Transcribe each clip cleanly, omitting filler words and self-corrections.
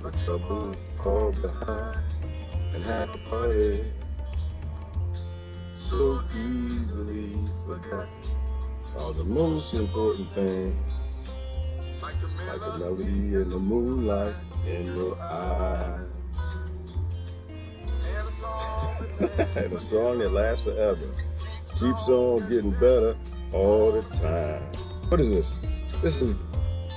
My troubles all behind and had a party so easily forgot. All the most important thing, like the melody in the moonlight in your eyes. And a song that lasts forever, keeps on getting better all the time. What is this? This is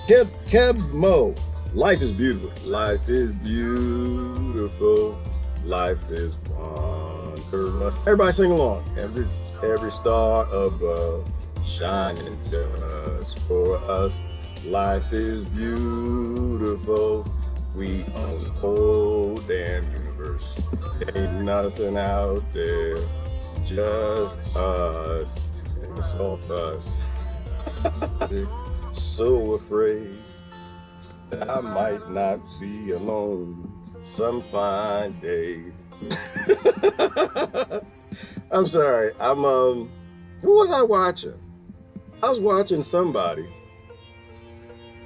Keb Mo. Life is beautiful. Life is beautiful. Life is wondrous. Everybody sing along. Every star above shining just for us. Life is beautiful. We own the whole damn universe. Ain't nothing out there, just us. It's all us. So afraid that I might not be alone some fine day. I'm sorry. Who was I watching? I was watching somebody.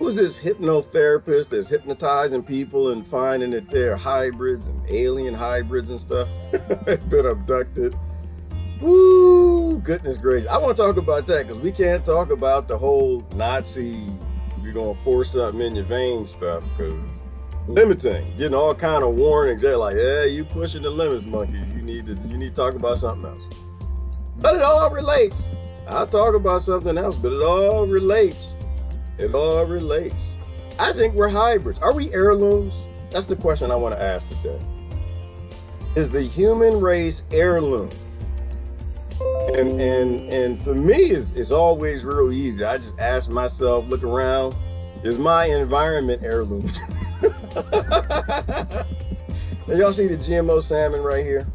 Who's this hypnotherapist that's hypnotizing people and finding that they're hybrids and alien hybrids and stuff? Been abducted. Woo, goodness gracious. I want to talk about that because we can't talk about the whole Nazi, we're going to force something in your veins stuff, because limiting, getting all kind of warnings. They're like, yeah, you pushing the limits, monkey. You need to talk about something else. But it all relates. I'll talk about something else, but it all relates. It all relates. I think we're hybrids. Are we heirlooms? That's the question I want to ask today. Is the human race heirloom? And for me, it's always real easy. I just ask myself, look around, is my environment heirloom? And y'all see the GMO salmon right here?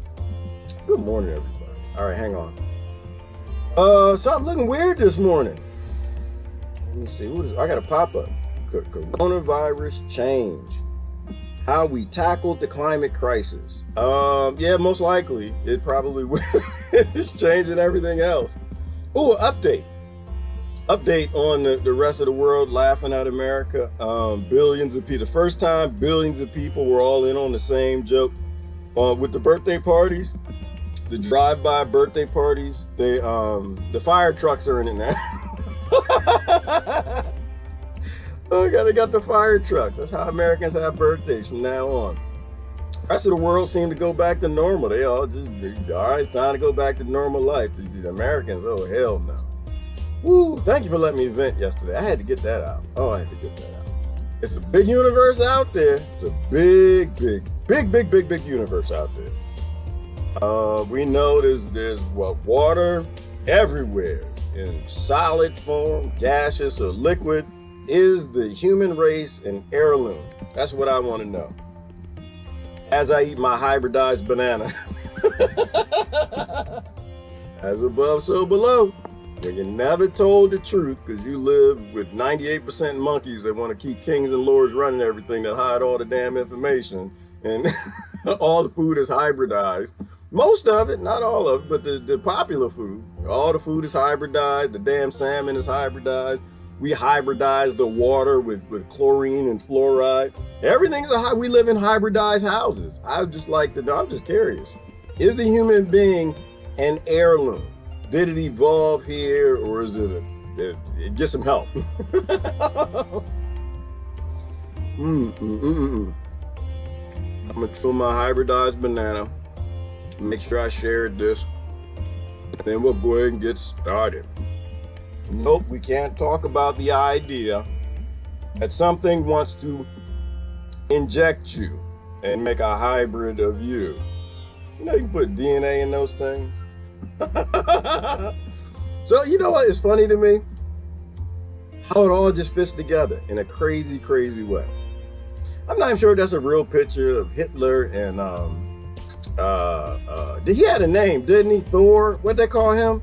Good morning, everybody. All right, hang on. Something looking weird this morning. Let me see. I got a pop-up. Coronavirus change. How we tackled the climate crisis. Yeah, most likely it probably will. It's changing everything else. Ooh, update. Update on the rest of the world laughing at America. Billions of people. The first time billions of people were all in on the same joke. With the birthday parties, the drive-by birthday parties, the fire trucks are in it now. Oh, they got the fire trucks. That's how Americans have birthdays from now on. The rest of the world seemed to go back to normal. They all just, all right, time to go back to normal life. The Americans, oh, hell no. Woo, thank you for letting me vent yesterday. I had to get that out. Oh, I had to get that out. It's a big universe out there. It's a big universe out there. We know there's water everywhere in solid form, gaseous or liquid. Is the human race an heirloom? That's what I want to know. As I eat my hybridized banana. As above, so below. When you're never told the truth because you live with 98% monkeys that want to keep kings and lords running everything, that hide all the damn information, and all the food is hybridized. Most of it, not all of it, but the popular food. All the food is hybridized. The damn salmon is hybridized. We hybridize the water with chlorine and fluoride. Everything's we live in hybridized houses. I just like to know, I'm just curious. Is the human being an heirloom? Did it evolve here, or is it get some help? I'm gonna chew my hybridized banana. Make sure I shared this. And then we'll go ahead and get started. Nope, we can't talk about the idea that something wants to inject you and make a hybrid of you. You know, you can put DNA in those things. So, you know what is funny to me? How it all just fits together in a crazy, crazy way. I'm not even sure if that's a real picture of Hitler and, he had a name, didn't he? Thor? What'd they call him?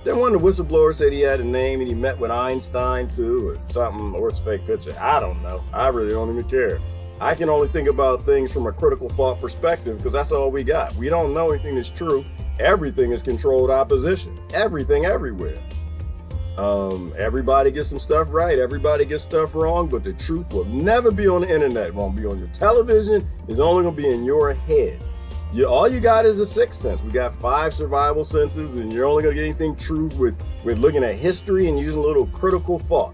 Then one of the whistleblowers said he had a name and he met with Einstein too, or something, or it's a fake picture. I don't know. I really don't even care. I can only think about things from a critical thought perspective because that's all we got. We don't know anything that's true. Everything is controlled opposition. Everything, everywhere. Everybody gets some stuff right, everybody gets stuff wrong, but the truth will never be on the internet. It won't be on your television. It's only gonna be in your head. All you got is the sixth sense. We got 5 survival senses, and you're only gonna get anything true with looking at history and using a little critical thought.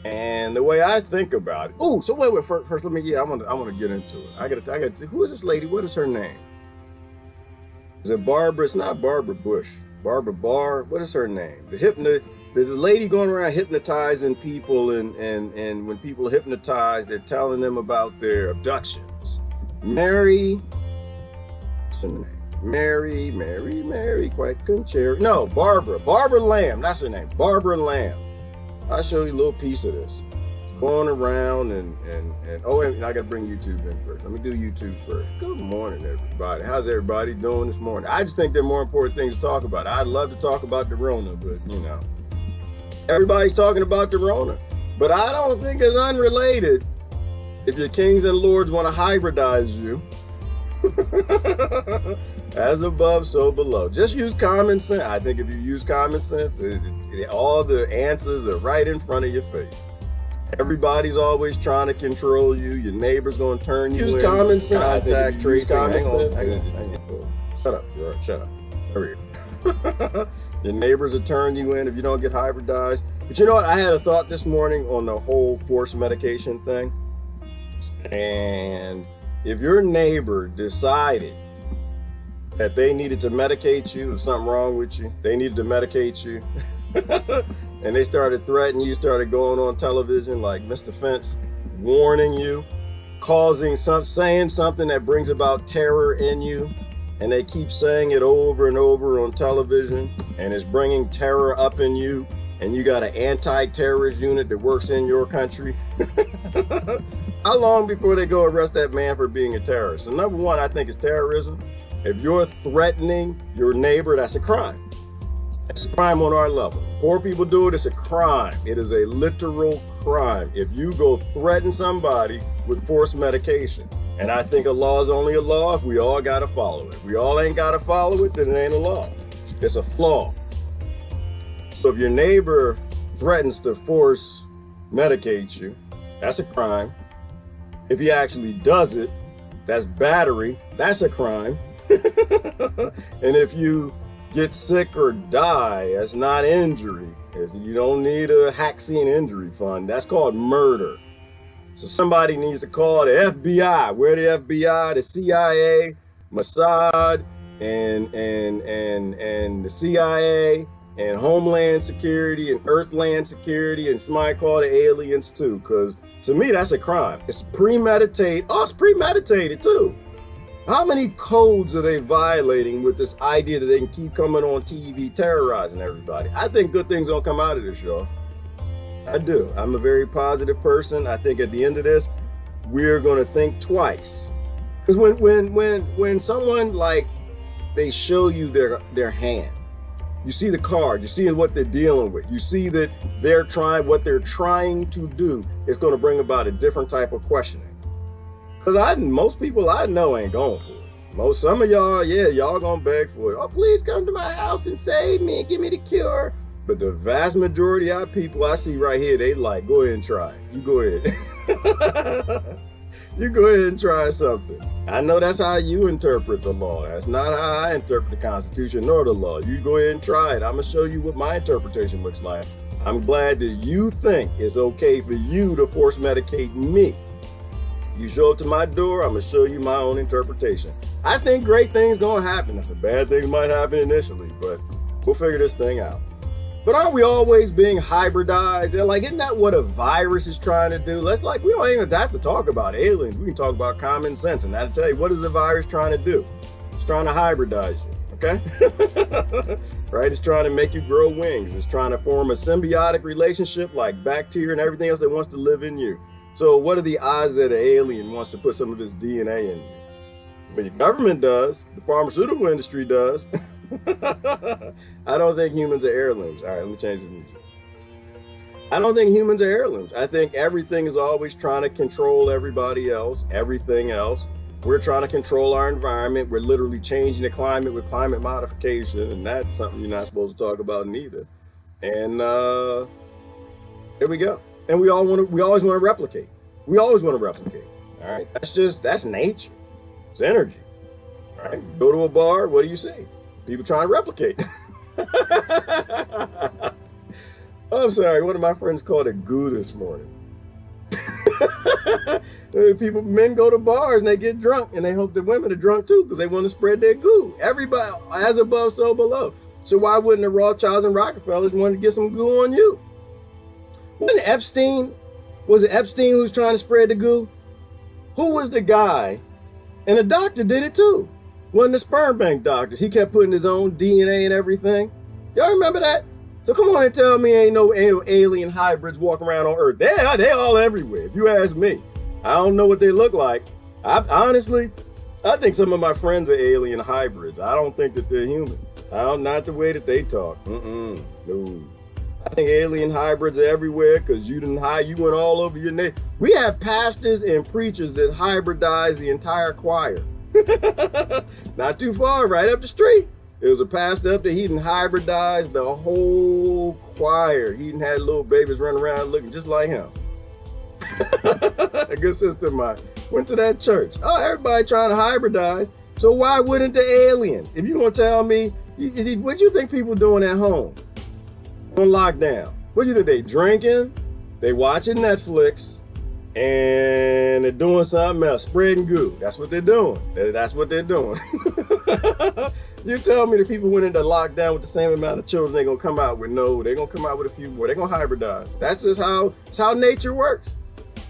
And the way I think about it. Oh, so wait, first let me. I want to get into it. I got. Who is this lady? What is her name? Is it Barbara? It's not Barbara Bush. Barbara Barr. What is her name? The lady going around hypnotizing people, and when people hypnotize, they're telling them about their abductions. Mary. What's her name? Mary, quite Cherry. No, Barbara Lamb. That's her name. Barbara Lamb. I'll show you a little piece of this. Going around and I gotta bring YouTube in first. Let me do YouTube first. Good morning, everybody. How's everybody doing this morning? I just think there are more important things to talk about. I'd love to talk about the Rona, but you know, everybody's talking about the Rona. But I don't think it's unrelated if your kings and lords want to hybridize you. As above, so below. Just use common sense. I think if you use common sense, all the answers are right in front of your face. Everybody's always trying to control you. Your neighbor's going to turn you in. Use common sense. Contact tracing. Shut up, George. Shut up. Hurry. Your neighbors will turn you in if you don't get hybridized. But you know what? I had a thought this morning on the whole forced medication thing. And if your neighbor decided that they needed to medicate you, or something wrong with you, they needed to medicate you, and they started threatening you, started going on television like Mr. Fence, warning you, saying something that brings about terror in you, and they keep saying it over and over on television, and it's bringing terror up in you, and you got an anti-terrorist unit that works in your country. How long before they go arrest that man for being a terrorist? So number one, I think it's terrorism. If you're threatening your neighbor, that's a crime. It's a crime on our level. Poor people do it, it's a crime. It is a literal crime. If you go threaten somebody with forced medication, and I think a law is only a law if we all gotta follow it. If we all ain't gotta follow it, then it ain't a law. It's a flaw. So if your neighbor threatens to force medicate you, that's a crime. If he actually does it, that's battery, that's a crime. And if you get sick or die, that's not injury. You don't need a vaccine injury fund. That's called murder. So somebody needs to call the FBI. Where the FBI, the CIA, Mossad, and the CIA, and Homeland Security, and Earthland Security, and somebody call the aliens too, because to me, that's a crime. It's premeditated. Oh, it's premeditated too. How many codes are they violating with this idea that they can keep coming on TV terrorizing everybody? I think good things don't come out of this, y'all. I do. I'm a very positive person. I think at the end of this, we're going to think twice. Because when someone, like, they show you their hand, you see the card, you see what they're dealing with, you see that what they're trying to do is going to bring about a different type of questioning. Because most people I know ain't going for it. Some of y'all, yeah, y'all gonna beg for it. Oh, please come to my house and save me and give me the cure. But the vast majority of people I see right here, they like, go ahead and try it. You go ahead. You go ahead and try something. I know that's how you interpret the law. That's not how I interpret the Constitution nor the law. You go ahead and try it. I'm gonna show you what my interpretation looks like. I'm glad that you think it's okay for you to force medicate me. You show up to my door, I'm gonna show you my own interpretation. I think great things gonna happen. Some bad things might happen initially, but we'll figure this thing out. But aren't we always being hybridized? They're like, isn't that what a virus is trying to do? We don't even have to talk about aliens. We can talk about common sense, and that'll tell you, what is the virus trying to do? It's trying to hybridize you, okay? Right? It's trying to make you grow wings. It's trying to form a symbiotic relationship like bacteria and everything else that wants to live in you. So what are the odds that an alien wants to put some of his DNA in you? Well, your government does. The pharmaceutical industry does. I don't think humans are heirlooms. All right, let me change the music. I don't think humans are heirlooms. I think everything is always trying to control everybody else, everything else. We're trying to control our environment. We're literally changing the climate with climate modification, and that's something you're not supposed to talk about neither. And here we go. And we always want to replicate. We always want to replicate. All right. That's nature. It's energy. All right. Go to a bar, what do you see? People trying to replicate. Oh, I'm sorry. One of my friends called it goo this morning. Men go to bars and they get drunk, and they hope the women are drunk too because they want to spread their goo. Everybody, as above, so below. So why wouldn't the Rothschilds and Rockefellers want to get some goo on you? Wasn't it Epstein? Was it Epstein who's trying to spread the goo? Who was the guy? And the doctor did it too. One of the sperm bank doctors. He kept putting his own DNA and everything. Y'all remember that? So come on and tell me ain't no alien hybrids walking around on Earth. They all everywhere, if you ask me. I don't know what they look like. Honestly, I think some of my friends are alien hybrids. I don't think that they're human. Not the way that they talk. No. I think alien hybrids are everywhere because you went all over your name. We have pastors and preachers that hybridize the entire choir. Not too far, right up the street. There was a pastor up there, he done hybridized the whole choir. He done had little babies running around looking just like him. A good sister of mine went to that church. Oh, everybody trying to hybridize. So why wouldn't the aliens? If you're going to tell me, what do you think people doing at home on lockdown? What do you think? They drinking, they watching Netflix, and they're doing something else, spreading goo. That's what they're doing. That's what they're doing. You tell me that people went into lockdown with the same amount of children, they're going to come out with they're going to come out with a few more. They're going to hybridize. That's just it's how nature works.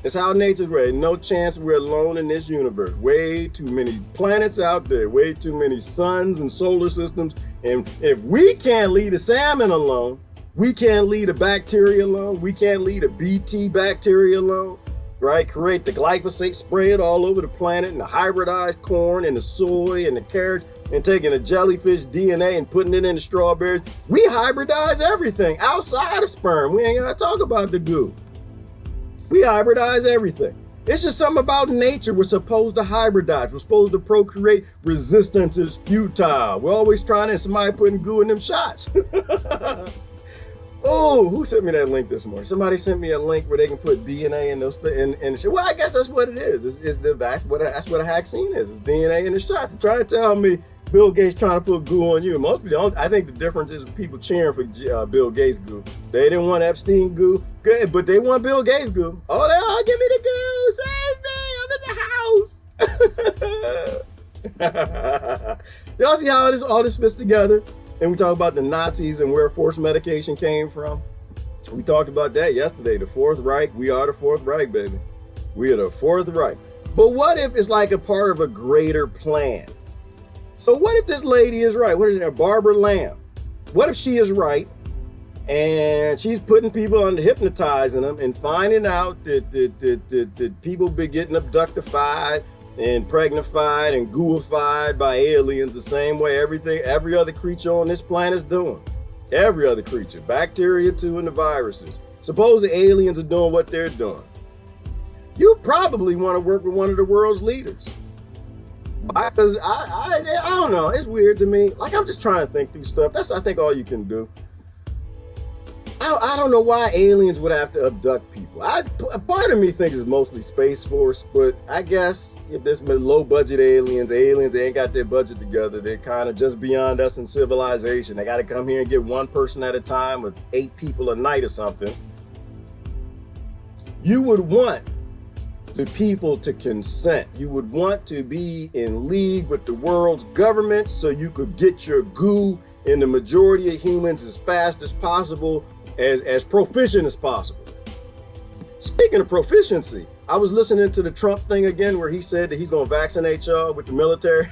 It's how nature's works. No chance we're alone in this universe. Way too many planets out there, way too many suns and solar systems. And if we can't leave a salmon alone, we can't leave a bacteria alone, we can't leave a BT bacteria alone, right? Create the glyphosate, spray it all over the planet, and the hybridized corn and the soy and the carrots, and taking a jellyfish DNA and putting it in the strawberries. We hybridize everything outside of sperm. We ain't gotta talk about the goo. We hybridize everything. It's just something about nature. We're supposed to hybridize. We're supposed to procreate. Resistance is futile. We're always trying to, somebody putting goo in them shots. Oh, who sent me that link this morning? Somebody sent me a link where they can put DNA in those and shit. Well, I guess that's what it is. That's what a vaccine is. It's DNA in the shots. You're trying to tell me Bill Gates trying to put goo on you. Most people don't. I think the difference is people cheering for Bill Gates goo. They didn't want Epstein goo, good, but they want Bill Gates goo. Oh, give me the goo, save me, I'm in the house. Y'all see how all this fits together? And we talk about the Nazis and where forced medication came from. We talked about that yesterday. The Fourth Reich. We are the Fourth Reich, baby. We are the Fourth Reich. But what if it's like a part of a greater plan? So what if this lady is right? What is it, Barbara Lamb? What if she is right and she's putting people under, hypnotizing them and finding out that people be getting abductified and pregnified and gooified by aliens the same way every other creature on this planet is doing. Every other creature, bacteria too, and the viruses. Suppose the aliens are doing what they're doing. You probably want to work with one of the world's leaders. Because I don't know, it's weird to me. Like, I'm just trying to think through stuff. That's, I think, all you can do. I don't know why aliens would have to abduct people. A part of me thinks it's mostly Space Force, but I guess if there's low budget aliens, they ain't got their budget together. They're kind of just beyond us in civilization. They got to come here and get one person at a time with 8 people a night or something. You would want the people to consent. You would want to be in league with the world's government so you could get your goo in the majority of humans as fast as possible, as proficient as possible. Speaking of proficiency, I was listening to the Trump thing again where he said that he's going to vaccinate y'all with the military.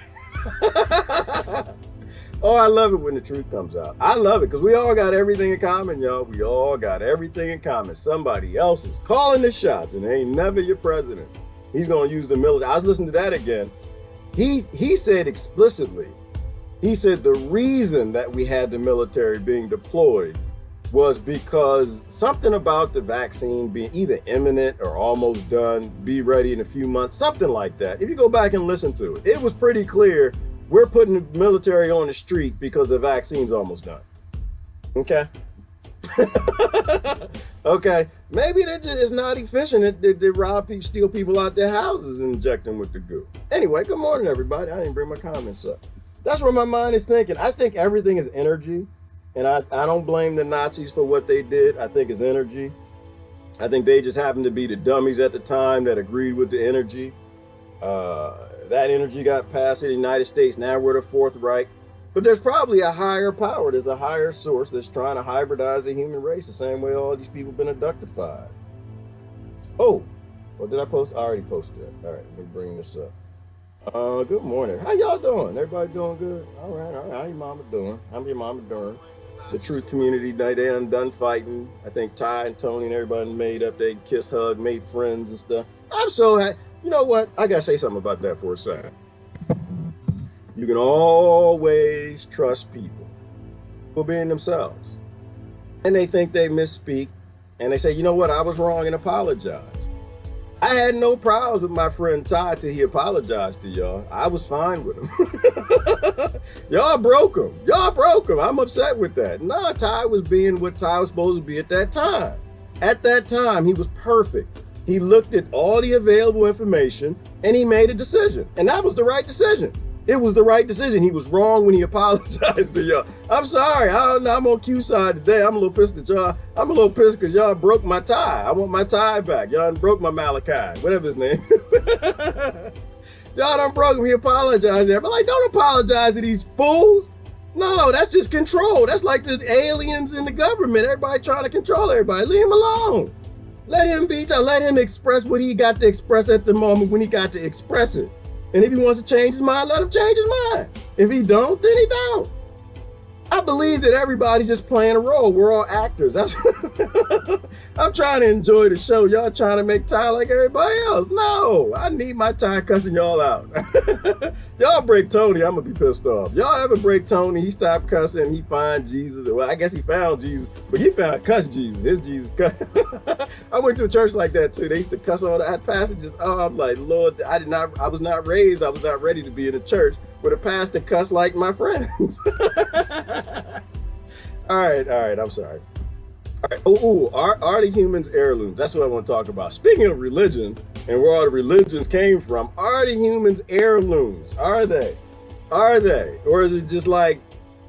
Oh, I love it when the truth comes out. I love it because we all got everything in common, y'all. We all got everything in common. Somebody else is calling the shots and it ain't never your president. He's going to use the military. I was listening to that again. He said explicitly, he said the reason that we had the military being deployed was because something about the vaccine being either imminent or almost done, be ready in a few months, something like that. If you go back and listen to it, it was pretty clear we're putting the military on the street because the vaccine's almost done. Okay? Okay, maybe it's not efficient. They rob people, steal people out their houses and inject them with the goo. Anyway, good morning, everybody. I didn't bring my comments up. That's where my mind is thinking. I think everything is energy, and I don't blame the Nazis for what they did. I think it's energy. I think they just happened to be the dummies at the time that agreed with the energy. That energy got passed to the United States. Now we're the Fourth Reich. But there's probably a higher power. There's a higher source that's trying to hybridize the human race the same way all these people have been abductified. Oh, well, did I post? I already posted that. All right, let me bring this up. Good morning. How y'all doing? Everybody doing good? All right, all right. How your mama doing? How your mama doing? The truth community, they done fighting. I think Ty and Tony and everybody made up. They kiss, hug, made friends and stuff. I'm so happy. You know what? I got to say something about that for a second. You can always trust people for being themselves. And they think they misspeak. And they say, you know what? I was wrong, and apologize. I had no problems with my friend Ty till he apologized to y'all. I was fine with him. Y'all broke him. Y'all broke him. I'm upset with that. Nah, Ty was being what Ty was supposed to be at that time. At that time, he was perfect. He looked at all the available information and he made a decision. And that was the right decision. It was the right decision. He was wrong when he apologized to y'all. I'm sorry. I'm on Q side today. I'm a little pissed at y'all. I'm a little pissed because y'all broke my tie. I want my tie back. Y'all done broke my Malachi, whatever his name. Y'all done broke him. He apologized there. But like, don't apologize to these fools. No, that's just control. That's like the aliens in the government. Everybody trying to control everybody. Leave him alone. Let him be. Let him express what he got to express at the moment when he got to express it. And if he wants to change his mind, let him change his mind. If he don't, then he don't. I believe that everybody's just playing a role. We're all actors. That's I'm trying to enjoy the show. Y'all trying to make Ty like everybody else. No, I need my Ty cussing y'all out. Y'all break Tony, I'm going to be pissed off. Y'all ever break Tony, he stopped cussing, he find Jesus. Well, I guess he found Jesus, but he found cuss Jesus. His Jesus cuss. I went to a church like that too. They used to cuss all the passages. Oh, I'm like, Lord, I was not ready to be in a church with a pastor cuss like my friends. All right, I'm sorry. All right, are the humans heirlooms? That's what I want to talk about. Speaking of religion and where all the religions came from, are the humans heirlooms? Are they? Are they? Or is it just like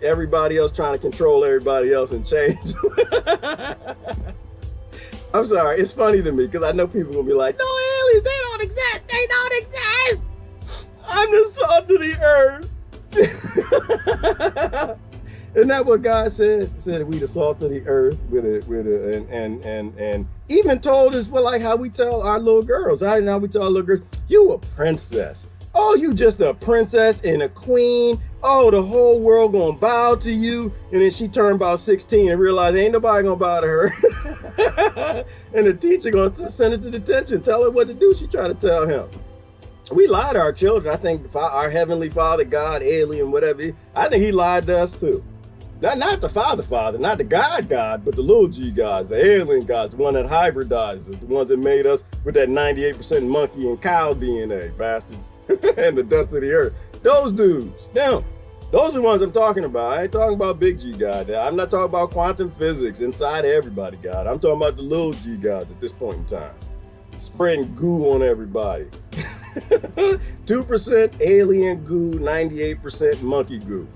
everybody else trying to control everybody else and change? I'm sorry, it's funny to me because I know people will be like, no aliens, they don't exist, they don't exist. I'm the salt of the earth. Isn't that what God said? He said we the salt of the earth and even told us, well, like how we tell our little girls, right? Now we tell our little girls, you a princess. Oh, you just a princess and a queen. Oh, the whole world gonna bow to you. And then she turned about 16 and realized ain't nobody gonna bow to her. And the teacher gonna send her to detention, tell her what to do. She tried to tell him. We lie to our children. I think our Heavenly Father, God, alien, whatever, I think he lied to us too. Not the Father, not the God, but the little G gods, the alien gods, the one that hybridizes, the ones that made us with that 98% monkey and cow DNA, bastards, and the dust of the earth. Those dudes. Now, those are the ones I'm talking about. I ain't talking about big G God. I'm not talking about quantum physics inside of everybody, God. I'm talking about the little G gods at this point in time. Spreading goo on everybody. 2% alien goo, 98% monkey goo.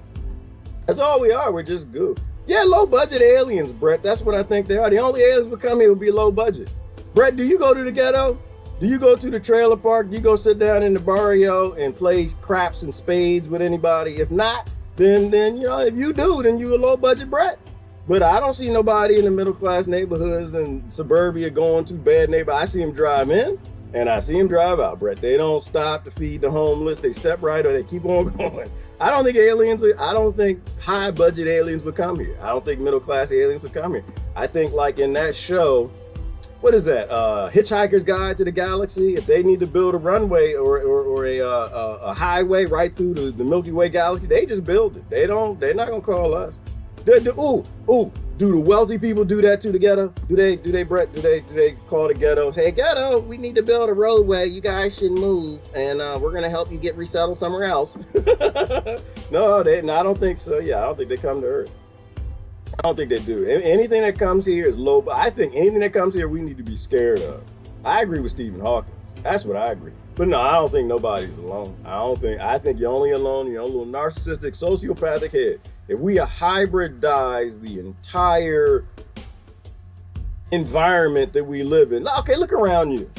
That's all we are. We're just goo. Yeah, low budget aliens, Brett. That's what I think they are. The only aliens will come here will be low budget. Brett, do you go to the ghetto? Do you go to the trailer park? Do you go sit down in the barrio and play craps and spades with anybody? If not, then you know, if you do, then you a low budget Brett. But I don't see nobody in the middle class neighborhoods and suburbia going to bad neighbor. I see them drive in and I see them drive out, Brett. They don't stop to feed the homeless. They step right or they keep on going. I don't think high budget aliens would come here. I don't think middle class aliens would come here. I think like in that show, what is that? Hitchhiker's Guide to the Galaxy. If they need to build a runway or a highway right through the Milky Way galaxy, they just build it. They're not gonna call us. Do the wealthy people do that to the ghetto? Do they, Brett? Do they call the ghetto? Hey, ghetto, we need to build a roadway. You guys should move, and we're gonna help you get resettled somewhere else. No, I don't think so. Yeah, I don't think they come to Earth. I don't think they do. Anything that comes here is low, but I think anything that comes here we need to be scared of. I agree with Stephen Hawking. That's what I agree. But no, I don't think nobody's alone. I think you're only alone in your own little narcissistic, sociopathic head. If we hybridize the entire environment that we live in, okay, look around you.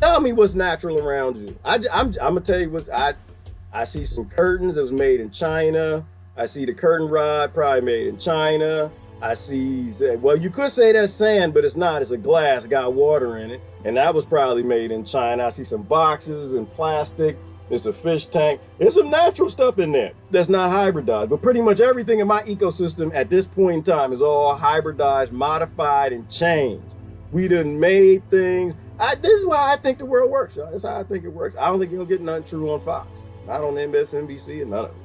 Tell me what's natural around you. I'm gonna tell you what I see. Some curtains that was made in China. I see the curtain rod probably made in China. I see, well, you could say that's sand, but it's not. It's a glass, got water in it, and that was probably made in China. I see some boxes and plastic. There's a fish tank. There's some natural stuff in there that's not hybridized, but pretty much everything in my ecosystem at this point in time is all hybridized, modified, and changed. We done made things. This is why I think the world works, y'all. That's how I think it works. I don't think you'll get nothing true on Fox, not on MSNBC, and none of it.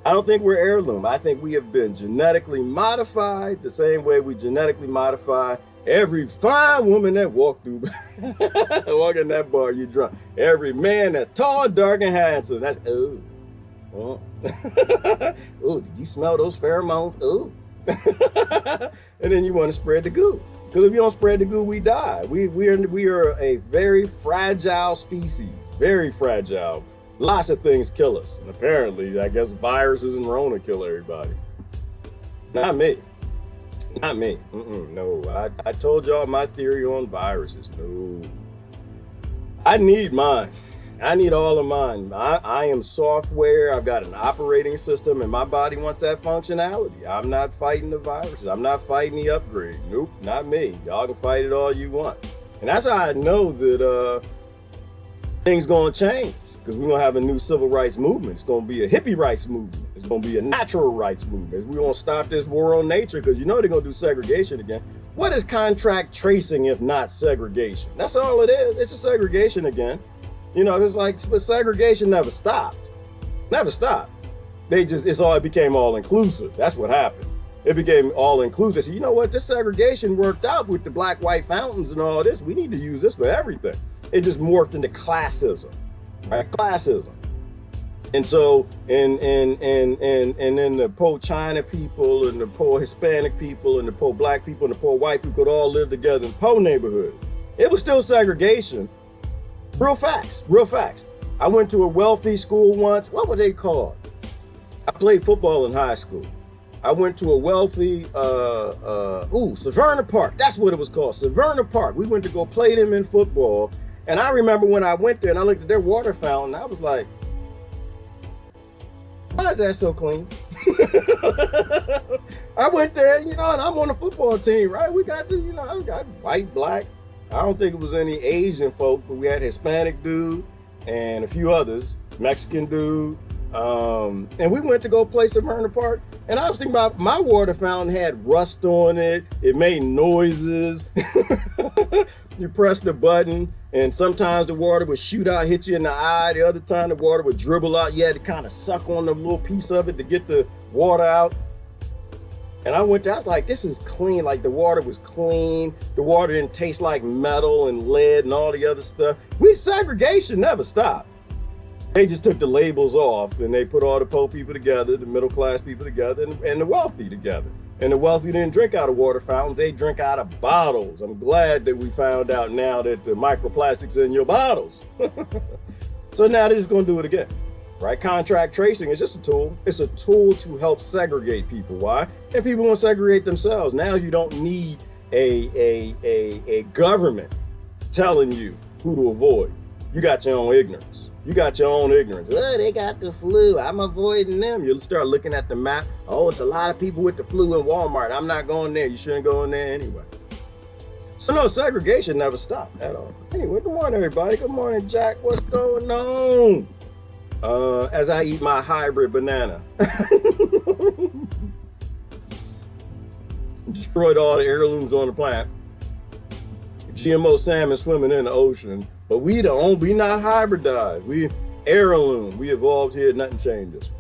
I don't think we're heirloom. I think we have been genetically modified the same way we genetically modify every fine woman that walked through, walk in that bar, you drunk. Every man that's tall, dark, and handsome. That's, ooh. Oh. Ooh, did you smell those pheromones? Ooh. And then you want to spread the goo. Because if you don't spread the goo, we die. We are a very fragile species, very fragile. Lots of things kill us. And apparently, I guess viruses and Rona kill everybody. Not me. Not me. No, I told y'all my theory on viruses. No. I need mine. I need all of mine. I am software. I've got an operating system, and my body wants that functionality. I'm not fighting the viruses. I'm not fighting the upgrade. Nope, not me. Y'all can fight it all you want. And that's how I know that things gonna change. Because we're going to have a new civil rights movement. It's going to be a hippie rights movement. It's going to be a natural rights movement. We're going to stop this war on nature because you know they're going to do segregation again. What is contract tracing if not segregation? That's all it is. It's a segregation again. You know, it's like, but segregation never stopped. Never stopped. It became all inclusive. That's what happened. It became all inclusive. So you know what? This segregation worked out with the black, white fountains and all this. We need to use this for everything. It just morphed into classism. Right, classism. And so, and then the poor China people and the poor Hispanic people and the poor black people and the poor white people could all live together in poor neighborhoods. It was still segregation. Real facts, real facts. I went to a wealthy school once. What were they called? I played football in high school. I went to a wealthy, Severna Park. That's what it was called, Severna Park. We went to go play them in football. And I remember when I went there and I looked at their water fountain, I was like, why is that so clean? I went there, you know, and I'm on the football team, right? We got to, you know, I got white, black. I don't think it was any Asian folk, but we had Hispanic dude and a few others, Mexican dude. And we went to go play Severna Park. And I was thinking about my water fountain had rust on it. It made noises. You press the button and sometimes the water would shoot out, hit you in the eye. The other time the water would dribble out. You had to kind of suck on the little piece of it to get the water out. And I went there, I was like, this is clean. Like the water was clean. The water didn't taste like metal and lead and all the other stuff. Segregation never stopped. They just took the labels off and they put all the poor people together, the middle class people together, and the wealthy together. And the wealthy didn't drink out of water fountains, they drink out of bottles. I'm glad that we found out now that the microplastics in your bottles. So now they're just gonna do it again, right? Contract tracing is just a tool. It's a tool to help segregate people. Why? And people want to segregate themselves. Now you don't need a government telling you who to avoid. You got your own ignorance. You got your own ignorance. Oh, they got the flu. I'm avoiding them. You'll start looking at the map. Oh, it's a lot of people with the flu in Walmart. I'm not going there. You shouldn't go in there anyway. So no, segregation never stopped at all. Anyway, good morning, everybody. Good morning, Jack. What's going on? As I eat my hybrid banana. Destroyed all the heirlooms on the planet. GMO salmon swimming in the ocean. But we not hybridized. We heirloom. We evolved here, nothing changes.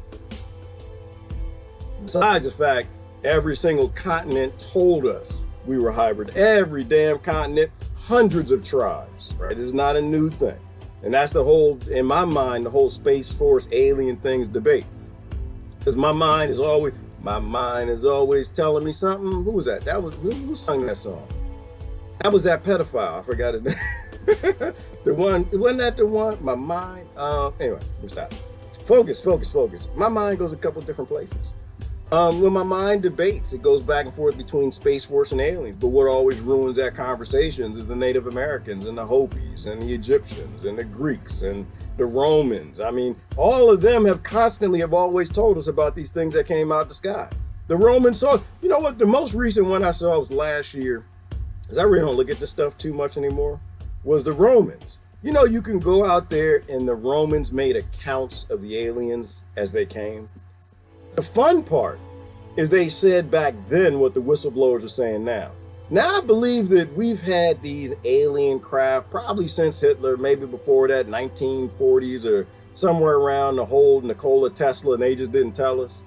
Besides the fact, every single continent told us we were hybrid. Every damn continent, hundreds of tribes, right? It's not a new thing. And that's the whole, in my mind, the whole Space Force alien things debate. Because my mind is always, My mind is always telling me something. Who was that? That was who sung that song? That was that pedophile. I forgot his name. The one, wasn't that the one? My mind. Anyway, let me stop. Focus, focus, focus. My mind goes a couple of different places. When my mind debates, it goes back and forth between Space Force and aliens. But what always ruins that conversations is the Native Americans and the Hopis and the Egyptians and the Greeks and the Romans. I mean, all of them have always told us about these things that came out the sky. The Romans saw, you know what, the most recent one I saw was last year, because I really don't look at this stuff too much anymore, was the Romans. You know, you can go out there and the Romans made accounts of the aliens as they came. The fun part is they said back then what the whistleblowers are saying now. Now I believe that we've had these alien craft probably since Hitler, maybe before that, 1940s or somewhere around the whole Nikola Tesla, and they just didn't tell us.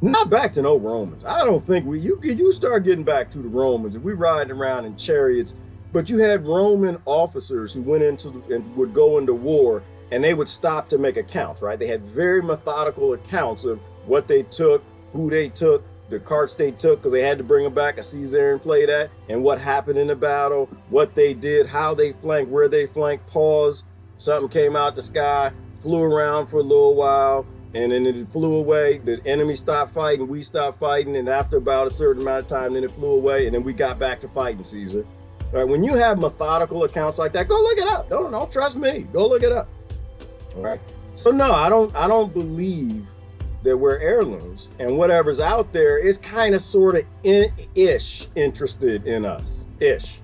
Not back to no Romans. I don't think you start getting back to the Romans and we riding around in chariots, but you had Roman officers who went into and would go into war and they would stop to make accounts, right? They had very methodical accounts of what they took, who they took, the carts they took, because they had to bring them back. I see Zarin play that, and what happened in the battle, what they did, how they flanked, where they flanked, pause, something came out the sky, flew around for a little while, and then it flew away. The enemy stopped fighting, we stopped fighting, and after about a certain amount of time, then it flew away, and then we got back to fighting, Caesar. All right, when you have methodical accounts like that, go look it up. Don't trust me. Go look it up. All right. So no, I don't believe that we're heirlooms, and whatever's out there is kind of sort of ish interested in us, ish.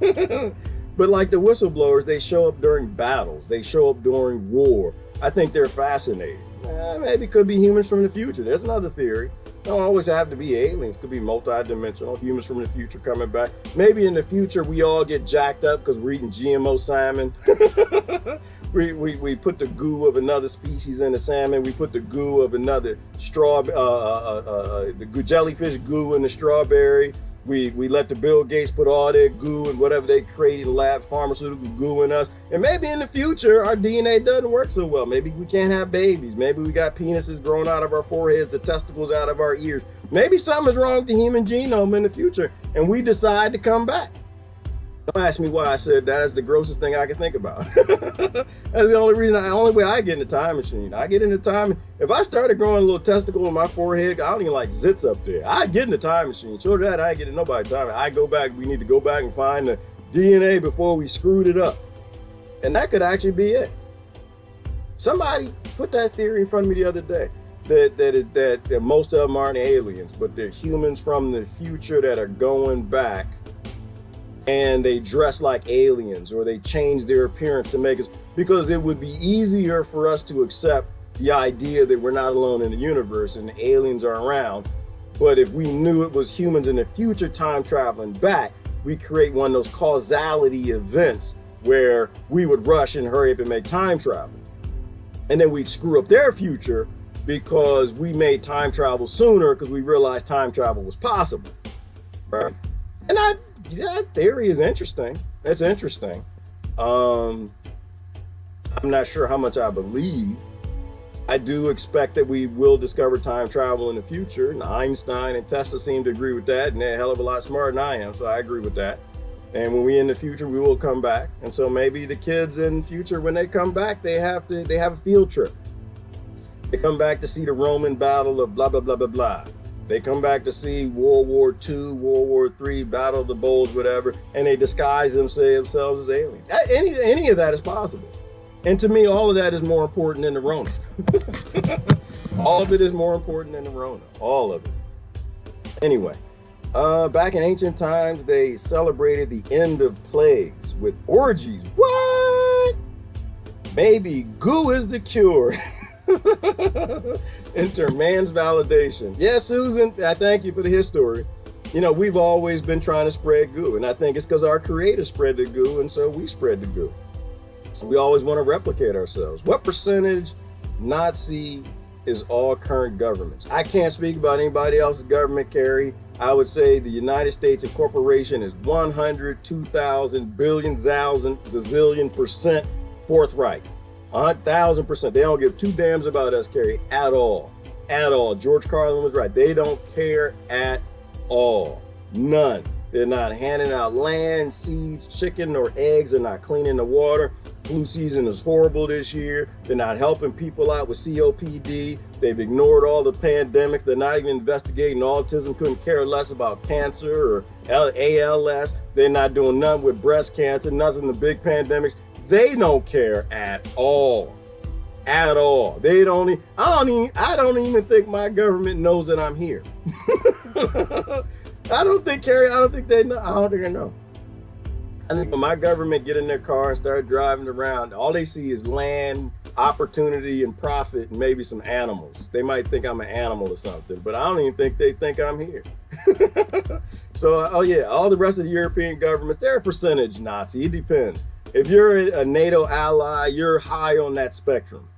But like the whistleblowers, they show up during battles, they show up during war. I think they're fascinating. Maybe it could be humans from the future. There's another theory. Don't always have to be aliens. Could be multi-dimensional humans from the future coming back. Maybe in the future we all get jacked up because we're eating GMO salmon. we put the goo of another species in the salmon. We put the goo of another the jellyfish goo in the strawberry. We let the Bill Gates put all their goo and whatever they create in the lab, pharmaceutical goo in us. And maybe in the future, our DNA doesn't work so well. Maybe we can't have babies. Maybe we got penises growing out of our foreheads, the testicles out of our ears. Maybe something is wrong with the human genome in the future, and we decide to come back. Don't ask me why I said that. That's the grossest thing I can think about. That's the only way I get in the time machine. I get in the time. If I started growing a little testicle in my forehead, I don't even like zits up there. I get in the time machine. Sure that I ain't getting nobody time. I go back. We need to go back and find the DNA before we screwed it up. And that could actually be it. Somebody put that theory in front of me the other day. That most of them aren't aliens, but they're humans from the future that are going back. And they dress like aliens, or they change their appearance to make us, because it would be easier for us to accept the idea that we're not alone in the universe and the aliens are around. But if we knew it was humans in the future time traveling back, we create one of those causality events where we would rush and hurry up and make time travel. And then we'd screw up their future because we made time travel sooner because we realized time travel was possible, right? And that theory is interesting. That's interesting. I'm not sure how much I believe. I do expect that we will discover time travel in the future. And Einstein and Tesla seem to agree with that, and they're a hell of a lot smarter than I am, so I agree with that. And when we in the future, we will come back. And so maybe the kids in the future, when they come back, they have a field trip. They come back to see the Roman battle of blah, blah, blah, blah, blah. They come back to see World War II, World War III, Battle of the Bulge, whatever, and they disguise themselves as aliens. Any of that is possible. And to me, all of that is more important than the Rona. All of it is more important than the Rona. All of it. Anyway, back in ancient times, they celebrated the end of plagues with orgies. What? Maybe goo is the cure. Enter man's validation. Yes, Susan, I thank you for the history. You know, we've always been trying to spread goo, and I think it's because our creator spread the goo, and so we spread the goo. We always want to replicate ourselves. What percentage Nazi is all current governments? I can't speak about anybody else's government, Carrie. I would say the United States Incorporation is 100, 2,000, billion, thousand, zillion % forthright. 1,000%. They don't give two damns about us, Carrie, at all. at all. George Carlin was right. They don't care at all. None. They're not handing out land, seeds, chicken, or eggs. They're not cleaning the water. Flu season is horrible this year. They're not helping people out with COPD. They've ignored all the pandemics. They're not even investigating autism. Couldn't care less about cancer or ALS. They're not doing nothing with breast cancer, nothing the big pandemics. They don't care at all. At all. They don't. I don't even think my government knows that I'm here. I don't think they know. I don't think they know. I think when my government get in their car and start driving around, all they see is land, opportunity, and profit, and maybe some animals. They might think I'm an animal or something, but I don't even think they think I'm here. So, oh yeah, all the rest of the European governments, they're a percentage Nazi. It depends. If you're a NATO ally, you're high on that spectrum.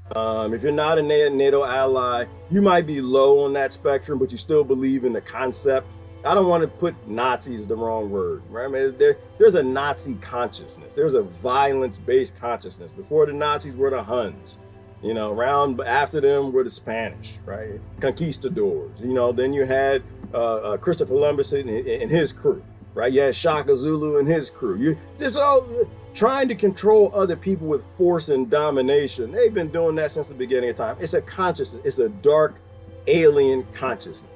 If you're not a NATO ally, you might be low on that spectrum, but you still believe in the concept. I don't want to put Nazi is the wrong word, right? I mean, there's a Nazi consciousness. There's a violence-based consciousness. Before the Nazis were the Huns, you know, around after them were the Spanish, right? Conquistadors, you know, then you had Christopher Columbus and his crew, right? You had Shaka Zulu and his crew. It's all trying to control other people with force and domination. They've been doing that since the beginning of time. It's a consciousness. It's a dark alien consciousness,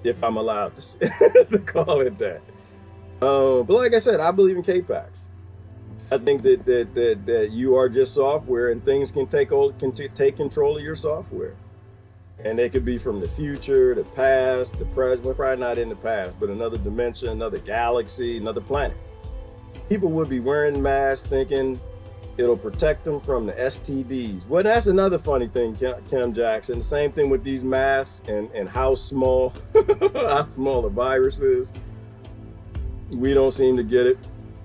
if I'm allowed to call it that. But like I said, I believe in K-Pax. I think that you are just software, and things can take control of your software. And they could be from the future, the past, the present. We're probably not in the past, but another dimension, another galaxy, another planet. People would be wearing masks thinking it'll protect them from the STDs. Well, that's another funny thing, Kim Jackson. The same thing with these masks and how small, how small the virus is. We don't seem to get it.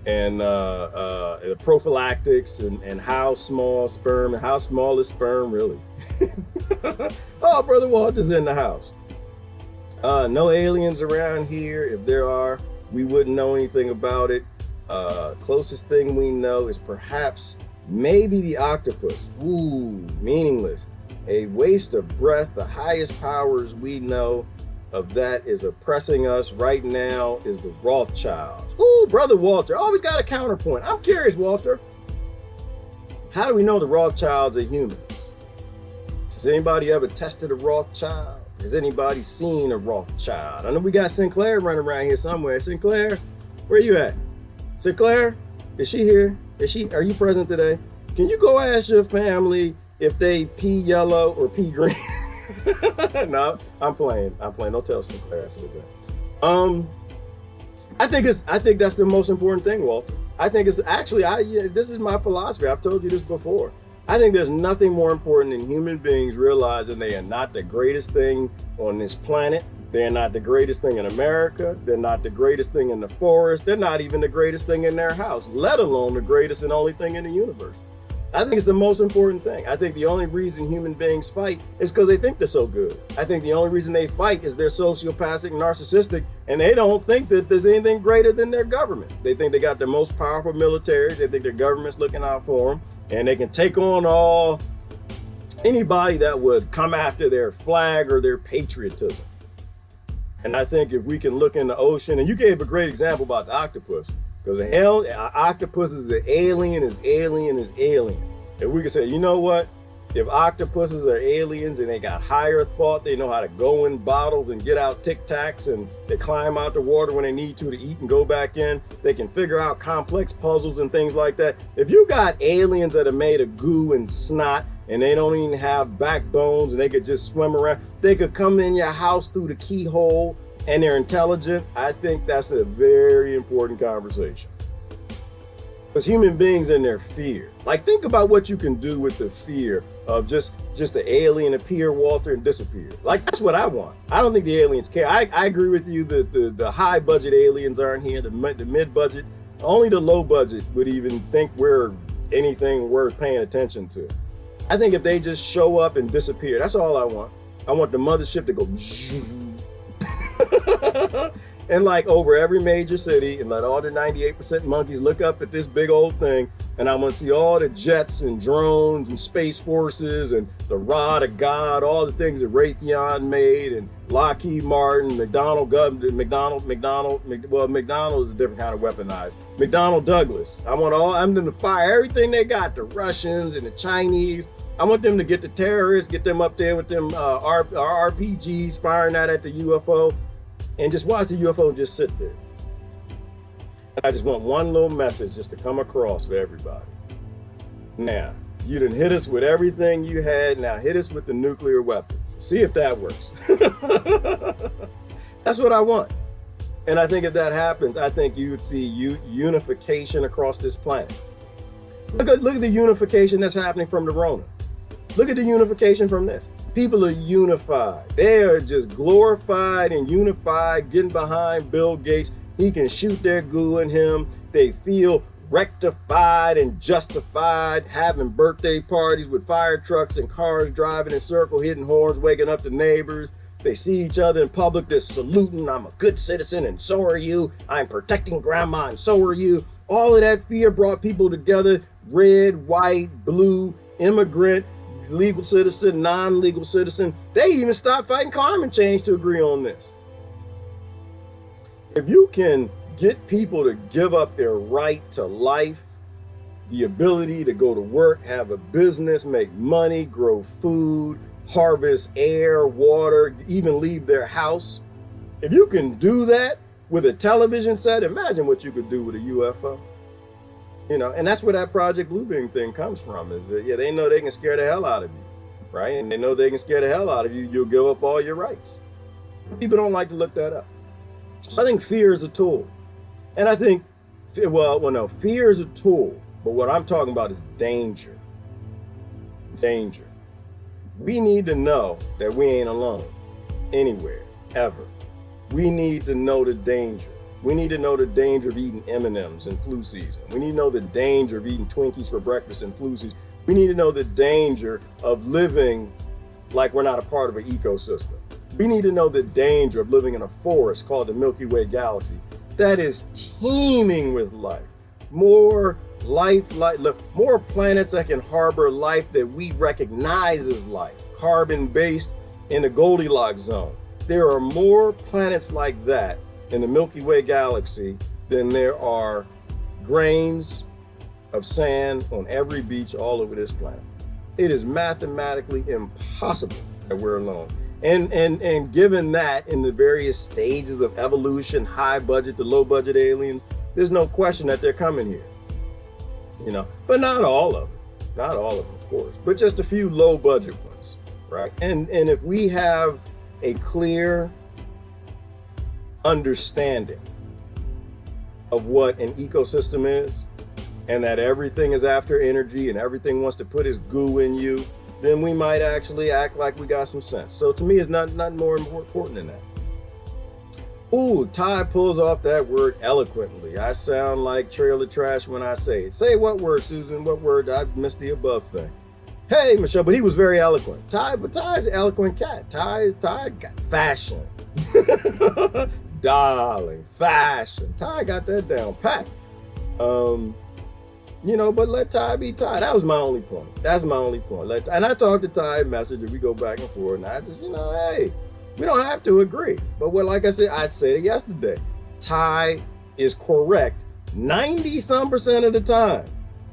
And the prophylactics and how small sperm, and how small is sperm really? Oh, Brother Walter's in the house. No aliens around here. If there are, we wouldn't know anything about it. Closest thing we know is perhaps maybe the octopus. Ooh, meaningless. A waste of breath. The highest powers we know of that is oppressing us right now is the Rothschild. Ooh, Brother Walter, always got a counterpoint. I'm curious, Walter. How do we know the Rothschilds are humans? Has anybody ever tested a Rothschild? Has anybody seen a Rothschild? I know we got Sinclair running around here somewhere. Sinclair, where you at? Sinclair, is she here? Are you present today? Can you go ask your family if they pee yellow or pee green? No, I'm playing. Don't tell Sinclair I said that. I think that's the most important thing, Walter. I think it's actually, this is my philosophy. I've told you this before. I think there's nothing more important than human beings realizing they are not the greatest thing on this planet. They're not the greatest thing in America. They're not the greatest thing in the forest. They're not even the greatest thing in their house, let alone the greatest and only thing in the universe. I think it's the most important thing. I think the only reason human beings fight is because they think they're so good. I think the only reason they fight is they're sociopathic, narcissistic, and they don't think that there's anything greater than their government. They think they got the most powerful military. They think their government's looking out for them, and they can take on anybody that would come after their flag or their patriotism. And I think if we can look in the ocean, and you gave a great example about the octopus, because the hell, octopus is an alien, is alien, is alien. If we could say, you know what? If octopuses are aliens and they got higher thought, they know how to go in bottles and get out Tic Tacs, and they climb out the water when they need to eat and go back in. They can figure out complex puzzles and things like that. If you got aliens that are made of goo and snot, and they don't even have backbones, and they could just swim around, they could come in your house through the keyhole, and they're intelligent, I think that's a very important conversation. Because human beings in their fear, like think about what you can do with the fear of just the alien appear, Walter, and disappear. Like that's what I want. I don't think the aliens care. I agree with you that the high budget aliens aren't here, the mid budget, only the low budget would even think we're anything worth paying attention to. I think if they just show up and disappear, that's all I want. I want the mothership to go and like over every major city, and let all the 98% monkeys look up at this big old thing And I want to see all the jets and drones and space forces and the rod of God, all the things that Raytheon made and Lockheed Martin, McDonnell is a different kind of weaponized. McDonnell Douglas. I'm them to fire everything they got, the Russians and the Chinese. I want them to get the terrorists, get them up there with them RPGs, firing that at the UFO, and just watch the UFO just sit there. I just want one little message just to come across for everybody. Now, you done hit us with everything you had. Now hit us with the nuclear weapons. See if that works. That's what I want. And I think if that happens, I think you would see unification across this planet. Look at the unification that's happening from the Rona. Look at the unification from this. People are unified. They are just glorified and unified, getting behind Bill Gates. He can shoot their goo in him. They feel rectified and justified, having birthday parties with fire trucks and cars driving in circles, hitting horns, waking up the neighbors. They see each other in public, they're saluting. I'm a good citizen and so are you. I'm protecting grandma and so are you. All of that fear brought people together, red, white, blue, immigrant, legal citizen, non-legal citizen. They even stopped fighting climate change to agree on this. If you can get people to give up their right to life, the ability to go to work, have a business, make money, grow food, harvest air, water, even leave their house. If you can do that with a television set, imagine what you could do with a UFO. You know, and that's where that Project Bluebeam thing comes from, is that, yeah, they know they can scare the hell out of you, right? And they know they can scare the hell out of you, you'll give up all your rights. People don't like to look that up. So I think fear is a tool. And I think, no, fear is a tool, but what I'm talking about is danger. Danger. We need to know that we ain't alone anywhere, ever. We need to know the danger. We need to know the danger of eating M&Ms in flu season. We need to know the danger of eating Twinkies for breakfast in flu season. We need to know the danger of living like we're not a part of an ecosystem. We need to know the danger of living in a forest called the Milky Way galaxy that is teeming with life. More more planets that can harbor life that we recognize as life, carbon-based in the Goldilocks zone. There are more planets like that in the Milky Way galaxy than there are grains of sand on every beach all over this planet. It is mathematically impossible that we're alone. And given that in the various stages of evolution, high budget to low budget aliens, there's no question that they're coming here. You know, but not all of them. Not all of them, of course, but just a few low budget ones, right? And if we have a clear understanding of what an ecosystem is, and that everything is after energy and everything wants to put its goo in you, then we might actually act like we got some sense. So to me, it's not more important than that. Ooh, Ty pulls off that word eloquently. I sound like trailer trash when I say it. Say what word, Susan? What word? I missed the above thing. Hey, Michelle, but he was very eloquent. But Ty's an eloquent cat. Ty got fashion. Darling, fashion. Ty got that down pat. You know, but let Ty be Ty. That was my only point. That's my only point. And I talked to Ty, message, and we go back and forth, and I just, you know, hey, we don't have to agree. But like I said it yesterday, Ty is correct 90-some% of the time.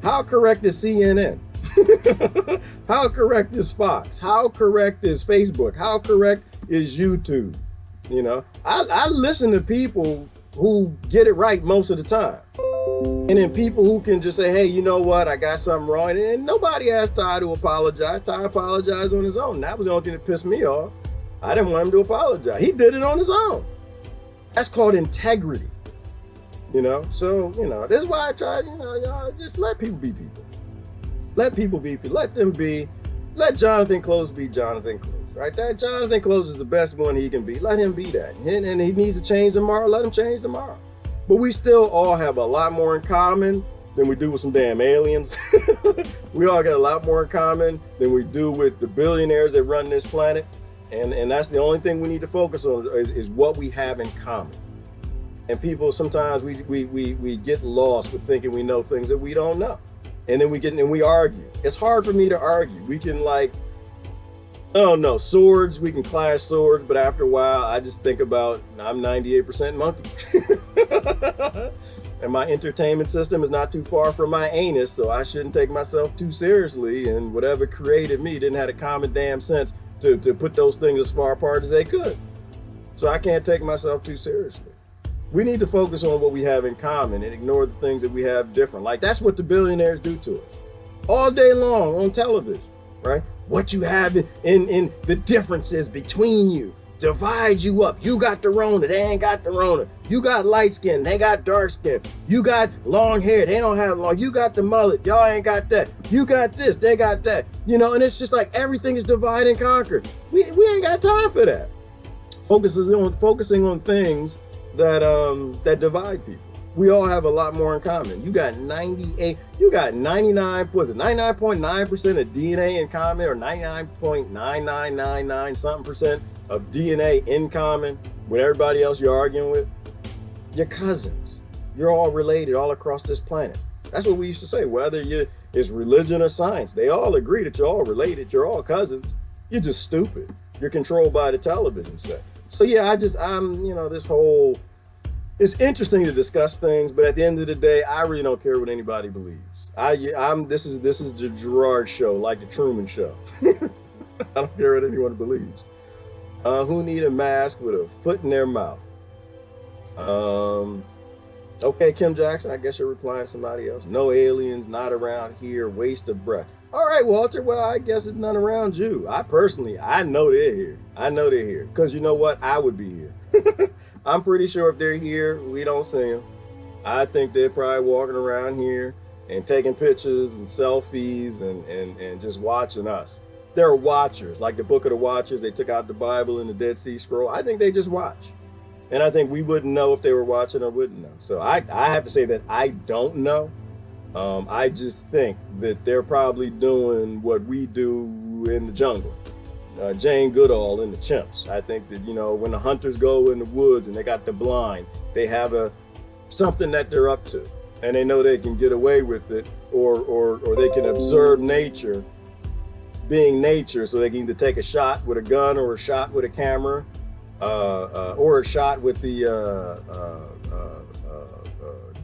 How correct is CNN? How correct is Fox? How correct is Facebook? How correct is YouTube? You know, I listen to people who get it right most of the time. And then people who can just say, hey, you know what? I got something wrong. And nobody asked Ty to apologize. Ty apologized on his own. That was the only thing that pissed me off. I didn't want him to apologize. He did it on his own. That's called integrity. You know, so, you know, this is why I try, you know, y'all just let people be people. Let people be people. Let them be. Let Jonathan Close be Jonathan Close. Right? That Jonathan Close is the best one he can be. Let him be that. And he needs to change tomorrow. Let him change tomorrow. But we still all have a lot more in common than we do with some damn aliens. We all got a lot more in common than we do with the billionaires that run this planet. And that's the only thing we need to focus on is what we have in common. And people, sometimes we get lost with thinking we know things that we don't know. And then we argue. It's hard for me to argue. We can like, oh no, swords, we can clash swords, but after a while, I just think about, I'm 98% monkey. And my entertainment system is not too far from my anus, so I shouldn't take myself too seriously, and whatever created me didn't have a common damn sense to put those things as far apart as they could. So I can't take myself too seriously. We need to focus on what we have in common and ignore the things that we have different. Like, that's what the billionaires do to us all day long on television, right? What you have in the differences between you divide you up. You got the Rona, they ain't got the Rona. You got light skin, they got dark skin. You got long hair, they don't have long. You got the mullet, y'all ain't got that. You got this, they got that. You know, and it's just like everything is divide and conquer. We ain't got time for that. Focusing on things that divide people. We all have a lot more in common. You got 99.9% of DNA in common, or 99.9999 something percent of DNA in common with everybody else you're arguing with. Your cousins. You're all related all across this planet. That's what we used to say, whether it's religion or science. They all agree that you're all related. You're all cousins. You're just stupid. You're controlled by the television set. So yeah, it's interesting to discuss things, but at the end of the day, I really don't care what anybody believes. This is the Gerard show, like the Truman Show. I don't care what anyone believes. Who need a mask with a foot in their mouth? Okay, Kim Jackson, I guess you're replying to somebody else. No aliens, not around here, waste of breath. All right, Walter, well, I guess it's none around you. I know they're here. I know they're here, because you know what? I would be here. I'm pretty sure if they're here, we don't see them. I think they're probably walking around here and taking pictures and selfies and just watching us. They're watchers, like the Book of the Watchers. They took out the Bible and the Dead Sea Scroll. I think they just watch. And I think we wouldn't know if they were watching or wouldn't know. So I have to say that I don't know. I just think that they're probably doing what we do in the jungle. Jane Goodall and the chimps. I think that, you know, when the hunters go in the woods and they got the blind, they have something that they're up to, and they know they can get away with it, or they can observe nature being nature, so they can either take a shot with a gun or a shot with a camera, or a shot with the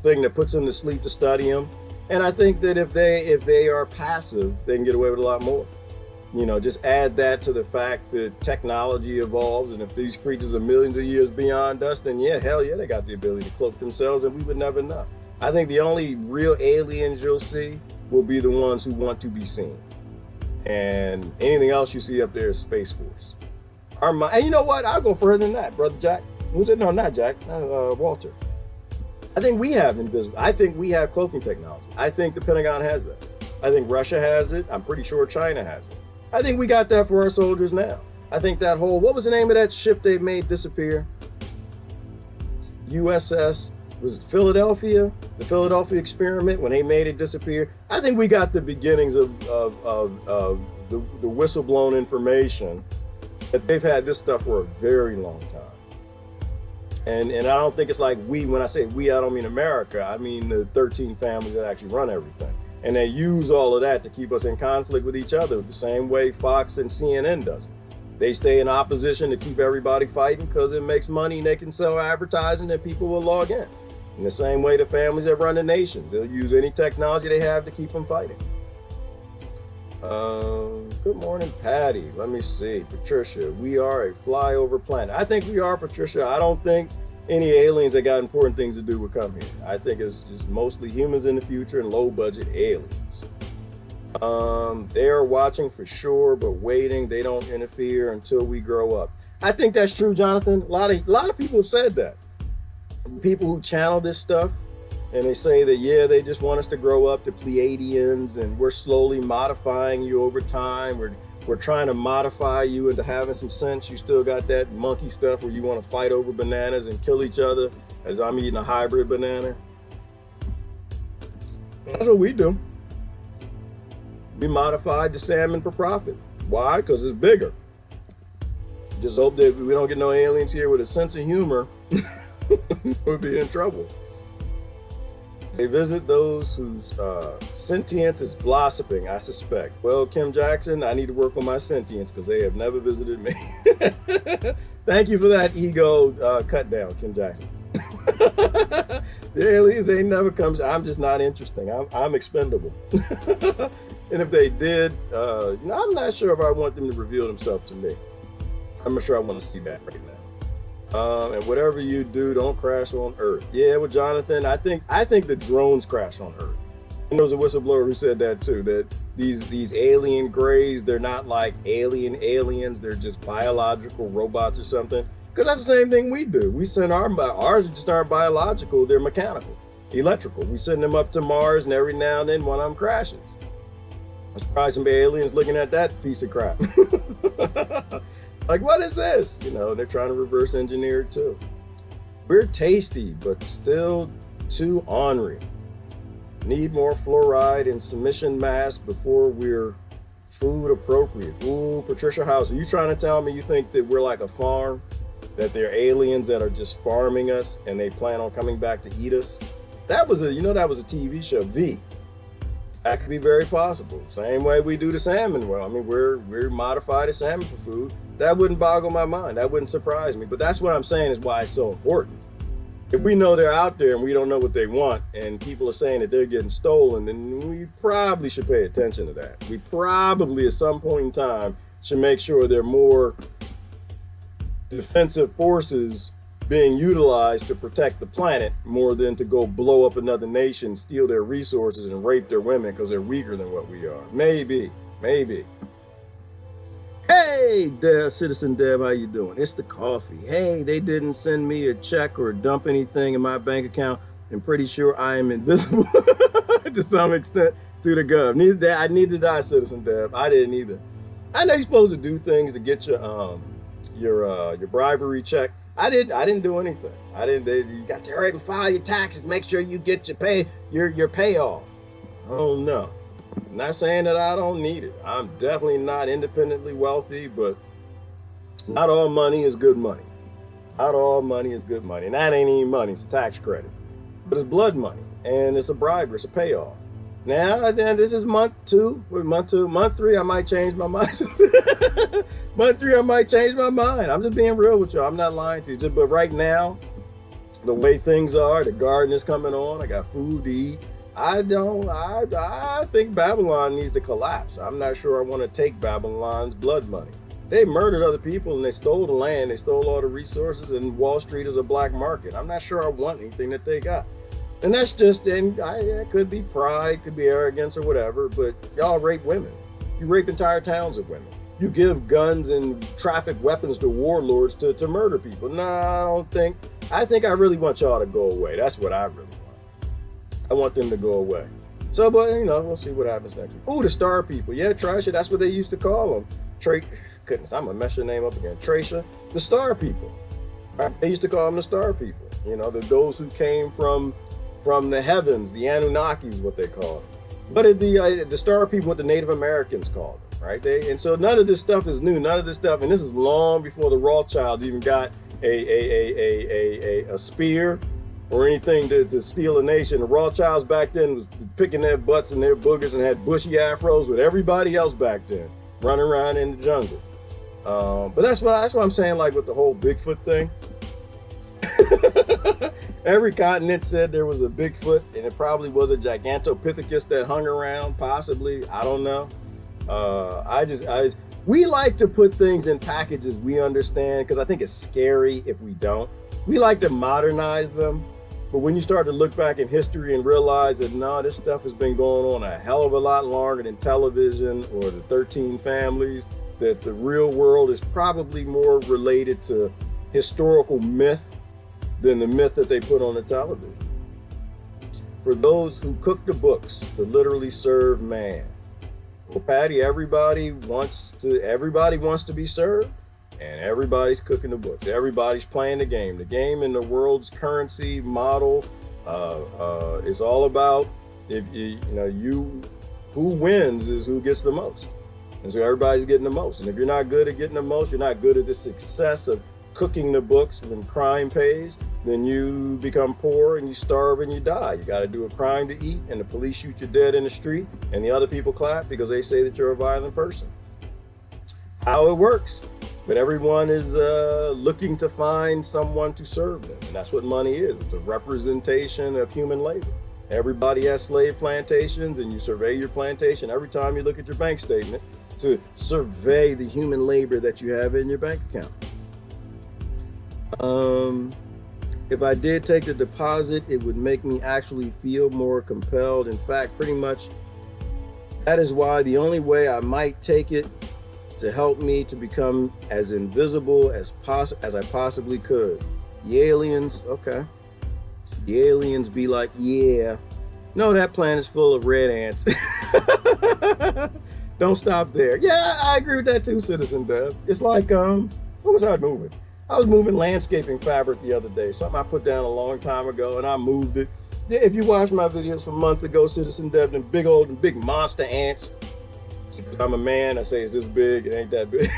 thing that puts them to sleep to study them. And I think that if they are passive, they can get away with a lot more. You know, just add that to the fact that technology evolves, and if these creatures are millions of years beyond us, then yeah, hell yeah, they got the ability to cloak themselves, and we would never know. I think the only real aliens you'll see will be the ones who want to be seen. And anything else you see up there is Space Force. And you know what? I'll go further than that, Brother Jack. Who's it? No, not Jack. Walter. I think we have cloaking technology. I think the Pentagon has that. I think Russia has it. I'm pretty sure China has it. I think we got that for our soldiers now. I think that whole, what was the name of that ship they made disappear? USS, was it Philadelphia? The Philadelphia experiment, when they made it disappear. I think we got the beginnings of the whistleblown information that they've had this stuff for a very long time. And I don't think it's like we, when I say we, I don't mean America. I mean the 13 families that actually run everything. And they use all of that to keep us in conflict with each other, the same way Fox and CNN does it. They stay in opposition to keep everybody fighting because it makes money and they can sell advertising and people will log in. In the same way the families that run the nations, they'll use any technology they have to keep them fighting. Good morning, Patty. Let me see. Patricia, we are a flyover planet. I think we are, Patricia. I don't think any aliens that got important things to do would come here. I think it's just mostly humans in the future and low budget aliens. They are watching for sure, but waiting. They don't interfere until we grow up. I think that's true, Jonathan. A lot of people have said that. People who channel this stuff, and they say that, yeah, they just want us to grow up to Pleiadians, and we're slowly modifying you over time. We're trying to modify you into having some sense. You still got that monkey stuff where you want to fight over bananas and kill each other as I'm eating a hybrid banana. That's what we do. We modified the salmon for profit. Why? Because it's bigger. Just hope that we don't get no aliens here with a sense of humor. We'll be in trouble. They visit those whose sentience is blossoming, I suspect. Well, Kim Jackson, I need to work on my sentience because they have never visited me. Thank you for that ego cut down, Kim Jackson. The aliens ain't never comes. I'm just not interesting. I'm expendable. And if they did, I'm not sure if I want them to reveal themselves to me. I'm not sure I want to see that right now. And whatever you do, don't crash on Earth. Yeah, well, Jonathan, I think the drones crash on Earth. And there was a whistleblower who said that too, that these alien grays, they're not like aliens, they're just biological robots or something. Because that's the same thing we do. We send ours just aren't biological, they're mechanical, electrical. We send them up to Mars, and every now and then one of them crashes. There's probably some aliens looking at that piece of crap. Like, what is this? They're trying to reverse engineer it too. We're tasty, but still too ornery. Need more fluoride and submission mass before we're food appropriate. Ooh, Patricia House, are you trying to tell me you think that we're like a farm? That they're aliens that are just farming us and they plan on coming back to eat us? That was a TV show, V. That could be very possible. Same way we do the salmon. Well, I mean, we're modified as salmon for food. That wouldn't boggle my mind. That wouldn't surprise me. But that's what I'm saying is why it's so important. If we know they're out there and we don't know what they want, and people are saying that they're getting stolen, then we probably should pay attention to that. We probably, at some point in time, should make sure there are more defensive forces being utilized to protect the planet more than to go blow up another nation, steal their resources, and rape their women because they're weaker than what we are. Maybe. Hey there, Citizen Deb, how you doing? It's the coffee. Hey, they didn't send me a check or dump anything in my bank account. I'm pretty sure I am invisible to some extent to the gov. I need to die, Citizen Deb. I didn't either. I know you're supposed to do things to get your bribery check. I didn't do anything. You got to hurry up and file your taxes. Make sure you get your payoff. Oh no. I'm not saying that I don't need it. I'm definitely not independently wealthy, but not all money is good money. Not all money is good money. And that ain't even money, it's a tax credit. But it's blood money, and it's a bribery, it's a payoff. Now, this is month 2. Month 3, I might change my mind. Month 3, I might change my mind. I'm just being real with y'all. I'm not lying to you. But right now, the way things are, the garden is coming on. I got food to eat. I think Babylon needs to collapse. I'm not sure I want to take Babylon's blood money. They murdered other people and they stole the land. They stole all the resources, and Wall Street is a black market. I'm not sure I want anything that they got. And that's just, it could be pride, could be arrogance or whatever, but y'all rape women. You rape entire towns of women. You give guns and traffic weapons to warlords to murder people. No, I think I really want y'all to go away. That's what I really want. I want them to go away. So, but, we'll see what happens next week. Ooh, the star people. Yeah, Trisha, that's what they used to call them. Goodness, I'm going to mess your name up again. Trisha, the star people. Right? They used to call them the star people. Those who came from the heavens, the Anunnakis, what they call them. But the star people, what the Native Americans called them, right? And so none of this stuff is new. None of this stuff, and this is long before the Rothschilds even got a spear or anything to steal a nation. The Rothschilds back then was picking their butts and their boogers and had bushy afros with everybody else back then, running around in the jungle. But that's what I'm saying, like with the whole Bigfoot thing. Every continent said there was a Bigfoot, and it probably was a Gigantopithecus that hung around, possibly. I don't know. We like to put things in packages we understand because I think it's scary if we don't. We like to modernize them, but when you start to look back in history and realize that no, this stuff has been going on a hell of a lot longer than television or the 13 families, that the real world is probably more related to historical myth than the myth that they put on the television. For those who cook the books to literally serve man. Well, Patty, everybody wants to be served, and everybody's cooking the books. Everybody's playing the game. The game in the world's currency model is all about who wins is who gets the most. And so everybody's getting the most. And if you're not good at getting the most, you're not good at the success of cooking the books when crime pays, then you become poor and you starve and you die. You got to do a crime to eat, and the police shoot you dead in the street, and the other people clap because they say that you're a violent person. How it works. But everyone is looking to find someone to serve them. And that's what money is. It's a representation of human labor. Everybody has slave plantations, and you survey your plantation every time you look at your bank statement to survey the human labor that you have in your bank account. If I did take the deposit, it would make me actually feel more compelled. In fact, pretty much that is why the only way I might take it to help me to become as invisible as I possibly could. The aliens, okay. The aliens be like, yeah, no, that planet is full of red ants. Don't stop there. Yeah, I agree with that too, Citizen Dev. It's like, what was I moving? I was moving landscaping fabric the other day, something I put down a long time ago, and I moved it. If you watched my videos from a month ago, Citizen Dev, and big monster ants. I'm a man, I say it's this big, it ain't that big.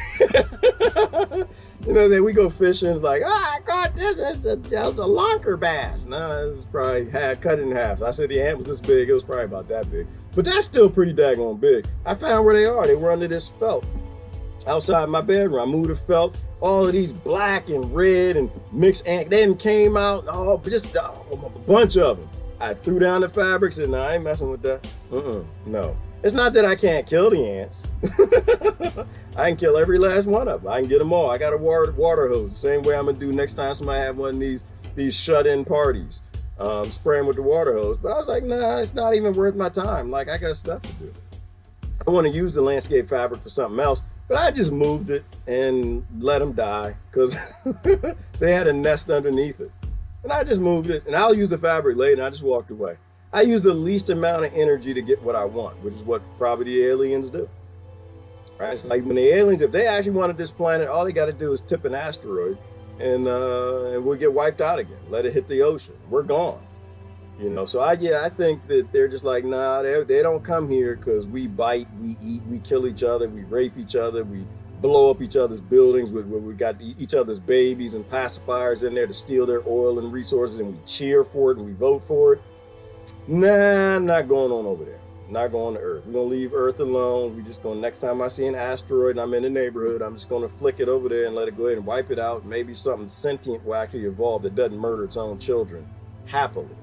You know, then we go fishing, like, I caught this, that was a lunker bass. No, it was probably cut in half. I said the ant was this big, it was probably about that big. But that's still pretty daggone big. I found where they are. They were under this felt outside my bedroom. I moved the felt. All of these black and red and mixed ant, they came out, just a bunch of them. I threw down the fabrics and I ain't messing with that. No. It's not that I can't kill the ants. I can kill every last one of them. I can get them all. I got a water hose, the same way I'm gonna do next time somebody have one of these shut-in parties. Spray them with the water hose. But I was like, nah, it's not even worth my time. Like, I got stuff to do. I want to use the landscape fabric for something else, but I just moved it and let them die because they had a nest underneath it. And I just moved it, and I'll use the fabric later, and I just walked away. I use the least amount of energy to get what I want, which is what probably the aliens do. Right? It's like when the aliens, if they actually wanted this planet, all they got to do is tip an asteroid, and we'll get wiped out again. Let it hit the ocean. We're gone. You know, so I think that they're just like, nah, they don't come here because we bite, we eat, we kill each other, we rape each other, we blow up each other's buildings, where we got each other's babies and pacifiers in there to steal their oil and resources, and we cheer for it and we vote for it. Nah, not going on over there. Not going to Earth. We're going to leave Earth alone. We're just going to, next time I see an asteroid and I'm in the neighborhood, I'm just going to flick it over there and let it go ahead and wipe it out. Maybe something sentient will actually evolve that doesn't murder its own children happily,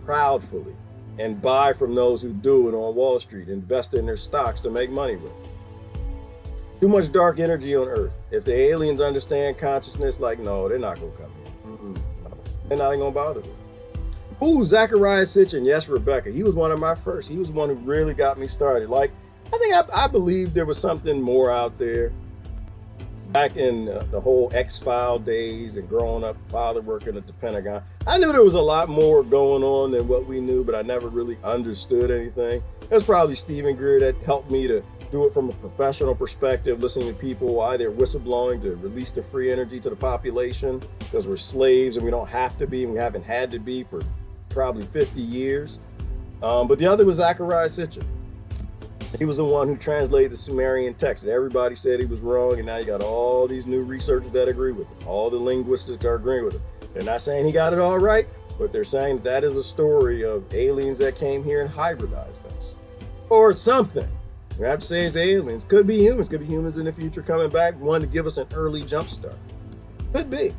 proudly, and buy from those who do it on Wall Street, invest in their stocks to make money with it. Too much dark energy on Earth. If the aliens understand consciousness, like, no, they're not going to come here. No. They're not even going to bother with it. Ooh, Zachariah Sitchin, yes, Rebecca. He was one of my first. He was the one who really got me started. Like, I believe there was something more out there. Back in the whole X-File days and growing up, father working at the Pentagon, I knew there was a lot more going on than what we knew, but I never really understood anything. It was probably Stephen Greer that helped me to do it from a professional perspective, listening to people why they're whistleblowing to release the free energy to the population because we're slaves and we don't have to be, and we haven't had to be for probably 50 years. But the other was Zachariah Sitchin. He was the one who translated the Sumerian text. Everybody said he was wrong, and now you got all these new researchers that agree with him. All the linguists are agreeing with him. They're not saying he got it all right, but they're saying that is a story of aliens that came here and hybridized us. Or something. We have to say it's aliens. Could be humans in the future coming back, wanting to give us an early jump start. Could be.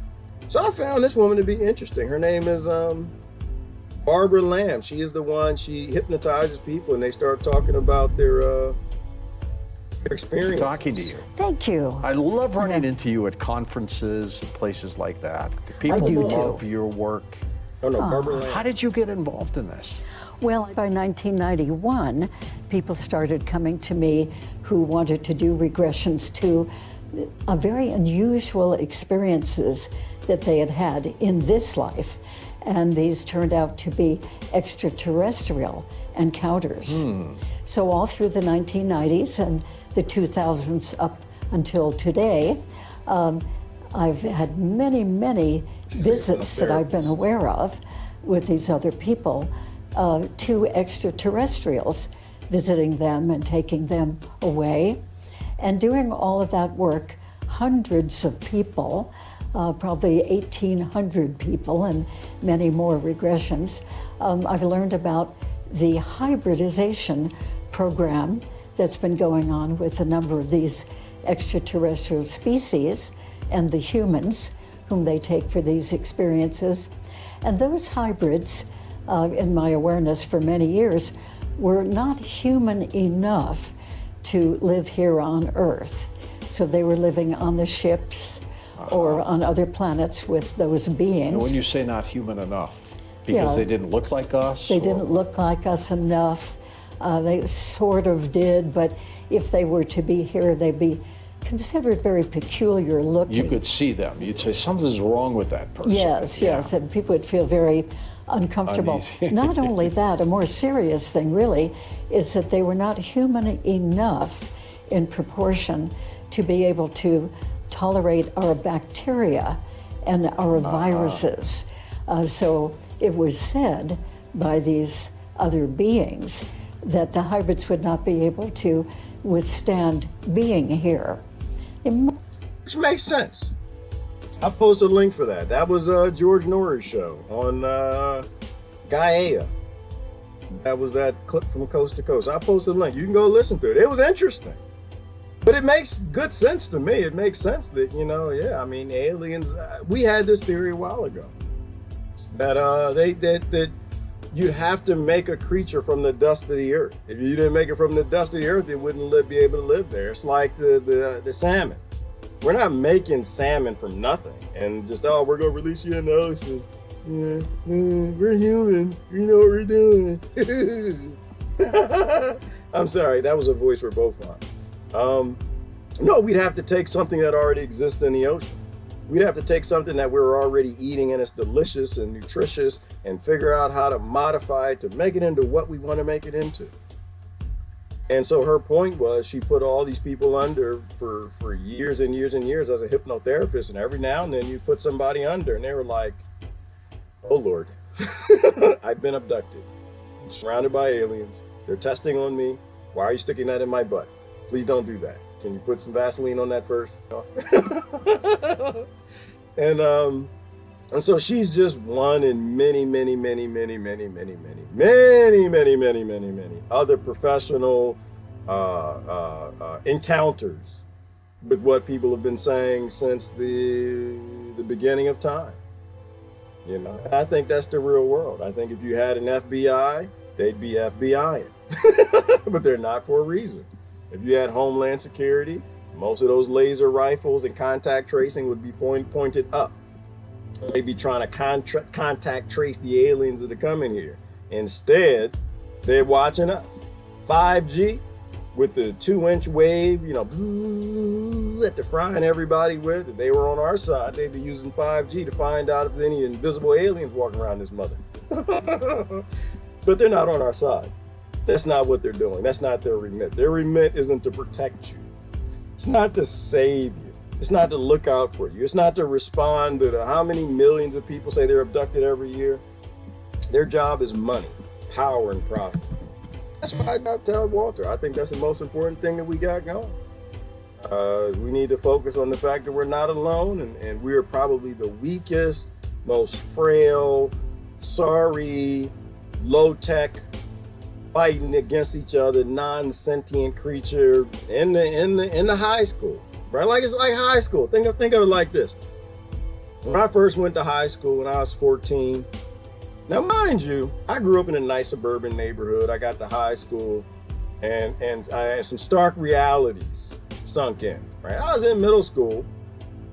So I found this woman to be interesting. Her name is Barbara Lamb. She is the one, she hypnotizes people and they start talking about their experiences. Talking to you. Thank you. I love running into you at conferences and places like that. People love your work. Oh no, Barbara Lamb. How did you get involved in this? Well, by 1991, people started coming to me who wanted to do regressions to very unusual experiences that they had had in this life. And these turned out to be extraterrestrial encounters. So all through the 1990s and the 2000s up until today, I've had many, many visits that I've been aware of with these other people to extraterrestrials, visiting them and taking them away. And doing all of that work, hundreds of people probably 1,800 people and many more regressions. I've learned about the hybridization program that's been going on with a number of these extraterrestrial species and the humans whom they take for these experiences. And those hybrids, in my awareness for many years, were not human enough to live here on Earth. So they were living on the ships or on other planets with those beings. And when you say not human enough, because they didn't look like us? They didn't look like us enough. They sort of did, but if they were to be here, they'd be considered very peculiar looking. You could see them. You'd say, something's wrong with that person. Yes, and people would feel very uncomfortable. Uneasy. Not only that, a more serious thing really is that they were not human enough in proportion to be able to tolerate our bacteria and our viruses. So it was said by these other beings that the hybrids would not be able to withstand being here. Which makes sense. I posted a link for that. That was George Norrie's show on Gaia. That was that clip from Coast to Coast. I posted a link. You can go listen to it. It was interesting. But it makes good sense to me. It makes sense that, aliens, we had this theory a while ago. That that you'd have to make a creature from the dust of the earth. If you didn't make it from the dust of the earth, it wouldn't be able to live there. It's like the salmon. We're not making salmon from nothing and just, we're going to release you in the ocean. We're humans. You know what we're doing. I'm sorry, that was a voice we're both on. No, we'd have to take something that already exists in the ocean. We'd have to take something that we're already eating and it's delicious and nutritious and figure out how to modify it to make it into what we want to make it into. And so her point was she put all these people under for years and years and years as a hypnotherapist, and every now and then you put somebody under and they were like, oh Lord, I've been abducted. I'm surrounded by aliens. They're testing on me. Why are you sticking that in my butt? Please don't do that. Can you put some Vaseline on that first? And so she's just one in many other professional encounters with what people have been saying since the beginning of time. And I think that's the real world. I think if you had an FBI, they'd be FBIing, but they're not for a reason. If you had Homeland Security, most of those laser rifles and contact tracing would be pointed up. They'd be trying to contact trace the aliens that are coming here. Instead, they're watching us. 5G with the 2-inch wave, that they're frying everybody with. If they were on our side, they'd be using 5G to find out if there's any invisible aliens walking around this mother. But they're not on our side. That's not what they're doing. That's not their remit. Their remit isn't to protect you. It's not to save you. It's not to look out for you. It's not to respond to how many millions of people say they're abducted every year. Their job is money, power, and profit. That's why I tell Walter, I think that's the most important thing that we got going. We need to focus on the fact that we're not alone, and we're probably the weakest, most frail, sorry, low-tech, fighting against each other, non-sentient creature in the high school, right? Like it's like high school. Think of it like this. When I first went to high school when I was 14, now mind you, I grew up in a nice suburban neighborhood. I got to high school, and some stark realities sunk in. Right, I was in middle school,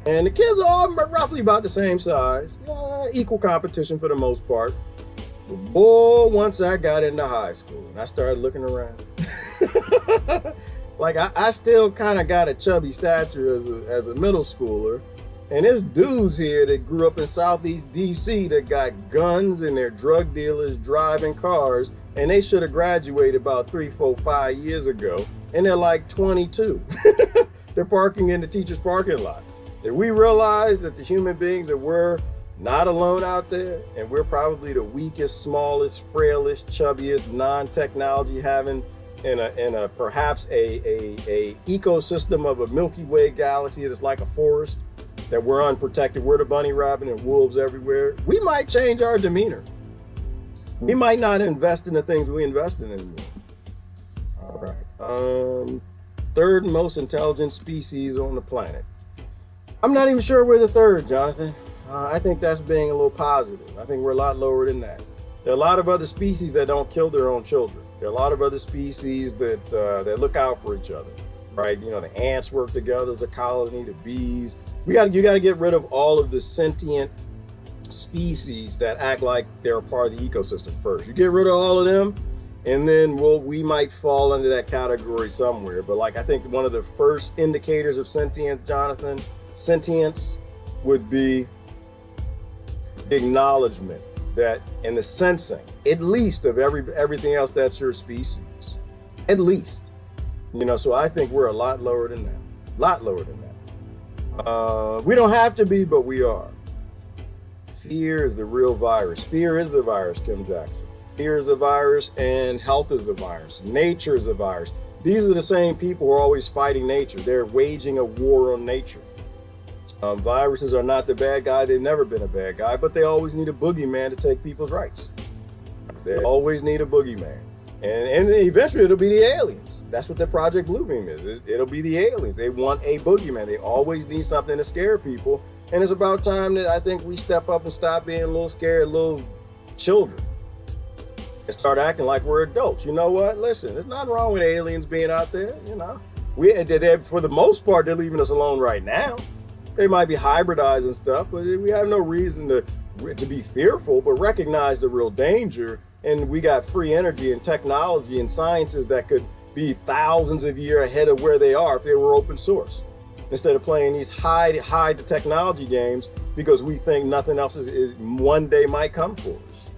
and the kids are all roughly about the same size, equal competition for the most part. But boy, once I got into high school and I started looking around, like I still kind of got a chubby stature as a middle schooler. And there's dudes here that grew up in Southeast DC that got guns and they're drug dealers driving cars, and they should have graduated about 3, 4, 5 years ago. And they're like 22. They're parking in the teacher's parking lot. If we realize that the human beings that we're not alone out there, and we're probably the weakest, smallest, frailest, chubbiest, non-technology having in a perhaps a ecosystem of a Milky Way galaxy that's like a forest, that we're unprotected, we're the bunny rabbit and wolves everywhere, we might change our demeanor. We might not invest in the things we invest in anymore. All right. Third most intelligent species on the planet. I'm not even sure we're the third, Jonathan. I think that's being a little positive. I think we're a lot lower than that. There are a lot of other species that don't kill their own children. There are a lot of other species that look out for each other, right? You know, the ants work together as a colony, the bees. You got to get rid of all of the sentient species that act like they're a part of the ecosystem first. You get rid of all of them, and then we might fall under that category somewhere. But like, I think one of the first indicators of sentience, Jonathan, sentience would be the acknowledgement that, and the sensing, at least, of everything else that's your species, at least. You know, so I think we're a lot lower than that. A lot lower than that. We don't have to be, but we are. Fear is the real virus. Fear is the virus, Kim Jackson. Fear is the virus, and health is the virus. Nature is the virus. These are the same people who are always fighting nature. They're waging a war on nature. Viruses are not the bad guy. They've never been a bad guy, but they always need a boogeyman to take people's rights. They always need a boogeyman. And eventually it'll be the aliens. That's what the Project Bluebeam is. It'll be the aliens. They want a boogeyman. They always need something to scare people. And it's about time that I think we step up and stop being little scared little children and start acting like we're adults. You know what? Listen, there's nothing wrong with aliens being out there. You know, for the most part, they're leaving us alone right now. They might be hybridizing stuff, but we have no reason to be fearful, but recognize the real danger. And we got free energy and technology and sciences that could be thousands of years ahead of where they are if they were open source, instead of playing these hide the technology games because we think nothing else is one day might come for us.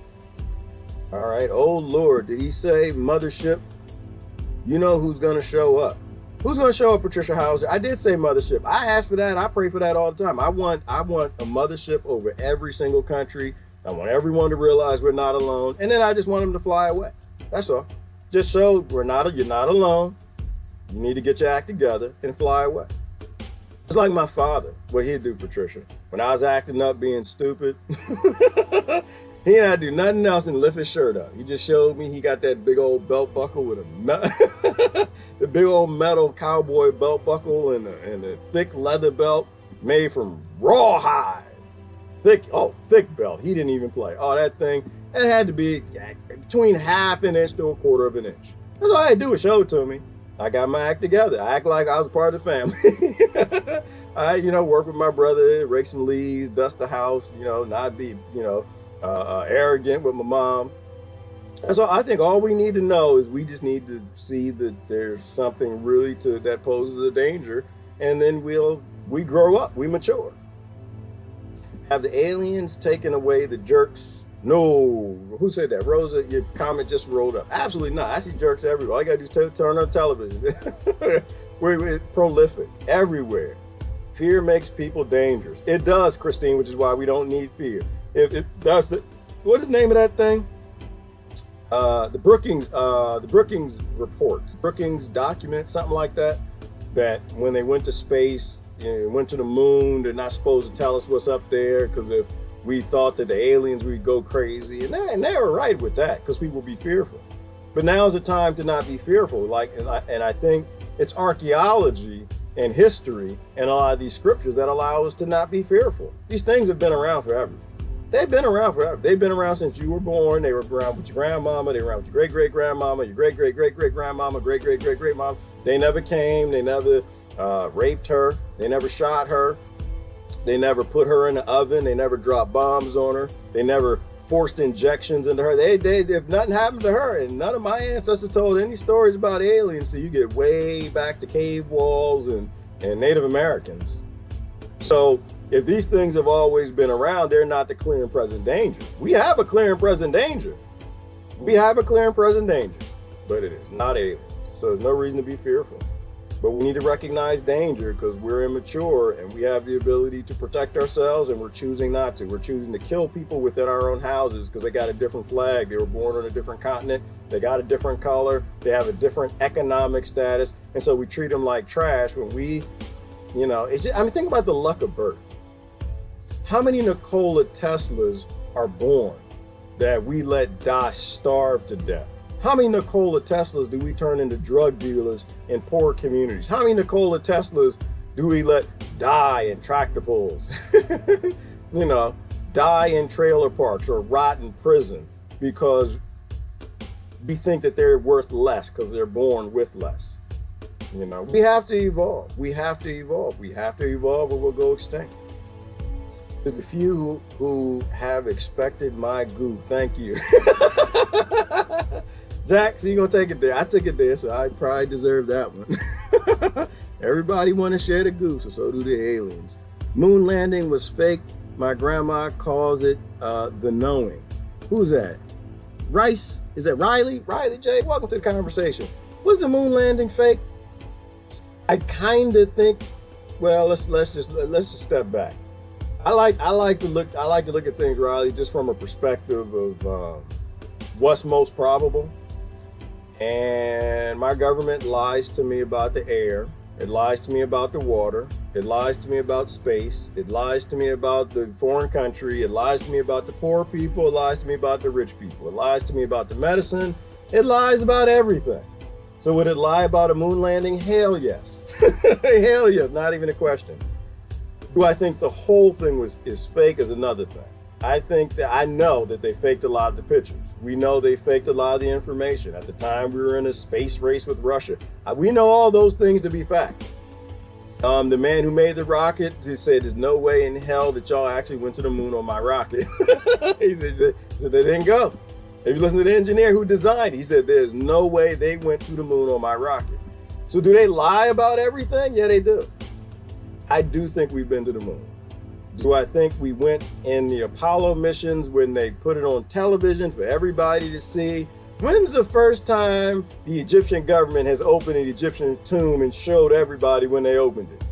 All right. Oh Lord, did he say mothership? You know who's going to show up. Who's going to show up, Patricia Hauser? I did say mothership. I ask for that. I pray for that all the time. I want a mothership over every single country. I want everyone to realize we're not alone. And then I just want them to fly away. That's all. Just show you're not alone. You need to get your act together and fly away. It's like my father, what he'd do, Patricia. When I was acting up, being stupid, he didn't do nothing else than lift his shirt up. He just showed me he got that big old belt buckle with the big old metal cowboy belt buckle and a thick leather belt made from rawhide. Thick belt. He didn't even play. Oh, that thing, it had to be between half an inch to a quarter of an inch. That's all I had to do was show it to me. I got my act together. I act like I was a part of the family. I, work with my brother, rake some leaves, dust the house, not be, arrogant with my mom. And so I think all we need to know is we just need to see that there's something really that poses a danger, and then we grow up, we mature. Have the aliens taken away the jerks? No. Who said that? Rosa, your comment just rolled up. Absolutely not. I see jerks everywhere. All you gotta do is turn on television. We're prolific everywhere. Fear makes people dangerous. It does, Christine, which is why we don't need fear. What is the name of that thing? The Brookings report, Brookings document, something like that. That when they went to space, went to the moon, they're not supposed to tell us what's up there because if we thought that the aliens would go crazy, and they were right with that because people be fearful. But now's the time to not be fearful. And I think it's archaeology and history and a lot of these scriptures that allow us to not be fearful. These things have been around forever. They've been around forever. They've been around since you were born. They were around with your grandmama. They were around with your great-great-grandmama, your great-great-great-great-grandmama, great-great-great-great-mom. They never came. They never raped her. They never shot her. They never put her in the oven. They never dropped bombs on her. They never forced injections into her. If nothing happened to her, and none of my ancestors told any stories about aliens till you get way back to cave walls and Native Americans. So if these things have always been around, they're not the clear and present danger. We have a clear and present danger. We have a clear and present danger, but it is not aliens. So there's no reason to be fearful. But we need to recognize danger because we're immature and we have the ability to protect ourselves, and we're choosing not to. We're choosing to kill people within our own houses because they got a different flag. They were born on a different continent. They got a different color. They have a different economic status. And so we treat them like trash when we, think about the luck of birth. How many Nikola Teslas are born that we let die starve to death? How many Nikola Teslas do we turn into drug dealers in poor communities? How many Nikola Teslas do we let die in tractor pulls? You know, die in trailer parks or rot in prison because we think that they're worth less because they're born with less. You know, we have to evolve. We have to evolve. We have to evolve or we'll go extinct. To the few who have expected my goo, thank you. Jack, so you're gonna take it there. I took it there, so I probably deserve that one. Everybody wanna share the goo, so do the aliens. Moon landing was fake. My grandma calls it the knowing. Who's that? Rice? Is that Riley? Riley J, welcome to the conversation. Was the moon landing fake? I kind of think, well, let's just step back. I like to look at things, Riley, just from a perspective of what's most probable. And my government lies to me about the air. It lies to me about the water. It lies to me about space. It lies to me about the foreign country. It lies to me about the poor people. It lies to me about the rich people. It lies to me about the medicine. It lies about everything. So would it lie about a moon landing? Hell yes. Hell yes, not even a question. Do I think the whole thing is fake is another thing. I know that they faked a lot of the pictures. We know they faked a lot of the information. At the time we were in a space race with Russia. We know all those things to be fact. The man who made the rocket just said there's no way in hell that y'all actually went to the moon on my rocket. he said they didn't go. If you listen to the engineer who designed it, he said there's no way they went to the moon on my rocket. So do they lie about everything? Yeah, they do. I do think we've been to the moon. Do I think we went in the Apollo missions when they put it on television for everybody to see? When's the first time the Egyptian government has opened an Egyptian tomb and showed everybody when they opened it?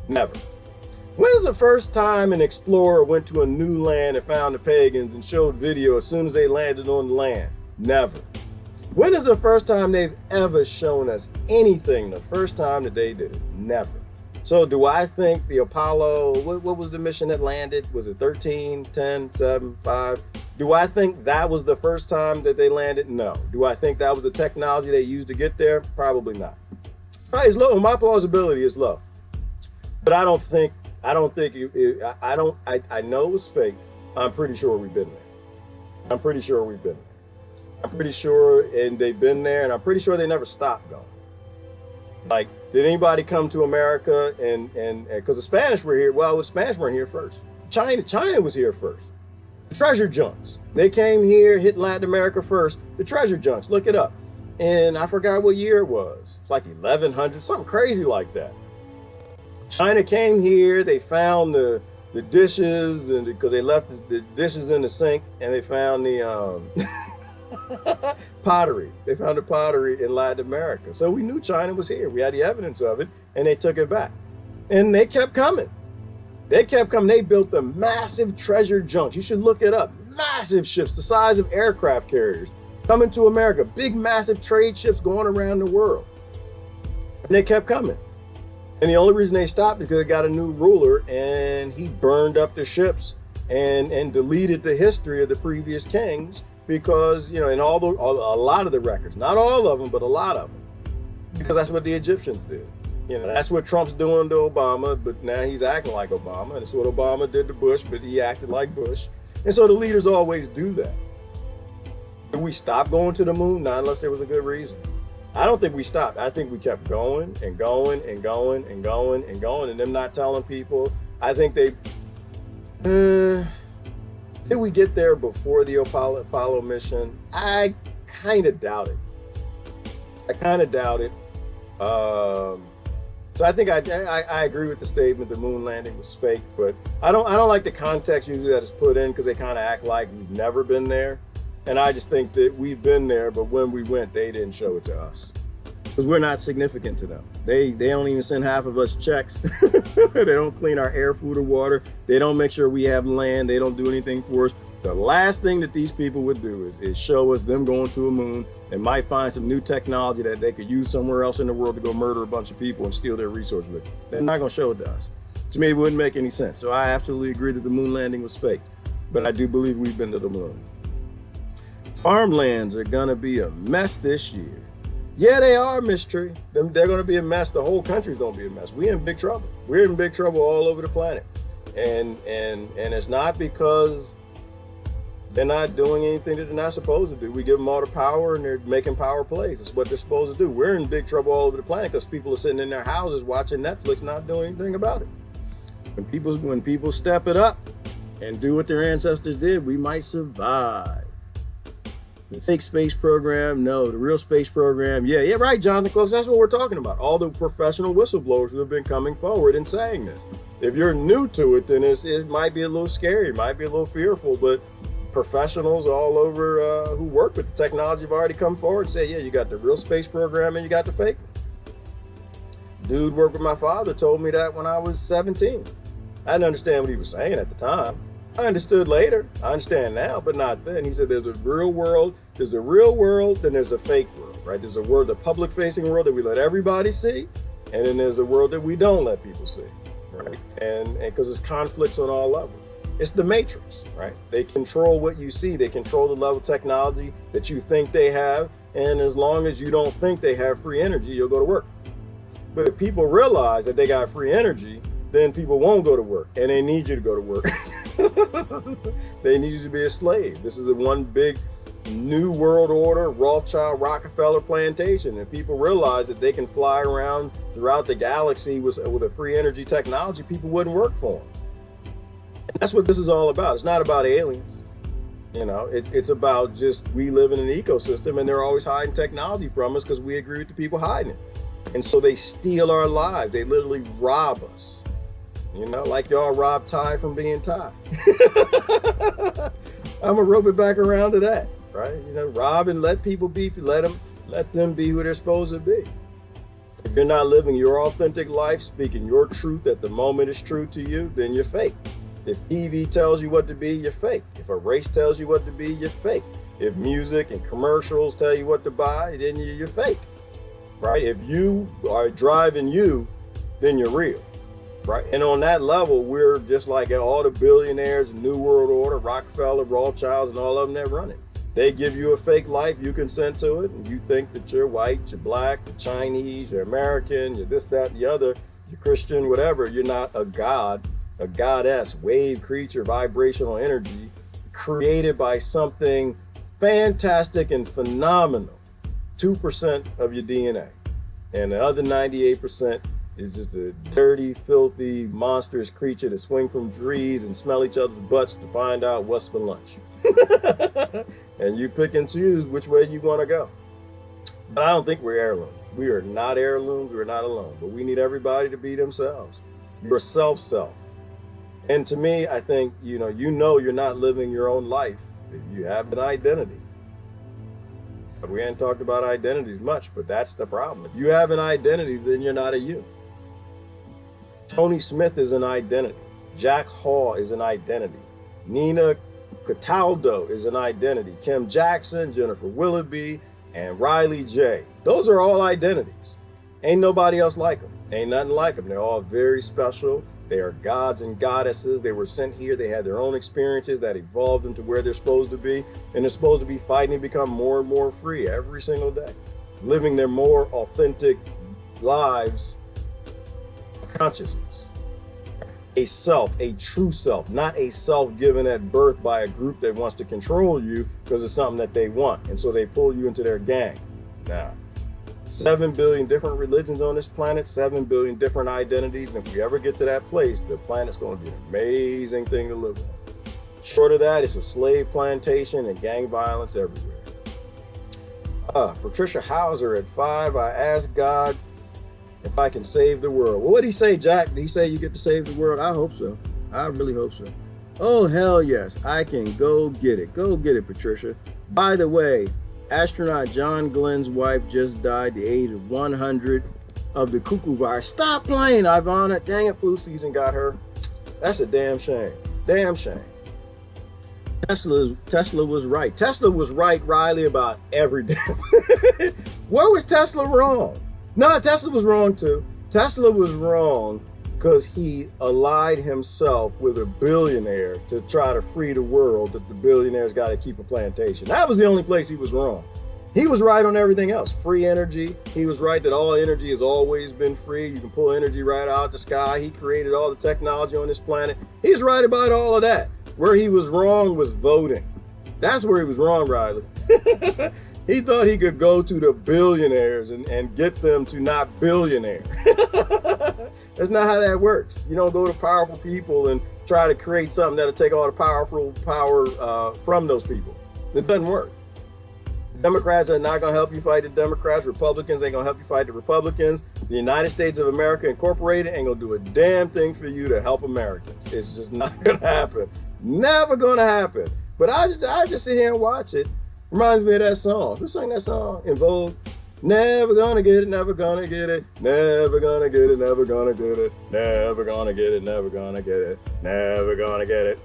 Never. When's the first time an explorer went to a new land and found the pagans and showed video as soon as they landed on the land? Never. When is the first time they've ever shown us anything the first time that they did it? Never. So do I think the Apollo, what was the mission that landed? Was it 13, 10, 7, 5? Do I think that was the first time that they landed? No. Do I think that was the technology they used to get there? Probably not. It's low. My plausibility is low. But I know it was fake. I'm pretty sure we've been there. I'm pretty sure and they've been there, and I'm pretty sure they never stopped going. Like, did anybody come to America and because the Spanish were here? Well, the Spanish weren't here first. China was here first. The treasure junks. They came here, hit Latin America first. The treasure junks, look it up. And I forgot what year it was. It's like 1100, something crazy like that. China came here, they found the dishes, and because they left the dishes in the sink, and they found the pottery. They found the pottery in Latin America. So we knew China was here. We had the evidence of it, and they took it back. And they kept coming. They built the massive treasure junks. You should look it up. Massive ships, the size of aircraft carriers, coming to America. Big, massive trade ships going around the world. And they kept coming. And the only reason they stopped is because they got a new ruler, and he burned up the ships and deleted the history of the previous kings. Because, you know, in a lot of the records, not all of them, but a lot of them, because that's what the Egyptians did. You know, that's what Trump's doing to Obama, but now he's acting like Obama. And it's what Obama did to Bush, but he acted like Bush. And so the leaders always do that. Did we stop going to the moon? Not unless there was a good reason. I don't think we stopped. I think we kept going and going and going and going and going, and them not telling people. I think they... Did we get there before the Apollo mission? I kind of doubt it. So I think I agree with the statement the moon landing was fake, but I don't like the context usually that is put in because they kind of act like we've never been there. And I just think that we've been there, but when we went, they didn't show it to us. Because we're not significant to them. They don't even send half of us checks. They don't clean our air, food, or water. They don't make sure we have land. They don't do anything for us. The last thing that these people would do is show us them going to a moon and might find some new technology that they could use somewhere else in the world to go murder a bunch of people and steal their resources with. They're not going to show it to us. To me, it wouldn't make any sense. So I absolutely agree that the moon landing was fake. But I do believe we've been to the moon. Farmlands are gonna be a mess this year. Yeah, they are, Miss Tree. They're gonna be a mess. The whole country's gonna be a mess. We're in big trouble. We're in big trouble all over the planet. And it's not because they're not doing anything that they're not supposed to do. We give them all the power and they're making power plays. It's what they're supposed to do. We're in big trouble all over the planet because people are sitting in their houses watching Netflix, not doing anything about it. When people step it up and do what their ancestors did, we might survive. The fake space program, no. The real space program, yeah, right, Jonathan Close. That's what we're talking about. All the professional whistleblowers who have been coming forward and saying this. If you're new to it, then it might be a little scary, it might be a little fearful, but professionals all over who work with the technology have already come forward and say, yeah, you got the real space program and you got the fake one. Dude worked with my father, told me that when I was 17. I didn't understand what he was saying at the time. I understood later. I understand now, but not then. He said there's a real world, then there's a fake world, right? There's a world, the public-facing world that we let everybody see, and then there's a world that we don't let people see, right? And because there's conflicts on all levels. It's the matrix, right? They control what you see. They control the level of technology that you think they have, and as long as you don't think they have free energy, you'll go to work. But if people realize that they got free energy, then people won't go to work, and they need you to go to work. They need you to be a slave. This is a one big new world order, Rothschild, Rockefeller plantation. And people realize that they can fly around throughout the galaxy with a free energy technology, people wouldn't work for them. And that's what this is all about. It's not about aliens. You know, it's about just we live in an ecosystem and they're always hiding technology from us because we agree with the people hiding it. And so they steal our lives. They literally rob us. You know, like y'all robbed Ty from being Ty. I'm gonna rope it back around to that, right? You know, rob and let people be, let them be who they're supposed to be. If you're not living your authentic life, speaking your truth at the moment is true to you, then you're fake. If TV tells you what to be, you're fake. If a race tells you what to be, you're fake. If music and commercials tell you what to buy, then you're fake, right? If you are driving you, then you're real. Right. And on that level, we're just like all the billionaires, New World Order, Rockefeller, Rothschilds, and all of them that run it. They give you a fake life, you consent to it, and you think that you're white, you're black, you're Chinese, you're American, you're this, that, the other, you're Christian, whatever. You're not a god, a goddess, wave creature, vibrational energy created by something fantastic and phenomenal. 2% of your DNA. And the other 98% is just a dirty, filthy, monstrous creature that swing from trees and smell each other's butts to find out what's for lunch. And you pick and choose which way you want to go. But I don't think we're heirlooms. We are not heirlooms. We're not alone. But we need everybody to be themselves. Your self. And to me, I think, you know you're not living your own life if you have an identity. We ain't talked about identities much, but that's the problem. If you have an identity, then you're not a you. Tony Smith is an identity. Jack Hall is an identity. Nina Cataldo is an identity. Kim Jackson, Jennifer Willoughby, and Riley J. Those are all identities. Ain't nobody else like them. Ain't nothing like them. They're all very special. They are gods and goddesses. They were sent here. They had their own experiences that evolved them to where they're supposed to be. And they're supposed to be fighting to become more and more free every single day. Living their more authentic lives of consciousness. A self, a true self, not a self given at birth by a group that wants to control you because it's something that they want. And so they pull you into their gang. Now, 7 billion different religions on this planet, 7 billion different identities. And if we ever get to that place, the planet's going to be an amazing thing to live on. Short of that, it's a slave plantation and gang violence everywhere. Patricia Hauser at 5, I asked God if I can save the world. Well, what did he say, Jack? Did he say you get to save the world? I hope so. I really hope so. Oh, hell yes. I can go get it. Go get it, Patricia. By the way, astronaut John Glenn's wife just died at the age of 100 of the cuckoo virus. Stop playing, Ivana. Dang it, flu season got her. That's a damn shame. Damn shame. Tesla was right. Tesla was right, Riley, about every damn thing. Where was Tesla wrong? No, Tesla was wrong too. Tesla was wrong because he allied himself with a billionaire to try to free the world, that the billionaire's got to keep a plantation. That was the only place he was wrong. He was right on everything else. Free energy. He was right that all energy has always been free. You can pull energy right out the sky. He created all the technology on this planet. He's right about all of that. Where he was wrong was voting. That's where he was wrong, Riley. He thought he could go to the billionaires and get them to not billionaire. That's not how that works. You don't go to powerful people and try to create something that'll take all the power from those people. It doesn't work. Democrats are not going to help you fight the Democrats. Republicans ain't going to help you fight the Republicans. The United States of America Incorporated ain't going to do a damn thing for you to help Americans. It's just not going to happen. Never going to happen. But I just sit here and watch it. Reminds me of that song. Who sang that song in Vogue? Never gonna get it, never gonna get it, never gonna get it, never gonna get it, never gonna get it, never gonna get it, never gonna get it,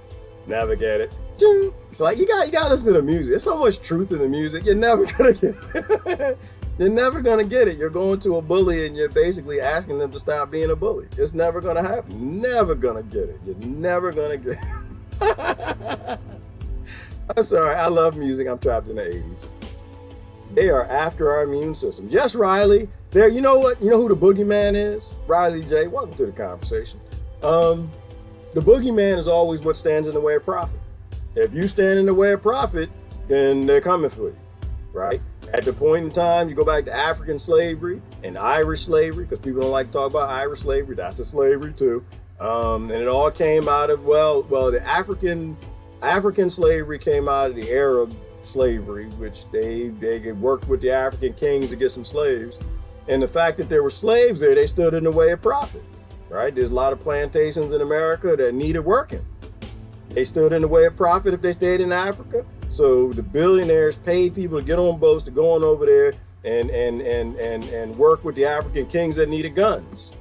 never get it. It's like you gotta listen to the music. There's so much truth in the music. You're never gonna get it. You're never gonna get it. You're going to a bully and you're basically asking them to stop being a bully. It's never gonna happen. Never gonna get it. You're never gonna get it. I'm sorry, I love music. I'm trapped in the 80s. They are after our immune systems. Yes, Riley. You know what? You know who the boogeyman is? Riley J. Welcome to the conversation. The boogeyman is always what stands in the way of profit. If you stand in the way of profit, then they're coming for you, right? At the point in time, you go back to African slavery and Irish slavery, because people don't like to talk about Irish slavery. That's a slavery too. And it all came out of, the African slavery came out of the Arab slavery, which they worked with the African kings to get some slaves. And the fact that there were slaves there, they stood in the way of profit, right? There's a lot of plantations in America that needed working. They stood in the way of profit if they stayed in Africa. So the billionaires paid people to get on boats to go on over there and work with the African kings that needed guns.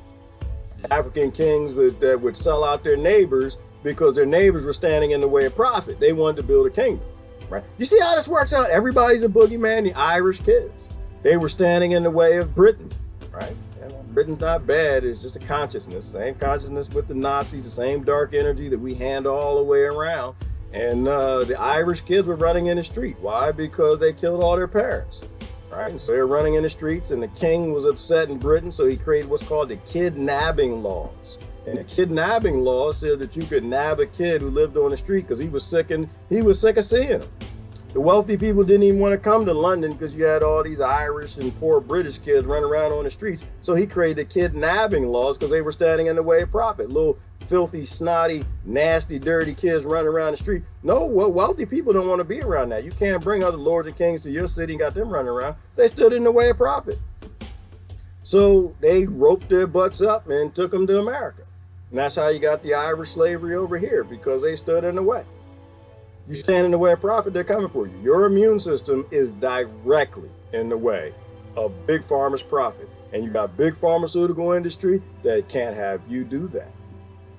African kings that would sell out their neighbors because their neighbors were standing in the way of profit. They wanted to build a kingdom, right? You see how this works out? Everybody's a boogeyman. The Irish kids, they were standing in the way of Britain, right? And Britain's not bad. It's just a consciousness. Same consciousness with the Nazis, the same dark energy that we handle all the way around. And the Irish kids were running in the street. Why? Because they killed all their parents, right? And so they're running in the streets, and the king was upset in Britain, so he created what's called the kidnapping laws. And the kidnapping law said that you could nab a kid who lived on the street because he was sick of seeing them. The wealthy people didn't even want to come to London because you had all these Irish and poor British kids running around on the streets. So he created kidnapping laws because they were standing in the way of profit. Little filthy, snotty, nasty, dirty kids running around the street. No, wealthy people don't want to be around that. You can't bring other lords and kings to your city and got them running around. They stood in the way of profit. So they roped their butts up and took them to America. And that's how you got the Irish slavery over here, because they stood in the way. You stand in the way of profit, they're coming for you. Your immune system is directly in the way of big pharma's profit. And you got big pharmaceutical industry that can't have you do that.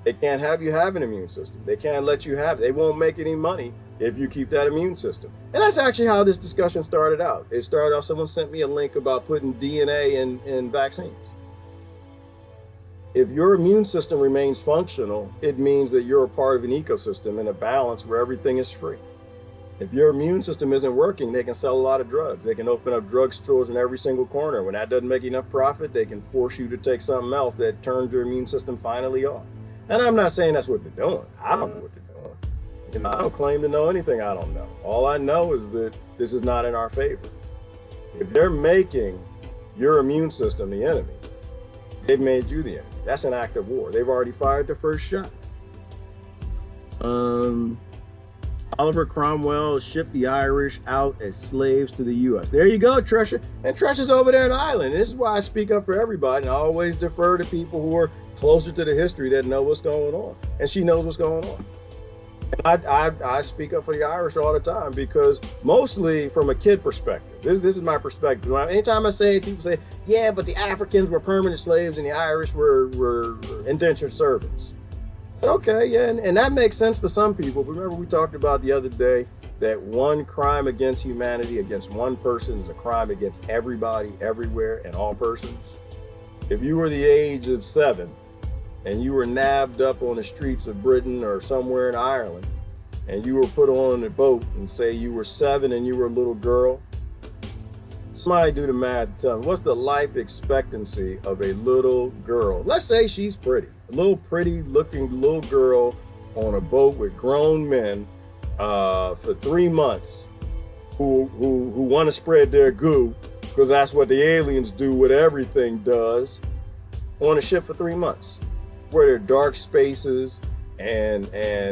They can't have you have an immune system. They can't let you have it. They won't make any money if you keep that immune system. And that's actually how this discussion started out. It started out, someone sent me a link about putting DNA in vaccines. If your immune system remains functional, it means that you're a part of an ecosystem in a balance where everything is free. If your immune system isn't working, they can sell a lot of drugs. They can open up drugstores in every single corner. When that doesn't make enough profit, they can force you to take something else that turns your immune system finally off. And I'm not saying that's what they're doing. I don't know what they're doing. You know, I don't claim to know anything I don't know. All I know is that this is not in our favor. If they're making your immune system the enemy, they've made you the enemy. That's an act of war. They've already fired the first shot. Oliver Cromwell shipped the Irish out as slaves to the U.S. There you go, Tresha. And Tresha's over there in Ireland. And this is why I speak up for everybody. And I always defer to people who are closer to the history that know what's going on. And she knows what's going on. And I speak up for the Irish all the time, because mostly from a kid perspective. This is my perspective. Anytime I say, people say, yeah, but the Africans were permanent slaves and the Irish were indentured servants. But okay, yeah, and that makes sense for some people. Remember, we talked about the other day that one crime against humanity, against one person, is a crime against everybody, everywhere, and all persons. If you were the age of 7 and you were nabbed up on the streets of Britain or somewhere in Ireland, and you were put on a boat, and say you were 7 and you were a little girl, somebody do the math, tell me, what's the life expectancy of a little girl? Let's say she's pretty, a little pretty looking little girl on a boat with grown men for 3 months who want to spread their goo, because that's what the aliens do, what everything does, on a ship for 3 months, where there are dark spaces and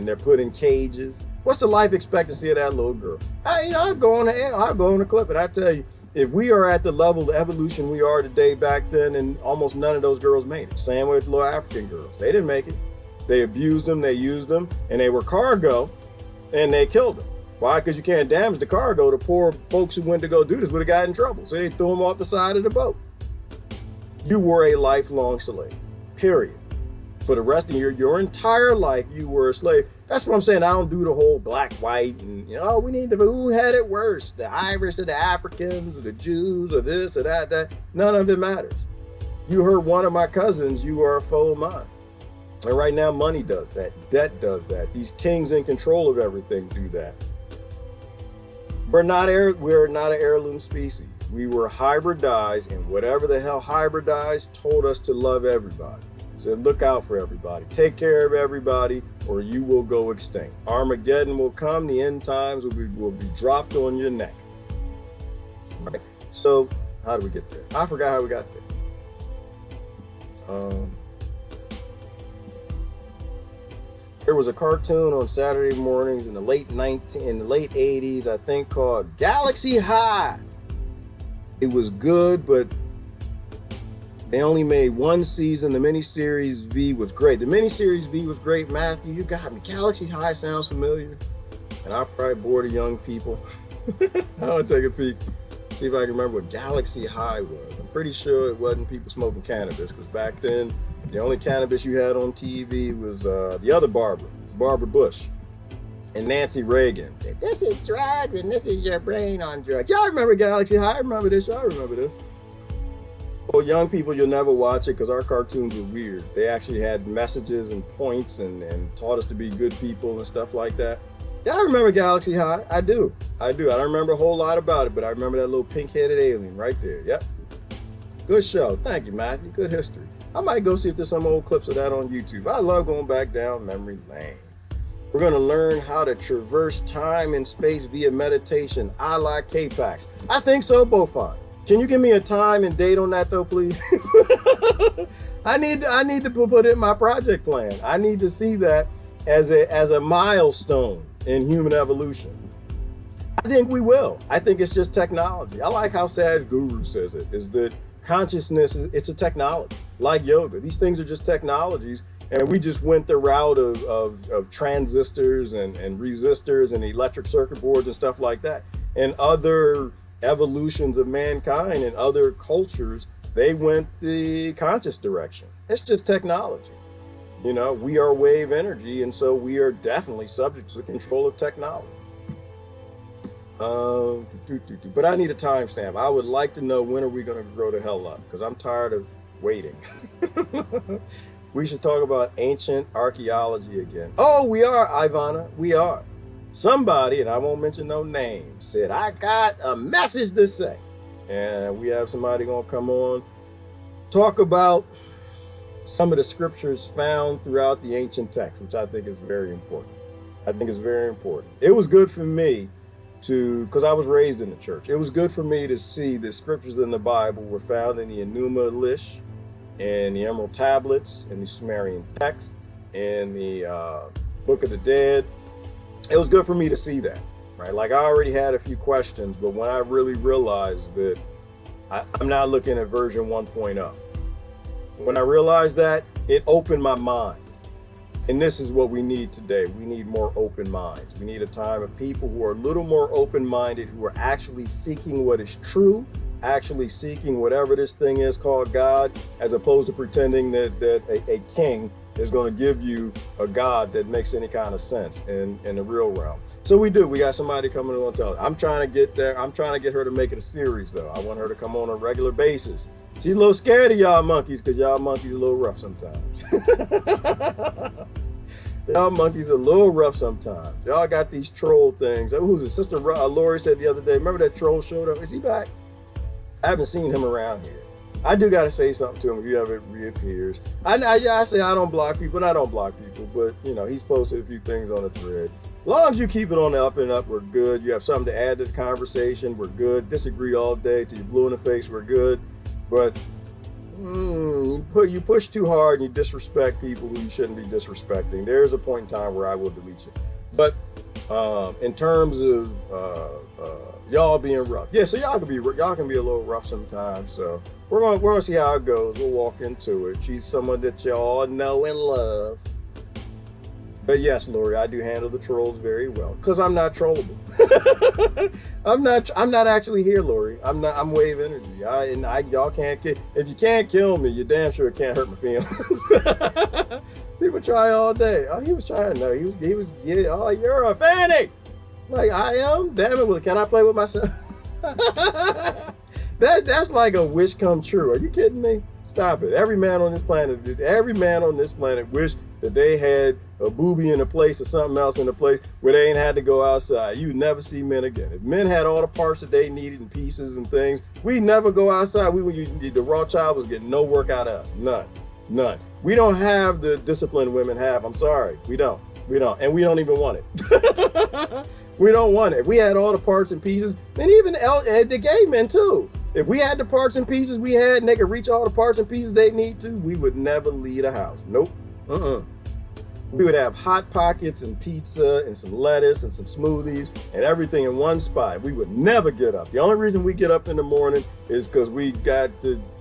they're put in cages. What's the life expectancy of that little girl? I'll go on the clip, and I tell you, if we are at the level of evolution we are today back then, and almost none of those girls made it. Same way with the little African girls. They didn't make it. They abused them, they used them, and they were cargo, and they killed them. Why? Because you can't damage the cargo. The poor folks who went to go do this would have gotten in trouble. So they threw them off the side of the boat. You were a lifelong slave, period. For the rest of your entire life, you were a slave. That's what I'm saying. I don't do the whole black, white, and we need to, who had it worse? The Irish or the Africans or the Jews or this or that. None of it matters. You hurt one of my cousins, you are a foe of mine. And right now, money does that. Debt does that. These kings in control of everything do that. We're not an heirloom species. We were hybridized, and whatever the hell hybridized told us to love everybody. Said, look out for everybody. Take care of everybody, or you will go extinct. Armageddon will come. The end times will be dropped on your neck. Right? So, how did we get there? I forgot how we got there. There was a cartoon on Saturday mornings in the late 80s, I think, called Galaxy High. It was good, but they only made one season. The miniseries V was great. The miniseries V was great. Matthew, you got me. Galaxy High sounds familiar. And I probably bored the young people. I want to take a peek, see if I can remember what Galaxy High was. I'm pretty sure it wasn't people smoking cannabis, because back then, the only cannabis you had on TV was the other Barbara Bush, and Nancy Reagan. This is drugs, and this is your brain on drugs. Y'all remember Galaxy High? I remember this. Y'all remember this. Well, young people, you'll never watch it because our cartoons were weird. They actually had messages and points and taught us to be good people and stuff like that. Yeah, I remember Galaxy High. I do. I don't remember a whole lot about it, but I remember that little pink-headed alien right there. Yep. Good show. Thank you, Matthew. Good history. I might go see if there's some old clips of that on YouTube. I love going back down memory lane. We're going to learn how to traverse time and space via meditation, a la K-Pax. I think so, Bofon. Can you give me a time and date on that, though, please? I need to put it in my project plan. I need to see that as a milestone in human evolution. I think we will. I think it's just technology. I like how Saj Guru says it, is that consciousness, it's a technology, like yoga. These things are just technologies, and we just went the route of transistors and resistors and electric circuit boards and stuff like that. And other evolutions of mankind and other cultures, they went the conscious direction. It's just technology. We are wave energy, and so we are definitely subject to the control of technology. But I need a timestamp. I would like to know, when are we going to grow the hell up? Because I'm tired of waiting. We should talk about ancient archaeology again. Oh, we are, Ivana. We are. Somebody, and I won't mention no names, said, I got a message to say. And we have somebody going to come on, talk about some of the scriptures found throughout the ancient text, which I think is very important. It was good for me because I was raised in the church. It was good for me to see the scriptures in the Bible were found in the Enuma Elish, and the Emerald Tablets, and the Sumerian text, and the Book of the Dead. It was good for me to see that, right? Like, I already had a few questions, but when I really realized that I'm not looking at version 1.0. When I realized that, it opened my mind. And this is what we need today. We need more open minds. We need a time of people who are a little more open-minded, who are actually seeking what is true, actually seeking whatever this thing is called God, as opposed to pretending that a king is going to give you a God that makes any kind of sense in the real realm. So we got somebody coming on to tell us. I'm trying to get there. I'm trying to get her to make it a series, though. I want her to come on a regular basis She's a little scared of y'all monkeys because y'all monkeys are a little rough sometimes. Y'all monkeys are a little rough sometimes. Y'all got these troll things. Who's it? Sister Lori said the other day, remember that troll showed up? Is he back? I haven't seen him around here. I do got to say something to him if he ever reappears. I say I don't block people, and I don't block people, but you know, he's posted a few things on the thread. As long as you keep it on the up and up, we're good. You have something to add to the conversation, we're good. Disagree all day till you're blue in the face, we're good. But you push too hard and you disrespect people who you shouldn't be disrespecting. There's a point in time where I will delete you. But in terms of y'all being rough, yeah, so y'all can be a little rough sometimes. So we're gonna see how it goes. We'll walk into it. She's someone that y'all know and love. But yes, Lori, I do handle the trolls very well because I'm not trollable. I'm not actually here, Lori. I'm wave energy. Y'all can't kill. If you can't kill me, you damn sure can't hurt my feelings. People try all day. Oh, he was trying. No, he was. Yeah. Oh, you're a fanny. Like I am. Damn it. Well, can I play with myself? That's like a wish come true. Are you kidding me? Stop it. Every man on this planet wish that they had a booby in a place or something else in a place where they ain't had to go outside. You'd never see men again. If men had all the parts that they needed and pieces and things, we'd never go outside. The raw child was getting no work out of us. None. We don't have the discipline women have. I'm sorry. We don't. And we don't even want it. We don't want it. If we had all the parts and pieces, and even the gay men too. If we had the parts and pieces we had and they could reach all the parts and pieces they need to, we would never leave a house. Nope. We would have Hot Pockets and pizza and some lettuce and some smoothies and everything in one spot. We would never get up. The only reason we get up in the morning is because we got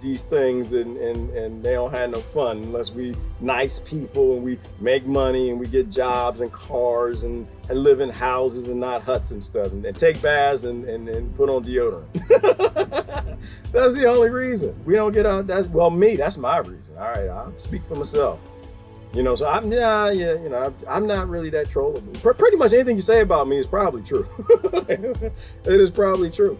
these things and they don't have no fun unless we nice people and we make money and we get jobs and cars and live in houses and not huts and stuff and take baths and put on deodorant. That's the only reason. We don't get out. That's my reason. All right, I'll speak for myself. You know, so I'm not really that trollable. Pretty much anything you say about me is probably true. It is probably true.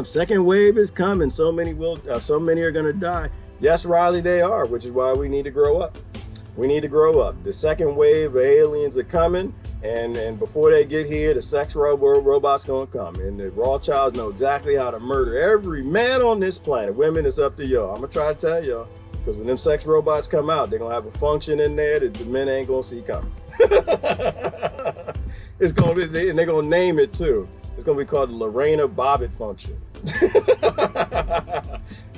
Second wave is coming. So many are gonna die. Yes, Riley, they are, which is why we need to grow up. We need to grow up. The second wave of aliens are coming, and before they get here, the sex robot's gonna come, and the raw childs know exactly how to murder every man on this planet. Women, it's up to y'all. I'm gonna try to tell y'all. Because when them sex robots come out, they're going to have a function in there that the men ain't going to see coming. It's going to be, and they're going to name it too. It's going to be called the Lorena Bobbitt function.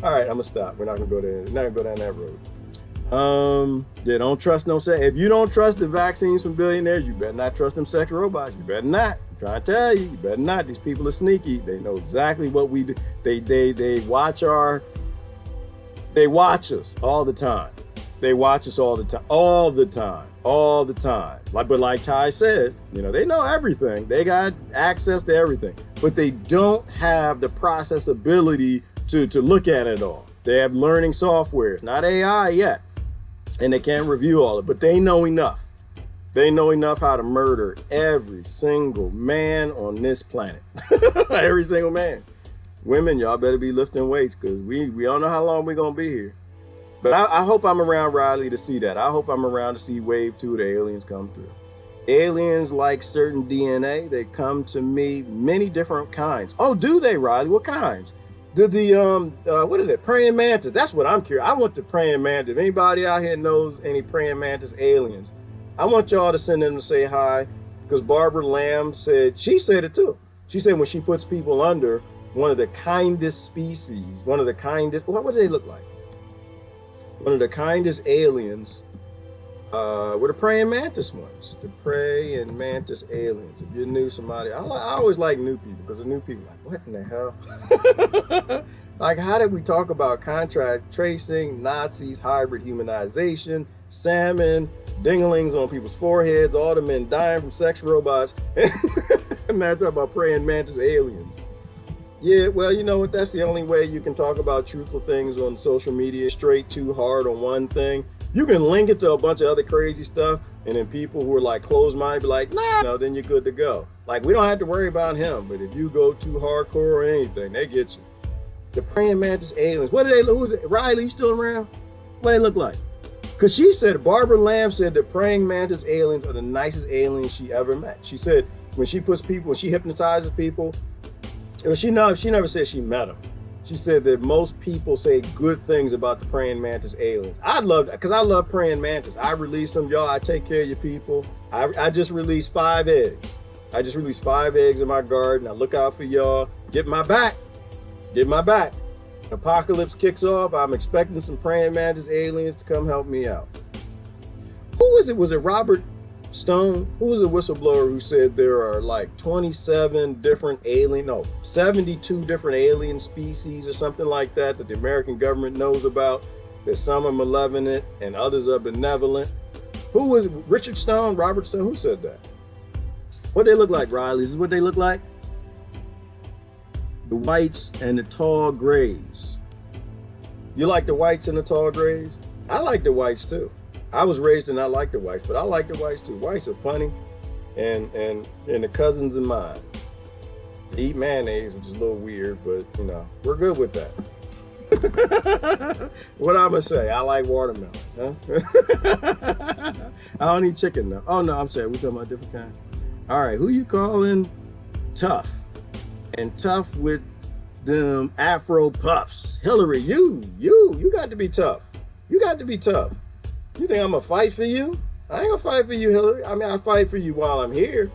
All right, I'm going to stop. We're not going to go there. We're not going to go down that road. Yeah, don't trust no sex. If you don't trust the vaccines from billionaires, you better not trust them sex robots. You better not. I'm trying to tell you better not. These people are sneaky. They know exactly what we do. They watch us all the time. They watch us all the time. Like Ty said, you know, they know everything. They got access to everything, but they don't have the process ability to look at it all. They have learning software, not AI yet, and they can't review all of it, but they know enough. They know enough how to murder every single man on this planet. Every single man. Women, y'all better be lifting weights because we don't know how long we're going to be here. But I hope I'm around, Riley, to see that. I hope I'm around to see wave 2 of the aliens come through. Aliens like certain DNA, they come to me many different kinds. Oh, do they, Riley? What kinds? What are they? Praying mantis. That's what I'm curious. I want the praying mantis. If anybody out here knows any praying mantis aliens, I want y'all to send them to say hi because Barbara Lamb said, she said it too. She said when she puts people under, one of the kindest species, what do they look like? One of the kindest aliens were the praying mantis ones. The praying mantis aliens. If you knew somebody, I always like new people because the new people are like, what in the hell? Like, how did we talk about contract tracing, Nazis, hybrid humanization, salmon, dinglings on people's foreheads, all the men dying from sex robots, and now talking about praying mantis aliens. Yeah, well, you know what? That's the only way you can talk about truthful things on social media, straight too hard on one thing. You can link it to a bunch of other crazy stuff, and then people who are like closed-minded be like, nah, no, then you're good to go. Like, we don't have to worry about him, but if you go too hardcore or anything, they get you. The praying mantis aliens. What do they look? Who's it? Riley, you still around? What do they look like? Because she said, Barbara Lamb said the praying mantis aliens are the nicest aliens she ever met. She said when she hypnotizes people, she never said she met them. She said that most people say good things about the praying mantis aliens. I'd love that, because I love praying mantis. I release them, y'all. I take care of your people. I just released 5 eggs. I just released 5 eggs in my garden. I look out for y'all. Get my back. Get my back. Apocalypse kicks off. I'm expecting some praying mantis aliens to come help me out. Who was it? Was it Robert Stone? Who was a whistleblower who said there are like 72 different alien species or something like that the American government knows about, that some are malevolent and others are benevolent? Who was it? Richard Stone? Robert Stone? Who said that? What they look like, Riley? This is what they look like? The whites and the tall grays. You like the whites and the tall grays? I like the whites too. I was raised and I like the whites, but I like the whites too. Whites are funny, and the cousins of mine. They eat mayonnaise, which is a little weird, but you know, we're good with that. What I'm gonna say? I like watermelon. Huh? I don't eat chicken though. Oh no, I'm sorry. We're talking about a different kind. All right, who you calling tough? And tough with them Afro puffs. Hillary, you got to be tough. You got to be tough. You think I'm gonna fight for you? I ain't gonna fight for you, Hillary. I mean, I fight for you while I'm here.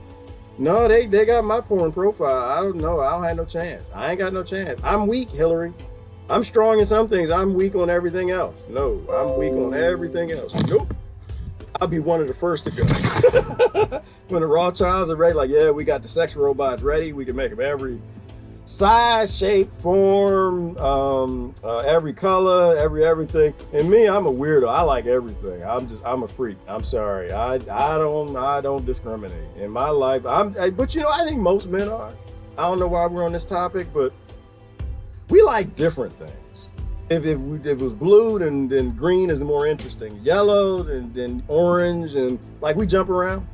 No, they got my porn profile. I don't know. I don't have no chance. I ain't got no chance. I'm weak, Hillary. I'm strong in some things. I'm weak on everything else. No, I'm weak on everything else. Nope. I'll be one of the first to go. When the Rothschilds are ready, like, yeah, we got the sex robots ready. We can make them every size, shape, form, every color, everything. And me, I'm a weirdo. I like everything. I'm a freak. I'm sorry. I don't discriminate in my life. But you know, I think most men are. I don't know why we're on this topic, but we like different things. If it was blue, then green is more interesting. Yellow, then orange, and like we jump around.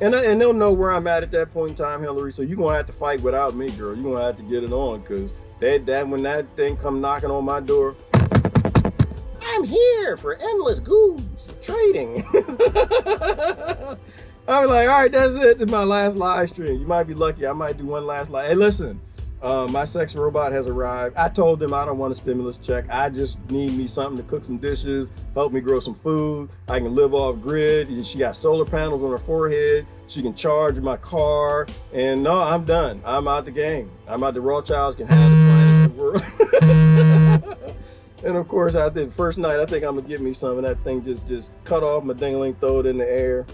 And they'll know where I'm at that point in time, Hillary. So you're gonna have to fight without me, girl. You're gonna have to get it on, because when that thing come knocking on my door, I'm here for endless goods trading. I'm like, all right, that's it. This is my last live stream. You might be lucky. I might do one last live. Hey, listen. My sex robot has arrived. I told them I don't want a stimulus check. I just need me something to cook some dishes, help me grow some food. I can live off grid. She got solar panels on her forehead. She can charge my car. And no, I'm done. I'm out the game. I'm out. The Rothschilds can have the planet in the world. And of course, after the first night, I think I'm gonna get me some of that thing. Just cut off my ding-a-ling, throw it in the air,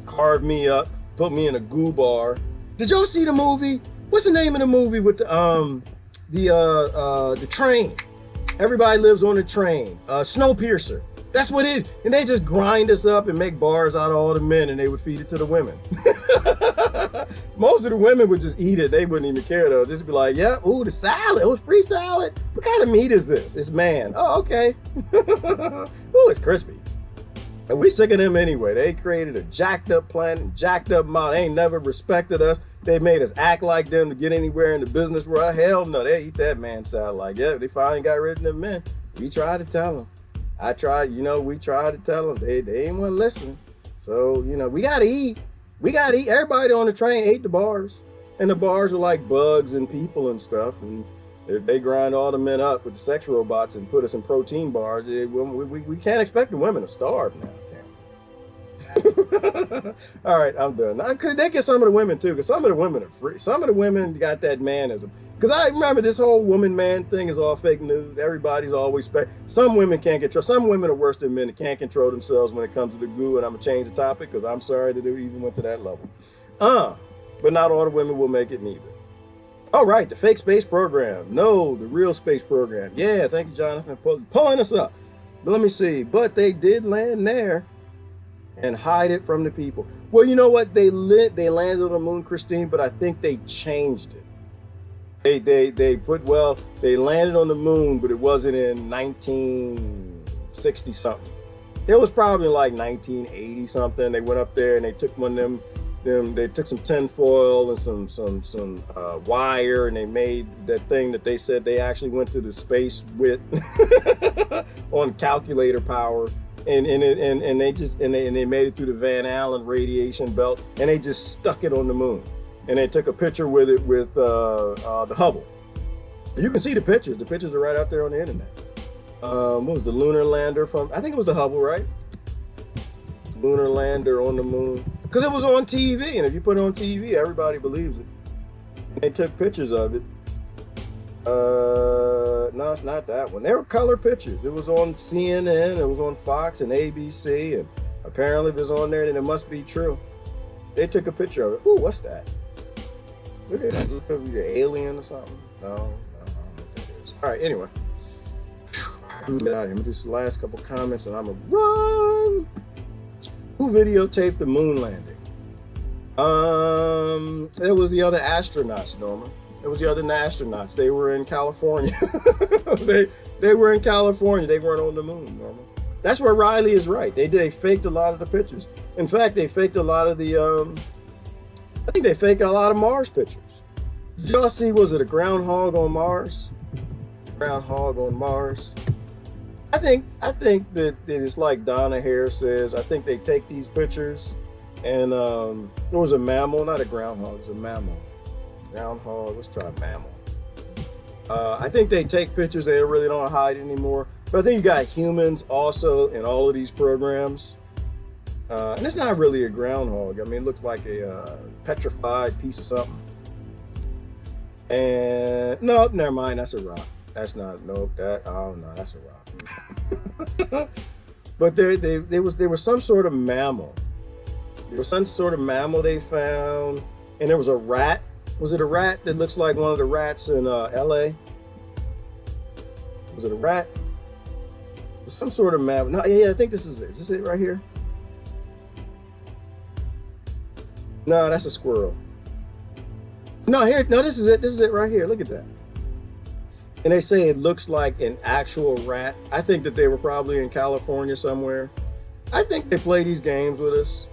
carve me up, put me in a goo bar. Did y'all see the movie? What's the name of the movie with the train? Everybody lives on the train. Snowpiercer. That's what it is. And they just grind us up and make bars out of all the men, and they would feed it to the women. Most of the women would just eat it. They wouldn't even care though. Just be like, yeah, ooh, the salad. It was free salad. What kind of meat is this? It's man. Oh, okay. Ooh, it's crispy. And we sick of them anyway. They created a jacked up planet, jacked up model. They ain't never respected us. They made us act like them to get anywhere in the business world. Hell no, they eat that man salad. Like, yeah, they finally got rid of them men. We tried to tell them. We tried to tell them. They ain't want to listen. So, we got to eat. We got to eat. Everybody on the train ate the bars. And the bars were like bugs and people and stuff. And they grind all the men up with the sex robots and put us in protein bars. We can't expect the women to starve now. All right, I'm done. They get some of the women too, because some of the women are free. Some of the women got that manism. Because I remember this whole woman-man thing is all fake news. Everybody's always some women can't control. Some women are worse than men that can't control themselves when it comes to the goo. And I'm gonna change the topic because I'm sorry that it even went to that level. But not all the women will make it neither. All right, the fake space program. No, the real space program. Yeah, thank you, Jonathan, for pulling us up. But let me see. But they did land there and hide it from the people. Well, you know what? They landed on the moon, Christine, but I think they changed it. They landed on the moon, but it wasn't in 1960 something. It was probably like 1980 something. They went up there and they took one of them they took some tin foil and some wire, and they made that thing that they said they actually went to the space with on calculator power, and they made it through the Van Allen radiation belt, and they just stuck it on the moon, and they took a picture with it with the Hubble. You can see the pictures. The pictures are right out there on the internet. What was the lunar lander from? I think it was the Hubble, right? Lunar lander on the moon. Because it was on TV, and if you put it on TV, everybody believes it. And they took pictures of it. No, it's not that one. They were color pictures. It was on CNN, it was on Fox and ABC, and apparently if it's on there, then it must be true. They took a picture of it. Ooh, what's that? Look at that. Look at the alien or something. No, I don't know what that is. All right, anyway. Let me get out of here. I'm gonna do the last couple comments and I'm gonna run. Who videotaped the moon landing? It was the other astronauts, Norma. It was the other astronauts. They were in California. they were in California. They weren't on the moon, Norma. That's where Riley is right. They faked a lot of the pictures. In fact, they faked a lot of the I think they faked a lot of Mars pictures. Did y'all see, was it a groundhog on Mars? Groundhog on Mars. I think that it's like Donna Hare says. I think they take these pictures, and it was a mammal, not a groundhog. It was a mammal. Groundhog. Let's try mammal. I think they take pictures. They really don't hide anymore. But I think you got humans also in all of these programs, and it's not really a groundhog. I mean, it looks like a petrified piece of something. And no, never mind. That's a rock. That's not. Nope. That. Oh no, that's a rock. But there was some sort of mammal. There was some sort of mammal they found, and there was a rat. Was it a rat that looks like one of the rats in LA? Was it a rat? It was some sort of mammal. No, yeah, I think this is it. Is this it right here? No, that's a squirrel. No, here, no, this is it. This is it right here. Look at that. And they say it looks like an actual rat. I think that they were probably in California somewhere. I think they play these games with us.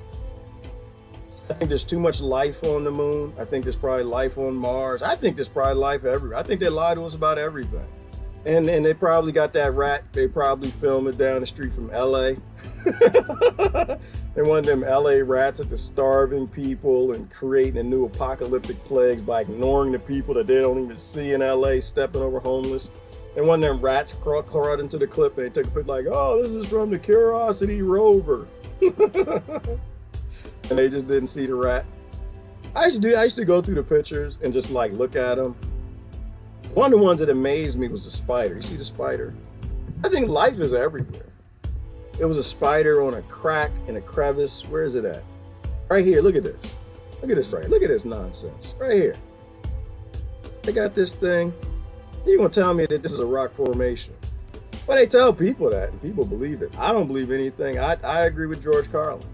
I think there's too much life on the moon. I think there's probably life on Mars. I think there's probably life everywhere. I think they lie to us about everything. And they probably got that rat. They probably filmed it down the street from LA. And one of them LA rats at the starving people and creating a new apocalyptic plagues by ignoring the people that they don't even see in LA, stepping over homeless. And one of them rats crawled into the clip and they took a picture like, oh, this is from the Curiosity rover. And they just didn't see the rat. I used to go through the pictures and just like look at them. One of the ones that amazed me was the spider. You see the spider? I think life is everywhere. It was a spider on a crack in a crevice. Where is it at? Right here, look at this. Look at this right. Look at this nonsense. Right here. They got this thing. You're gonna tell me that this is a rock formation. Well, they tell people that and people believe it. I don't believe anything. I agree with George Carlin.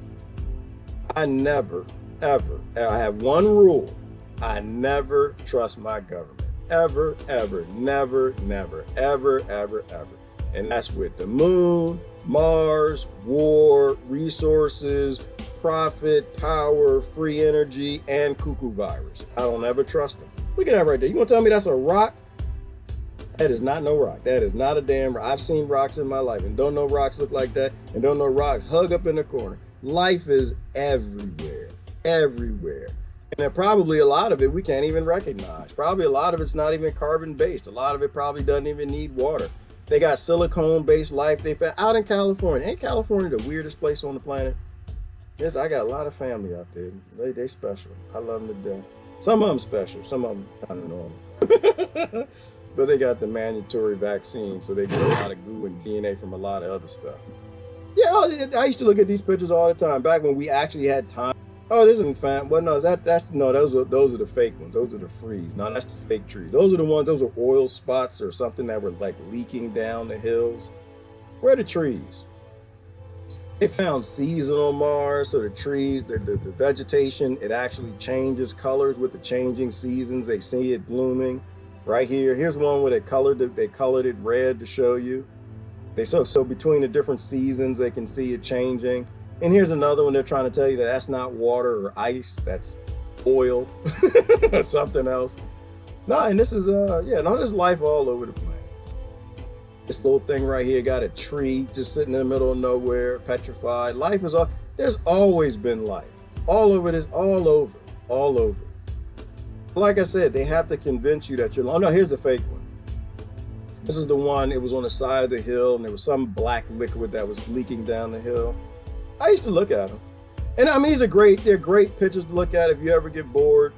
I never, ever, I have one rule. I never trust my government. Ever, ever, never, never, ever, ever, ever. And that's with the moon, Mars, war, resources, profit, power, free energy, and cuckoo virus. I don't ever trust them. Look at that right there. You gonna tell me that's a rock? That is not no rock. That is not a damn rock. I've seen rocks in my life and don't know rocks look like that and don't know rocks hug up in the corner. Life is everywhere, everywhere. And then probably a lot of it we can't even recognize. Probably a lot of it's not even carbon-based. A lot of it probably doesn't even need water. They got silicone-based life they found out in California. Ain't California the weirdest place on the planet? Yes, I got a lot of family out there. They special. I love them to death. Some of them special. Some of them kind of normal. But they got the mandatory vaccine, so they get a lot of goo and DNA from a lot of other stuff. Yeah, I used to look at these pictures all the time back when we actually had time. Oh, this isn't fine. Well, no, those are the fake ones. Those are the freeze. No, that's the fake trees. Those are the ones. Those are oil spots or something that were like leaking down the hills. Where are the trees? They found seasonal Mars, so the trees, the vegetation, it actually changes colors with the changing seasons. They see it blooming. Right here, here's one where they colored it red to show you. So between the different seasons, they can see it changing. And here's another one. They're trying to tell you that that's not water or ice, that's oil or something else. No, and this is there's life all over the planet. This little thing right here got a tree just sitting in the middle of nowhere, petrified. Life is there's always been life. All over this, all over. Like I said, they have to convince you that you're, oh no, here's the fake one. This is the one, it was on the side of the hill and there was some black liquid that was leaking down the hill. I used to look at them. And I mean, they're great pictures to look at if you ever get bored.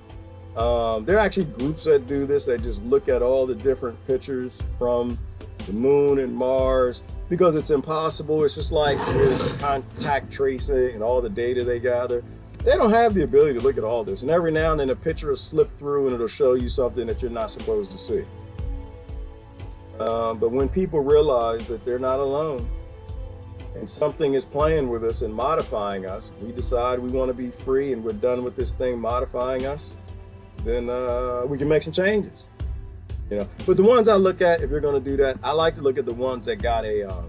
There are actually groups that do this, that just look at all the different pictures from the moon and Mars, because it's impossible. It's just like with contact tracing and all the data they gather. They don't have the ability to look at all this. And every now and then a picture will slip through and it'll show you something that you're not supposed to see. But when people realize that they're not alone and something is playing with us and modifying us, we decide we want to be free and we're done with this thing modifying us, then we can make some changes. You know, but the ones I look at, if you're going to do that, I like to look at the ones that got a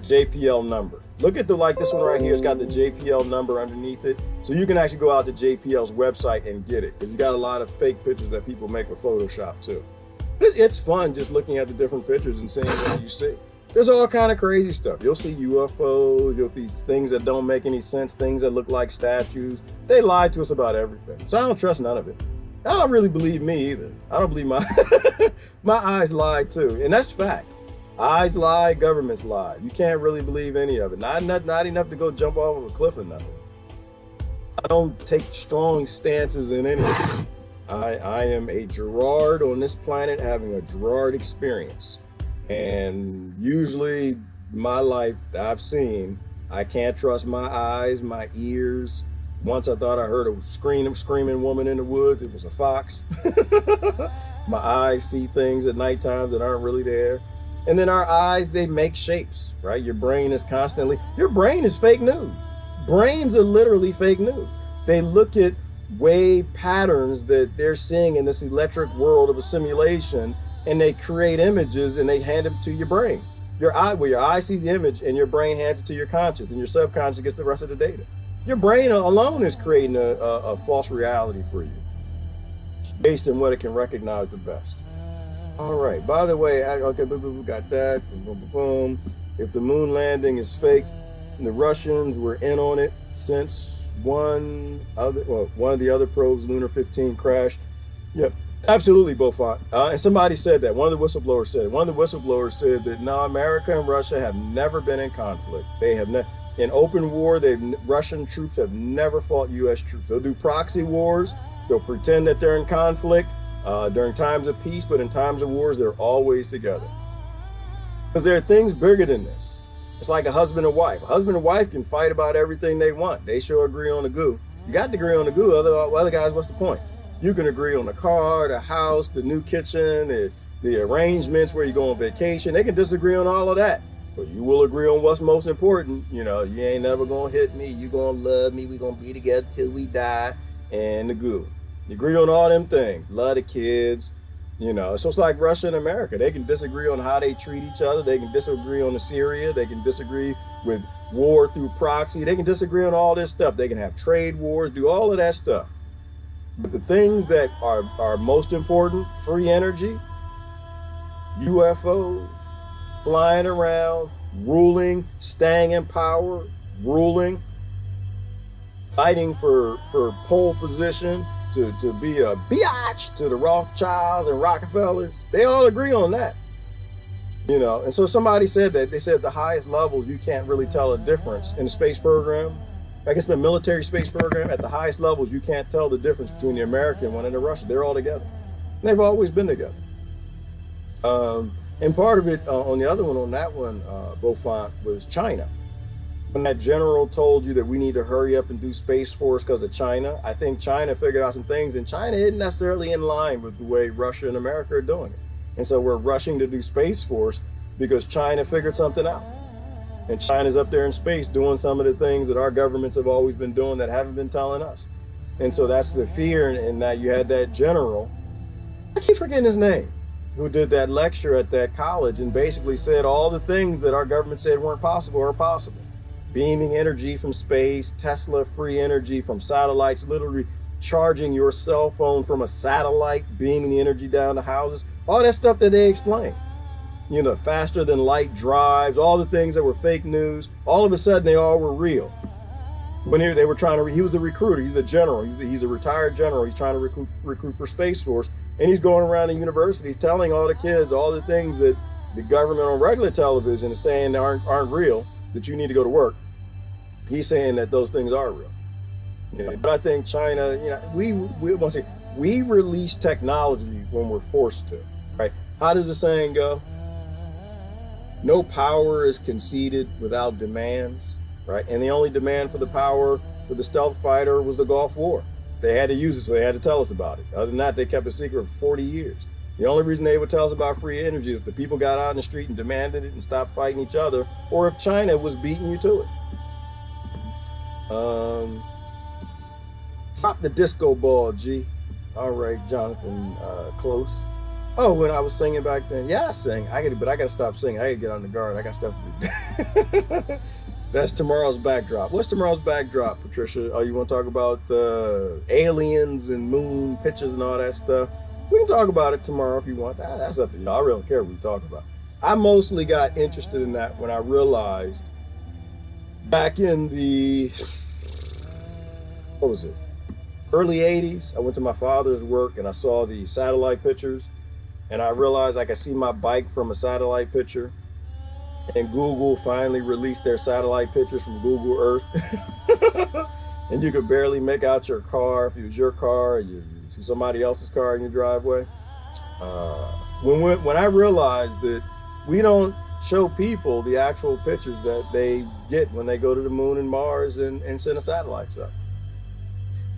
JPL number. Look at like this one right here. It's got the JPL number underneath it. So you can actually go out to JPL's website and get it, because you got a lot of fake pictures that people make with Photoshop too. It's fun just looking at the different pictures and seeing what you see. There's all kind of crazy stuff. You'll see UFOs, you'll see things that don't make any sense, things that look like statues. They lie to us about everything. So I don't trust none of it. I don't really believe me either. I don't believe my my eyes lie too, and that's fact. Eyes lie, governments lie. You can't really believe any of it. Not enough to go jump off of a cliff or nothing. I don't take strong stances in anything. I am a Gerard on this planet having a Gerard experience, and usually my life I've seen, I can't trust my eyes, my ears. Once I thought I heard a screaming woman in the woods. It was a fox. My eyes see things at nighttime that aren't really there. And then our eyes, they make shapes, right? Your brain is fake news. Brains are literally fake news. They look at wave patterns that they're seeing in this electric world of a simulation, and they create images and they hand them to your brain. Your eye sees the image and your brain hands it to your conscious, and your subconscious gets the rest of the data. Your brain alone is creating a false reality for you based on what it can recognize the best. All right, by the way, okay, we got that, boom, boom, boom. If the moon landing is fake, the Russians were in on it since one of the other probes, Lunar 15, crashed. Yep, absolutely, Beaufort. And somebody said that, one of the whistleblowers said that no, America and Russia have never been in conflict. They have never. In open war, Russian troops have never fought U.S. troops. They'll do proxy wars. They'll pretend that they're in conflict during times of peace, but in times of wars, they're always together. Because there are things bigger than this. It's like a husband and wife. A husband and wife can fight about everything they want. They sure agree on the goo. You got to agree on the goo. Otherwise, what's the point? You can agree on the car, the house, the new kitchen, the arrangements, where you go on vacation. They can disagree on all of that. But you will agree on what's most important. You know, you ain't never gonna hit me. You gonna love me. We gonna be together till we die. And the goo. You agree on all them things. Love the kids. You know, so it's like Russia and America. They can disagree on how they treat each other. They can disagree on Syria. They can disagree with war through proxy. They can disagree on all this stuff. They can have trade wars, do all of that stuff. But the things that are most important, free energy, UFOs, flying around, ruling, staying in power, ruling, fighting for pole position, to be a biatch to the Rothschilds and Rockefellers. They all agree on that. You know, and so somebody said that, they said the highest levels, you can't really tell a difference in the space program. I guess the military space program, at the highest levels, you can't tell the difference between the American one and the Russian. They're all together. And they've always been together. And part of it, on the other one, on that one, Beaufort, was China. When that general told you that we need to hurry up and do Space Force because of China, I think China figured out some things, and China isn't necessarily in line with the way Russia and America are doing it. And so we're rushing to do Space Force because China figured something out. And China's up there in space doing some of the things that our governments have always been doing that haven't been telling us. And so that's the fear, and that you had that general, I keep forgetting his name, who did that lecture at that college and basically said all the things that our government said weren't possible are possible. beaming energy from space, Tesla free energy from satellites, literally charging your cell phone from a satellite, beaming the energy down to houses, all that stuff that they explain. You know, faster than light drives, all the things that were fake news, all of a sudden they all were real. When they were trying to, he was a recruiter, he's a general, he's a retired general, he's trying to recruit for Space Force, and he's going around the universities telling all the kids all the things that the government on regular television is saying aren't real, that you need to go to work. He's saying that those things are real. You know, but I think China, you know, we release technology when we're forced to, right? How does the saying go? No power is conceded without demands, right? And the only demand for the power for the stealth fighter was the Gulf War. They had to use it, so they had to tell us about it. Other than that, they kept it secret for 40 years. The only reason they would tell us about free energy is if the people got out in the street and demanded it and stopped fighting each other, or if China was beating you to it. Drop the disco ball, G. All right, Jonathan, close. Oh, when I was singing back then, yeah, I sang. But I got to stop singing. I got to get on the guard. I got stuff to do. That's tomorrow's backdrop. What's tomorrow's backdrop, Patricia? Oh, you want to talk about aliens and moon pictures and all that stuff? We can talk about it tomorrow if you want. That's up to you. I really don't care what we talk about. I mostly got interested in that when I realized back in the, what was it? Early 80s, I went to my father's work and I saw the satellite pictures, and I realized I could see my bike from a satellite picture. And Google finally released their satellite pictures from Google Earth. And you could barely make out your car. If it was your car, you see somebody else's car in your driveway. When I realized that we don't show people the actual pictures that they get when they go to the moon and Mars and send the satellites up.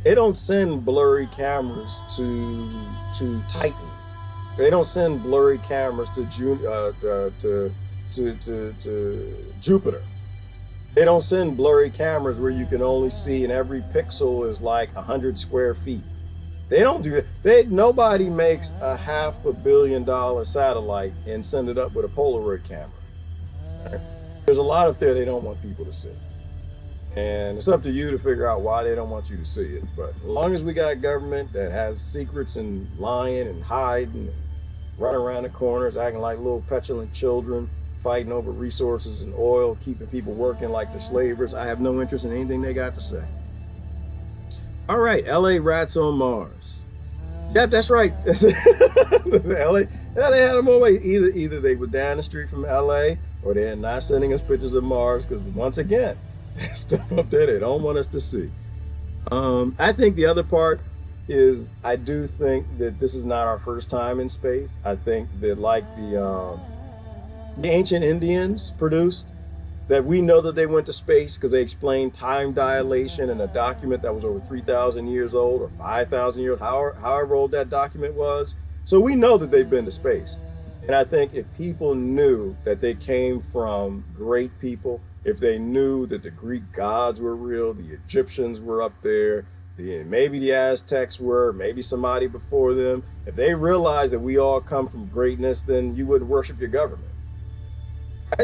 They don't send blurry cameras to Titan. They don't send blurry cameras to Jupiter. They don't send blurry cameras where you can only see and every pixel is like 100 square feet. They don't do that. Nobody makes a $500 million satellite and send it up with a Polaroid camera. Right? There's a lot up there they don't want people to see. And it's up to you to figure out why they don't want you to see it. But as long as we got government that has secrets and lying and hiding and running around the corners, acting like little petulant children, fighting over resources and oil, keeping people working like they're slavers, I have no interest in anything they got to say. All right, LA rats on Mars. Yep, that's right. LA, yeah, they had them on way. Either they were down the street from LA or they're not sending us pictures of Mars because once again, there's stuff up there they don't want us to see. I think the other part is I do think that this is not our first time in space. I think that like the ancient Indians produced, that we know that they went to space because they explained time dilation in a document that was over 3,000 years old or 5,000 years, however old that document was. So we know that they've been to space. And I think if people knew that they came from great people, if they knew that the Greek gods were real, the Egyptians were up there, maybe the Aztecs were, maybe somebody before them, if they realized that we all come from greatness, then you wouldn't worship your government.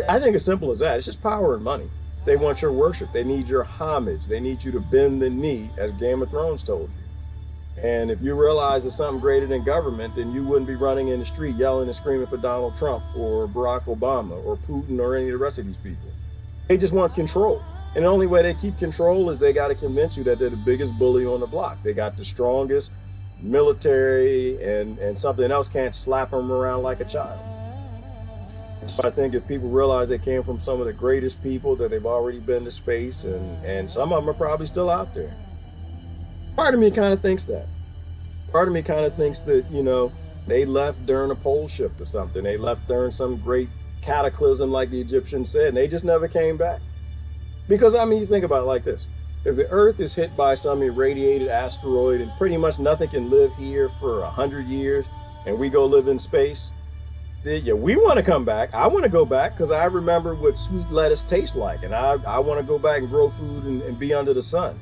I think it's simple as that. It's just power and money. They want your worship. They need your homage. They need you to bend the knee, as Game of Thrones told you. And if you realize there's something greater than government, then you wouldn't be running in the street yelling and screaming for Donald Trump or Barack Obama or Putin or any of the rest of these people. They just want control. And the only way they keep control is they got to convince you that they're the biggest bully on the block. They got the strongest military and something else can't slap them around like a child. So I think if people realize they came from some of the greatest people, that they've already been to space, and some of them are probably still out there. Part of me kind of thinks that. Part of me kind of thinks that, you know, they left during a pole shift or something. They left during some great cataclysm like the Egyptians said, and they just never came back. Because, I mean, you think about it like this. If the Earth is hit by some irradiated asteroid and pretty much nothing can live here for 100 years, and we go live in space, yeah, we want to come back. I want to go back because I remember what sweet lettuce tastes like, and I want to go back and grow food and be under the sun.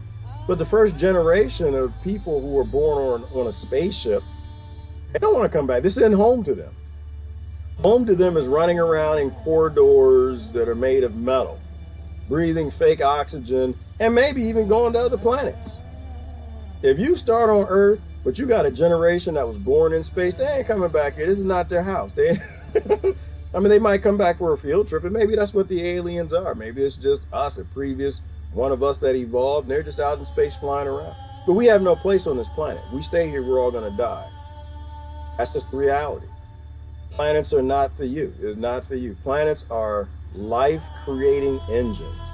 But the first generation of people who were born on a spaceship, they don't want to come back. This isn't home to them. Home to them is running around in corridors that are made of metal, breathing fake oxygen, and maybe even going to other planets. If you start on Earth, but you got a generation that was born in space, they ain't coming back here. This is not their house. I mean, they might come back for a field trip, and maybe that's what the aliens are. Maybe it's just us, a previous one of us that evolved, and they're just out in space flying around. But we have no place on this planet. We stay here, we're all going to die. That's just the reality. Planets are not for you. It's not for you. Planets are life-creating engines.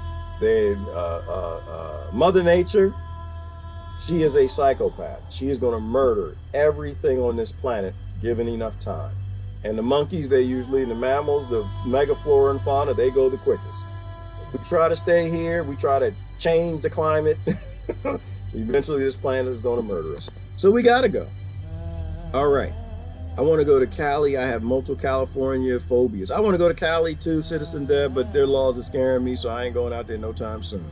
Mother Nature, she is a psychopath. She is going to murder everything on this planet given enough time. And the monkeys, the mammals, the megaflora and fauna, they go the quickest. We try to stay here. We try to change the climate. Eventually, this planet is going to murder us. So we got to go. All right. I want to go to Cali. I have multiple California phobias. I want to go to Cali too, Citizen Deb, but their laws are scaring me, so I ain't going out there no time soon.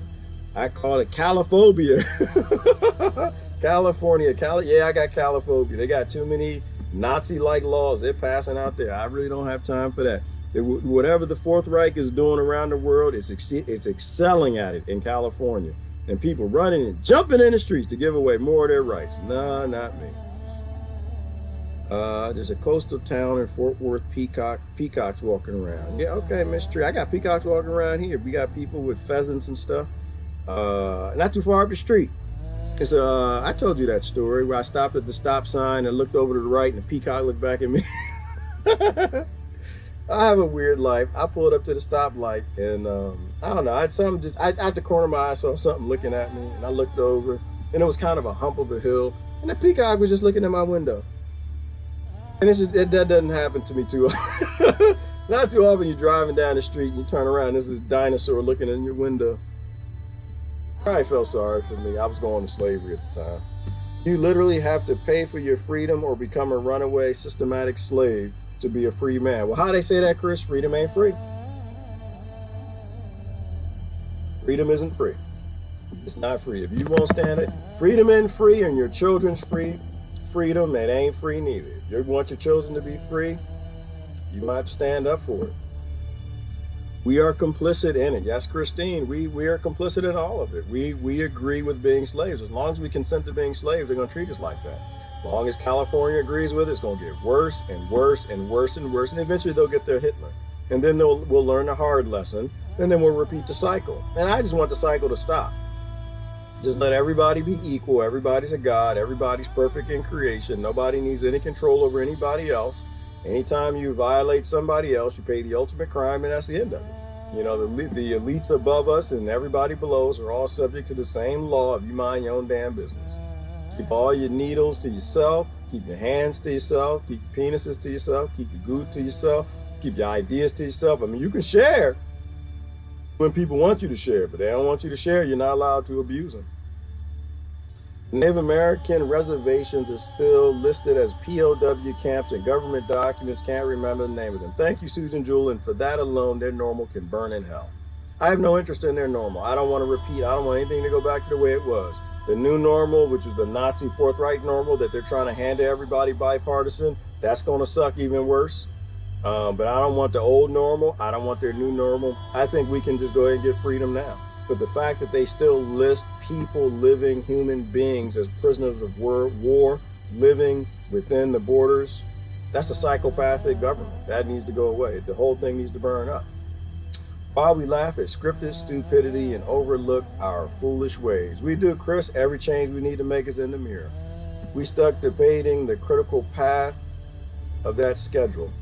I call it Caliphobia. California, yeah, I got Caliphobia. They got too many Nazi-like laws they're passing out there. I really don't have time for that. Whatever the Fourth Reich is doing around the world, it's excelling at it in California. And people running and jumping in the streets to give away more of their rights. No, not me. There's a coastal town in Fort Worth, peacocks walking around. Yeah, okay, Miss Tree. I got peacocks walking around here. We got people with pheasants and stuff. Not too far up the street. It's I told you that story where I stopped at the stop sign and looked over to the right and the peacock looked back at me. I have a weird life. I pulled up to the stoplight and I don't know. I at the corner of my eye saw something looking at me and I looked over and it was kind of a hump of a hill and the peacock was just looking at my window. And that doesn't happen to me too often. Not too often. You're driving down the street and you turn around and there's this dinosaur looking in your window. I felt sorry for me. I was going to slavery at the time. You literally have to pay for your freedom or become a runaway systematic slave to be a free man. Well, how they say that, Chris? Freedom ain't free. Freedom isn't free. It's not free. If you won't stand it, freedom ain't free and your children's freedom, it ain't free neither. If you want your children to be free, you might have to stand up for it. We are complicit in it. Yes, Christine, we are complicit in all of it. We agree with being slaves. As long as we consent to being slaves, they're going to treat us like that. As long as California agrees with it, it's going to get worse and worse and worse and worse. And eventually they'll get their Hitler. And then we'll learn a hard lesson. And then we'll repeat the cycle. And I just want the cycle to stop. Just let everybody be equal. Everybody's a God. Everybody's perfect in creation. Nobody needs any control over anybody else. Anytime you violate somebody else, you pay the ultimate crime, and that's the end of it. You know, the elites above us and everybody below us are all subject to the same law of you mind your own damn business. Keep all your needles to yourself. Keep your hands to yourself. Keep your penises to yourself. Keep your goo to yourself. Keep your ideas to yourself. I mean, you can share when people want you to share, but they don't want you to share. You're not allowed to abuse them. Native American reservations are still listed as POW camps and government documents can't remember the name of them. Thank you, Susan Jewell, and for that alone, their normal can burn in hell. I have no interest in their normal. I don't want to repeat. I don't want anything to go back to the way it was. The new normal, which is the Nazi Fourth Reich normal that they're trying to hand to everybody bipartisan, that's going to suck even worse. But I don't want the old normal. I don't want their new normal. I think we can just go ahead and get freedom now. But the fact that they still list people, living human beings, as prisoners of war, living within the borders, that's a psychopathic government. That needs to go away. The whole thing needs to burn up. While we laugh at scripted stupidity and overlook our foolish ways, we do, Chris. Every change we need to make is in the mirror. We stuck debating the critical path of that schedule.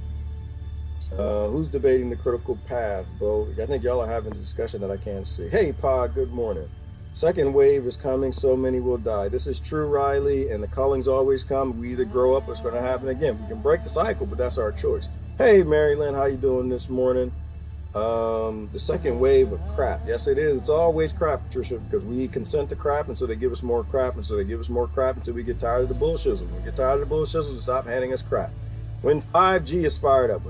Who's debating the critical path, Bo? I think y'all are having a discussion that I can't see. Hey, Pod, good morning. Second wave is coming, so many will die. This is true, Riley, and the cullings always come. We either grow up or it's going to happen again. We can break the cycle, but that's our choice. Hey, Mary Lynn, how you doing this morning? The second wave of crap. Yes, it is. It's always crap, Patricia, because we consent to crap, and so they give us more crap, and so they give us more crap until we get tired of the bullshizzle. When we get tired of the bullshizzle, we stop handing us crap. When 5G is fired up,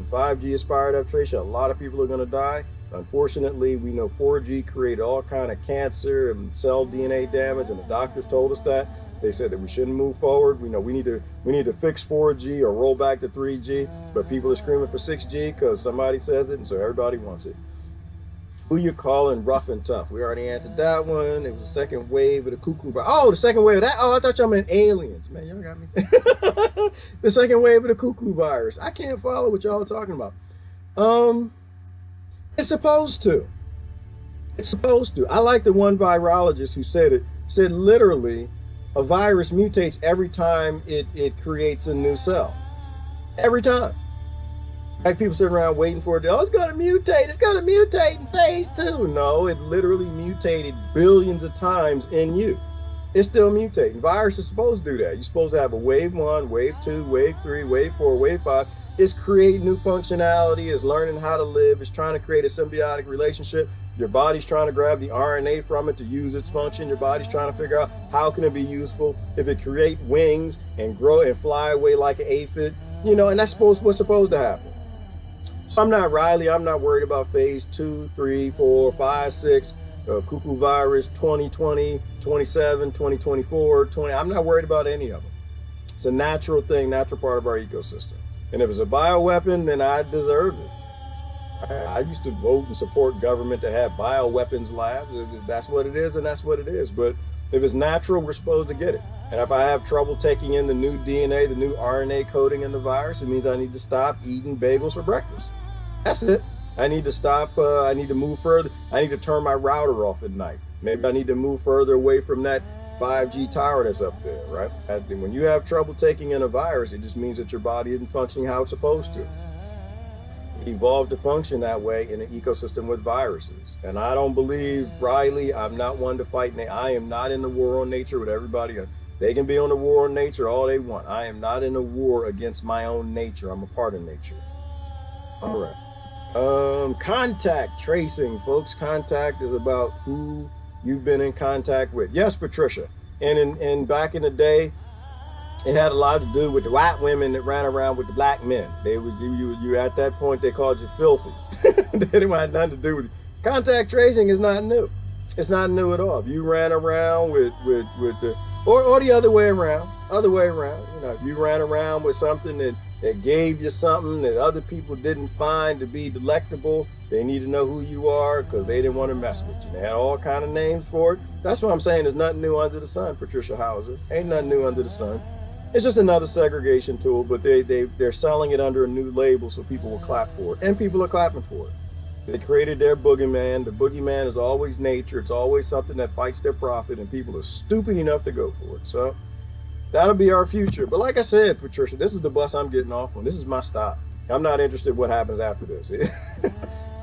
Tracia, a lot of people are going to die. Unfortunately, we know 4G created all kind of cancer and cell DNA damage, and the doctors told us that. They said that we shouldn't move forward. We know we need to fix 4G or roll back to 3G, but people are screaming for 6G because somebody says it, and so everybody wants it. Who you calling rough and tough? We already answered that one. It was the second wave of the cuckoo virus. Oh, the second wave of that. Oh, I thought y'all meant aliens. Man, y'all got me. The second wave of the cuckoo virus. I can't follow what y'all are talking about. It's supposed to. It's supposed to. I like the one virologist who said it. Said literally, a virus mutates every time it creates a new cell. Every time. Like people sitting around waiting for it. Oh, it's going to mutate. It's going to mutate in phase 2. No, it literally mutated billions of times in you. It's still mutating. Virus is supposed to do that. You're supposed to have a wave 1, wave 2, wave 3, wave 4, wave 5. It's creating new functionality. It's learning how to live. It's trying to create a symbiotic relationship. Your body's trying to grab the RNA from it to use its function. Your body's trying to figure out how can it be useful. If it create wings and grow and fly away like an aphid, you know, and that's what's supposed to happen. So I'm not Riley. I'm not worried about phase 2, 3, 4, 5, 6, cuckoo virus, 2020, 27, 2024, 20. I'm not worried about any of them. It's a natural thing, natural part of our ecosystem. And if it's a bioweapon, then I deserve it. I used to vote and support government to have bioweapons labs. That's what it is, and that's what it is. But if it's natural, we're supposed to get it. And if I have trouble taking in the new DNA, the new RNA coding in the virus, it means I need to stop eating bagels for breakfast. That's it. I need to stop. I need to move further. I need to turn my router off at night. Maybe I need to move further away from that 5G tower that's up there, right? When you have trouble taking in a virus, it just means that your body isn't functioning how it's supposed to. It evolved to function that way in an ecosystem with viruses. And I don't believe, Riley, I'm not one to fight. I am not in the war on nature with everybody else. They can be on the war on nature all they want. I am not in a war against my own nature. I'm a part of nature. All right. Contact tracing, folks. Contact is about who you've been in contact with. Yes, Patricia. And back in the day, it had a lot to do with the white women that ran around with the black men. They would you at that point they called you filthy. They didn't have nothing to do with it. Contact tracing is not new. It's not new at all. If you ran around with the or the other way around. You know, if you ran around with something that gave you something that other people didn't find to be delectable, they need to know who you are because they didn't want to mess with you. They had all kind of names for it. That's what I'm saying. There's nothing new under the sun, Patricia Hauser. Ain't nothing new under the sun. It's just another segregation tool, but they're selling it under a new label so people will clap for it. And people are clapping for it. They created their boogeyman. The boogeyman is always nature. It's always something that fights their profit, and people are stupid enough to go for it. So that'll be our future. But like I said, Patricia, this is the bus I'm getting off on. This is my stop. I'm not interested in what happens after this. You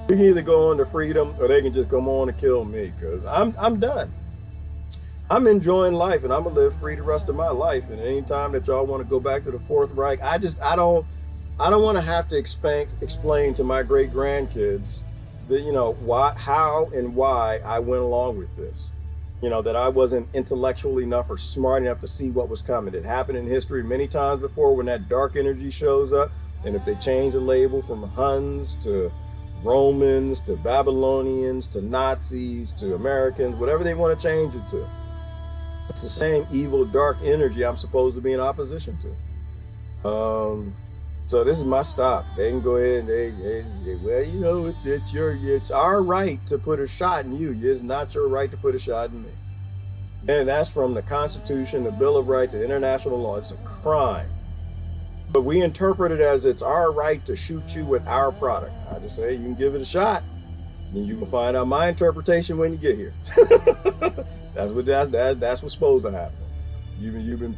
can either go on to freedom or they can just come on and kill me because I'm done. I'm enjoying life and I'm gonna live free the rest of my life. And anytime that y'all want to go back to the Fourth Reich, I don't want to have to explain to my great grandkids that, you know, how and why I went along with this. You know, that I wasn't intellectual enough or smart enough to see what was coming. It happened in history many times before when that dark energy shows up. And if they change the label from Huns to Romans to Babylonians to Nazis to Americans, whatever they want to change it to, it's the same evil, dark energy I'm supposed to be in opposition to. So this is my stop. They can go ahead and well, you know, it's our right to put a shot in you. It's not your right to put a shot in me. And that's from the Constitution, the Bill of Rights, and international law. It's a crime. But we interpret it as it's our right to shoot you with our product. I just say you can give it a shot, and you can find out my interpretation when you get here. That's what's supposed to happen. You've been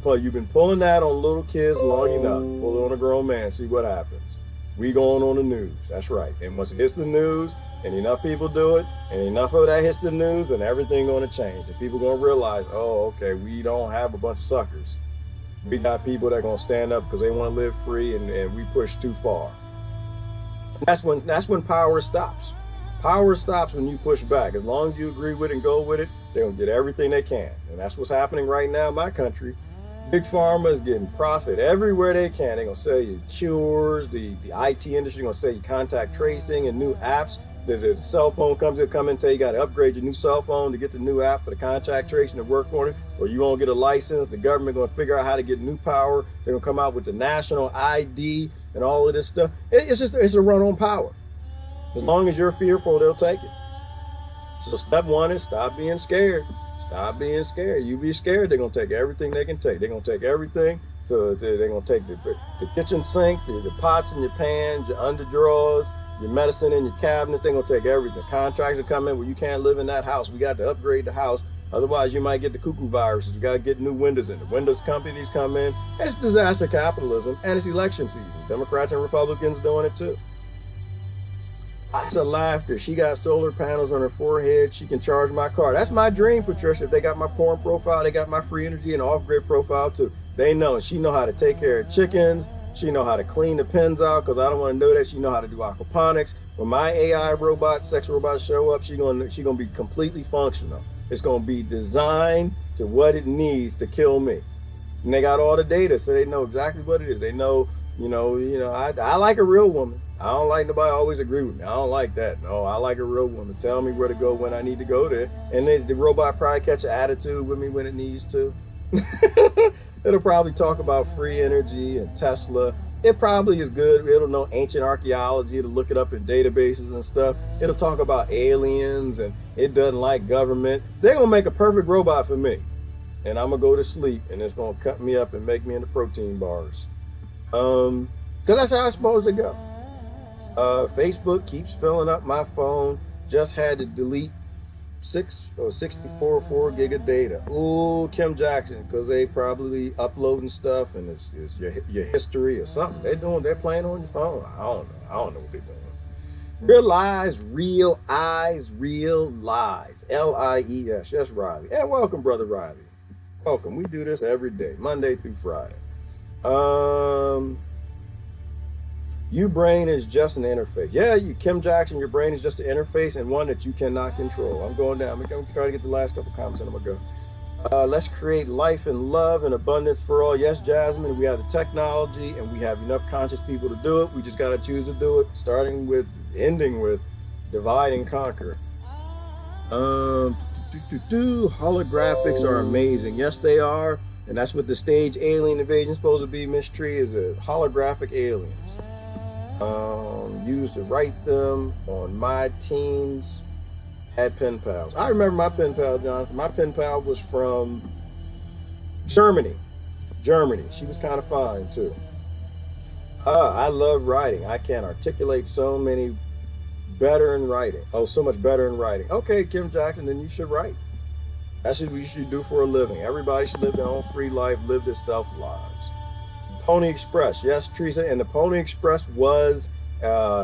pulling that on little kids long enough. Pull it on a grown man, see what happens. We going on the news. That's right. And once it hits the news, and enough people do it, and enough of that hits the news, then everything going to change. And people going to realize, oh, okay, we don't have a bunch of suckers. We got people that are going to stand up because they want to live free, and we push too far. And that's when power stops. Power stops when you push back. As long as you agree with it and go with it, they're going to get everything they can. And that's what's happening right now in my country. Big Pharma is getting profit everywhere they can. They're going to sell you cures. The IT industry going to sell you contact tracing and new apps. The cell phone come in and tell you got to upgrade your new cell phone to get the new app for the contact tracing to work on it. Or you won't get a license. The government going to figure out how to get new power. They're going to come out with the national ID and all of this stuff. It's a run on power. As long as you're fearful, they'll take it. So step one is stop being scared. Stop being scared. You be scared, they're gonna take everything they can take. They're gonna take everything. They're gonna take the kitchen sink, the pots and your pans, your underdrawers, your medicine in your cabinets. They're gonna take everything. Contracts are coming where you can't live in that house. We got to upgrade the house. Otherwise, you might get the cuckoo viruses. We got to get new windows in. The windows companies come in. It's disaster capitalism, and it's election season. Democrats and Republicans doing it too. Lots of laughter. She got solar panels on her forehead. She can charge my car. That's my dream, Patricia. If they got my porn profile, they got my free energy and off-grid profile too. They know. She know how to take care of chickens. She know how to clean the pens out, because I don't want to know that. She know how to do aquaponics. When my AI robot, sex robots show up, she gonna be completely functional. It's gonna be designed to what it needs to kill me. And they got all the data, so they know exactly what it is. They know, I like a real woman. I don't like nobody always agree with me. I don't like that. No, I like a real woman. Tell me where to go when I need to go there. And then the robot probably catch an attitude with me when it needs to. It'll probably talk about free energy and Tesla. It probably is good. It'll know ancient archaeology. It'll look it up in databases and stuff. It'll talk about aliens, and it doesn't like government. They're going to make a perfect robot for me. And I'm going to go to sleep, and it's going to cut me up and make me into protein bars. Because that's how it's supposed to go. Facebook keeps filling up my phone. Just had to delete 64 gig of data. Ooh, Kim Jackson, because they probably uploading stuff, and it's your history or something. They're playing on your phone. I don't know what they're doing. Real lies, real eyes, real lies. LIES. Yes, Riley. And welcome, brother Riley. Welcome. We do this every day, Monday through Friday. Your brain is just an interface. Yeah, Kim Jackson, your brain is just an interface, and one that you cannot control. I'm going down. I'm going to try to get the last couple comments, and I'm going to go. Let's create life and love and abundance for all. Yes, Jasmine, we have the technology, and we have enough conscious people to do it. We just got to choose to do it, ending with divide and conquer. Holographics are amazing. Yes, they are. And that's what the stage alien invasion is supposed to be, Miss Tree, is a holographic aliens. Used to write them on my teens. Had pen pals. I remember my pen pal, Jonathan. My pen pal was from Germany. She was kind of fine too. I love writing. I can articulate so much better in writing. Okay, Kim Jackson, then you should write. That's what you should do for a living. Everybody should live their own free life, live their self lives. Pony Express, yes, Teresa, and the Pony Express was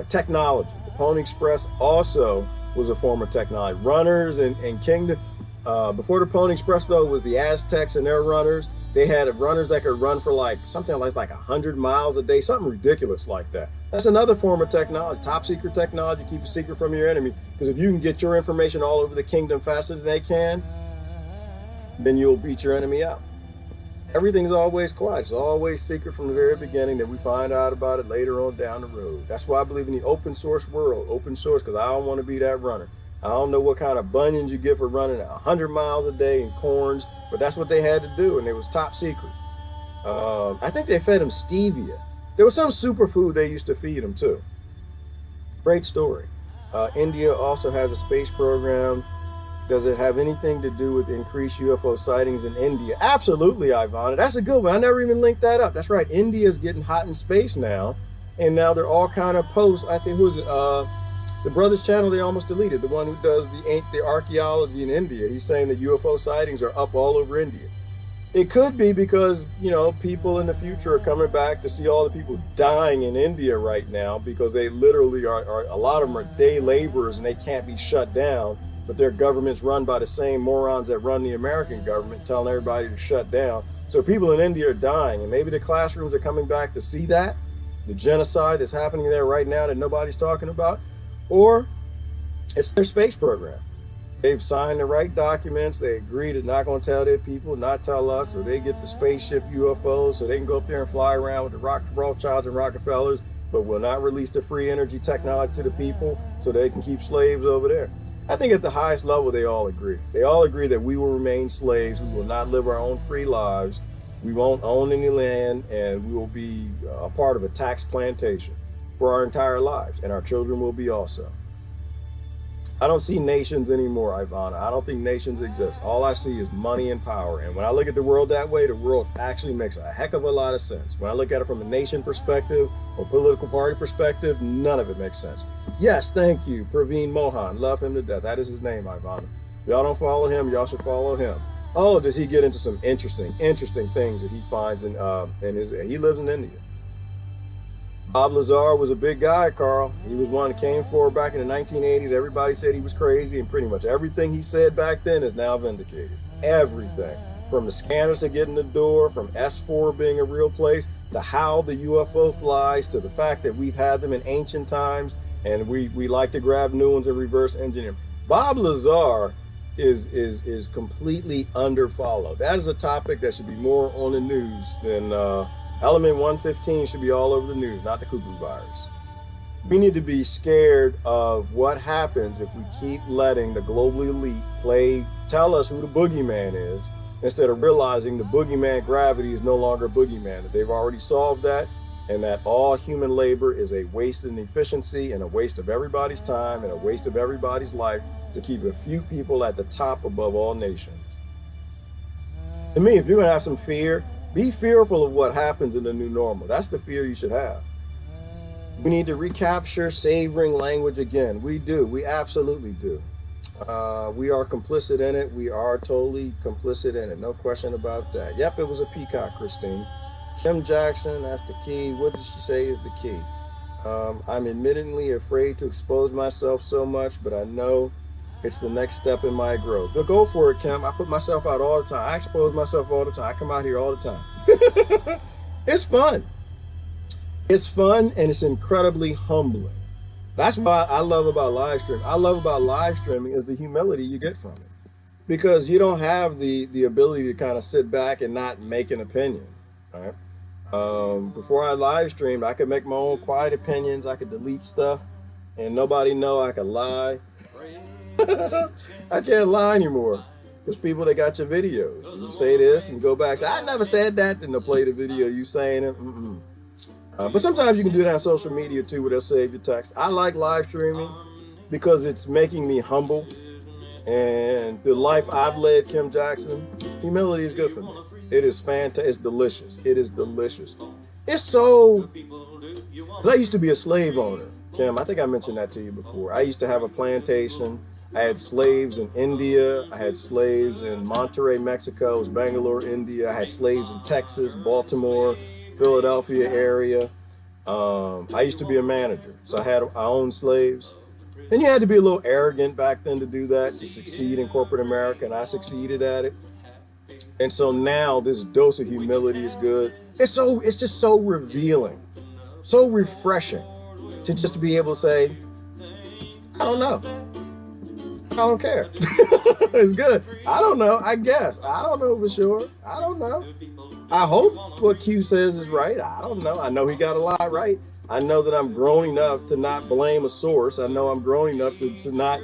technology. The Pony Express also was a form of technology. Runners and Kingdom, before the Pony Express though, was the Aztecs and their runners. They had runners that could run for something like 100 miles a day, something ridiculous like that. That's another form of technology, top secret technology. Keep a secret from your enemy, because if you can get your information all over the kingdom faster than they can, then you'll beat your enemy out. Everything's always quiet. It's always secret from the very beginning, that we find out about it later on down the road. That's why I believe in the open source world. Open source, because I don't want to be that runner. I don't know what kind of bunions you get for running 100 miles a day in corns, but that's what they had to do, and it was top secret. I think they fed them stevia. There was some superfood they used to feed them too. Great story. India also has a space program. Does it have anything to do with increased UFO sightings in India? Absolutely, Ivana. That's a good one. I never even linked that up. That's right. India's getting hot in space now. And now they're all kind of posts. I think, who's it? The brother's channel they almost deleted. The one who does the archaeology in India. He's saying that UFO sightings are up all over India. It could be because, people in the future are coming back to see all the people dying in India right now, because they literally are a lot of them are day laborers and they can't be shut down. But their government's run by the same morons that run the American government, telling everybody to shut down. So people in India are dying, and maybe the classrooms are coming back to see that, the genocide that's happening there right now that nobody's talking about, or it's their space program. They've signed the right documents. They agree to not going to tell their people, not tell us, so they get the spaceship UFOs, so they can go up there and fly around with the Rothschilds and Rockefellers, but will not release the free energy technology to the people so they can keep slaves over there. I think at the highest level, they all agree. They all agree that we will remain slaves. We will not live our own free lives. We won't own any land, and we will be a part of a tax plantation for our entire lives, and our children will be also. I don't see nations anymore, Ivana. I don't think nations exist. All I see is money and power. And when I look at the world that way, the world actually makes a heck of a lot of sense. When I look at it from a nation perspective or political party perspective, none of it makes sense. Yes, thank you, Praveen Mohan. Love him to death. That is his name, Ivana. If y'all don't follow him, y'all should follow him. Oh, does he get into some interesting things that he finds in his, he lives in India. Bob Lazar was a big guy, Carl. He was one that came forward back in the 1980s. Everybody said he was crazy, and pretty much everything he said back then is now vindicated. Everything. From the scanners to get in the door, from S4 being a real place, to how the UFO flies, to the fact that we've had them in ancient times, and we like to grab new ones and reverse engineer them. Bob Lazar is completely underfollowed. That is a topic that should be more on the news than Element 115 should be all over the news, not the cuckoo virus. We need to be scared of what happens if we keep letting the global elite tell us who the boogeyman is, instead of realizing the boogeyman gravity is no longer a boogeyman, that they've already solved that, and that all human labor is a waste in efficiency and a waste of everybody's time and a waste of everybody's life to keep a few people at the top above all nations. To me, if you're gonna have some fear, be fearful of what happens in the new normal. That's the fear you should have. We need to recapture savoring language again. We do. We absolutely do. We are complicit in it. We are totally complicit in it. No question about that. Yep, it was a peacock, Christine. Kim Jackson, that's the key. What did she say is the key? I'm admittedly afraid to expose myself so much, but I know it's the next step in my growth. Go for it, Kim. I put myself out all the time. I expose myself all the time. I come out here all the time. It's fun. It's fun, and it's incredibly humbling. That's what I love about live streaming. I love about live streaming is the humility you get from it. Because you don't have the ability to kind of sit back and not make an opinion. Right? Before I live streamed, I could make my own quiet opinions. I could delete stuff and nobody know I could lie. I can't lie anymore. There's people that got your videos. You say this and go back, say, I never said that, then they'll play the video you saying it. But sometimes you can do that on social media too, where they'll save your text. I like live streaming because it's making me humble. And the life I've led, Kim Jackson, humility is good for me. It is fantastic. It's delicious. It is delicious. It's so, because I used to be a slave owner, Kim. I think I mentioned that to you before. I used to have a plantation. I had slaves in India. I had slaves in Monterrey, Mexico. It was Bangalore, India. I had slaves in Texas, Baltimore, Philadelphia area. I used to be a manager, so I owned slaves. And you had to be a little arrogant back then to do that, to succeed in corporate America, and I succeeded at it. And so now this dose of humility is good. It's just so revealing, so refreshing to just be able to say, I don't know. I don't care. It's good. I don't know. I guess. I don't know for sure. I don't know. I hope what Q says is right. I don't know. I know he got a lot right. I know that I'm growing enough to not blame a source. I know I'm growing enough to not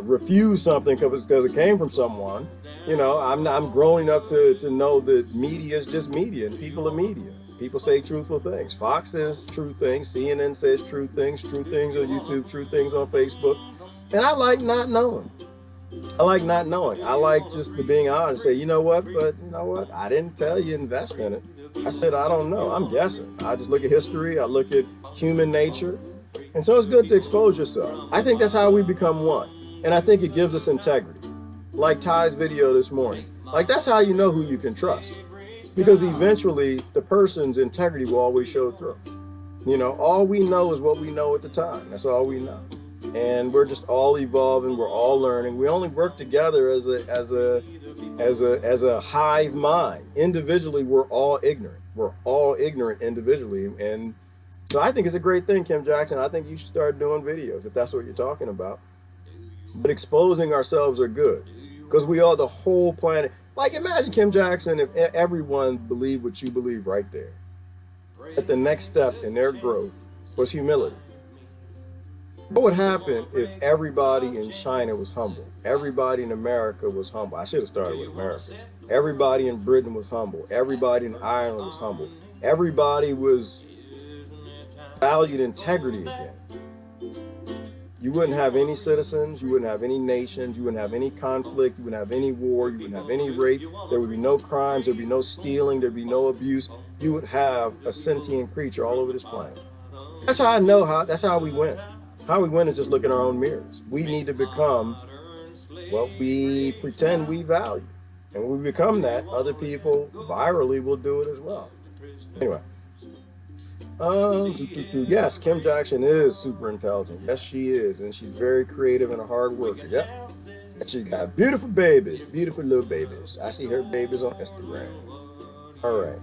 refuse something because it came from someone. You know, I'm growing up to know that media is just media and people are media. People say truthful things. Fox says true things. CNN says true things on YouTube, true things on Facebook. And I like not knowing. I like just the being honest. Say, you know what? I didn't tell you invest in it. I said, I don't know. I'm guessing. I just look at history. I look at human nature. And so it's good to expose yourself. I think that's how we become one. And I think it gives us integrity. Like Ty's video this morning. Like, that's how you know who you can trust. Because eventually the person's integrity will always show through. You know, all we know is what we know at the time. That's all we know. And we're just all evolving. We're all learning. We only work together as a hive mind. Individually, we're all ignorant. We're all ignorant individually. And so I think it's a great thing, Kim Jackson. I think you should start doing videos if that's what you're talking about. But exposing ourselves are good because we are the whole planet. Like, imagine, Kim Jackson, if everyone believed what you believe right there. That the next step in their growth was humility. What would happen if everybody in China was humble? Everybody in America was humble. I should have started with America. Everybody in Britain was humble. Everybody in Ireland was humble. Everybody was valued integrity again. You wouldn't have any citizens, you wouldn't have any nations, you wouldn't have any conflict, you wouldn't have any war, you wouldn't have any rape, there would be no crimes, there'd be no stealing, there'd be no abuse. You would have a sentient creature all over this planet. That's how I know that's how we win. How we win is just look in our own mirrors. We need to become what we pretend we value. And when we become that, other people virally will do it as well. Anyway. Yes, Kim Jackson is super intelligent. Yes, she is. And she's very creative and a hard worker. Yep. And she got beautiful babies, beautiful little babies. I see her babies on Instagram. All right.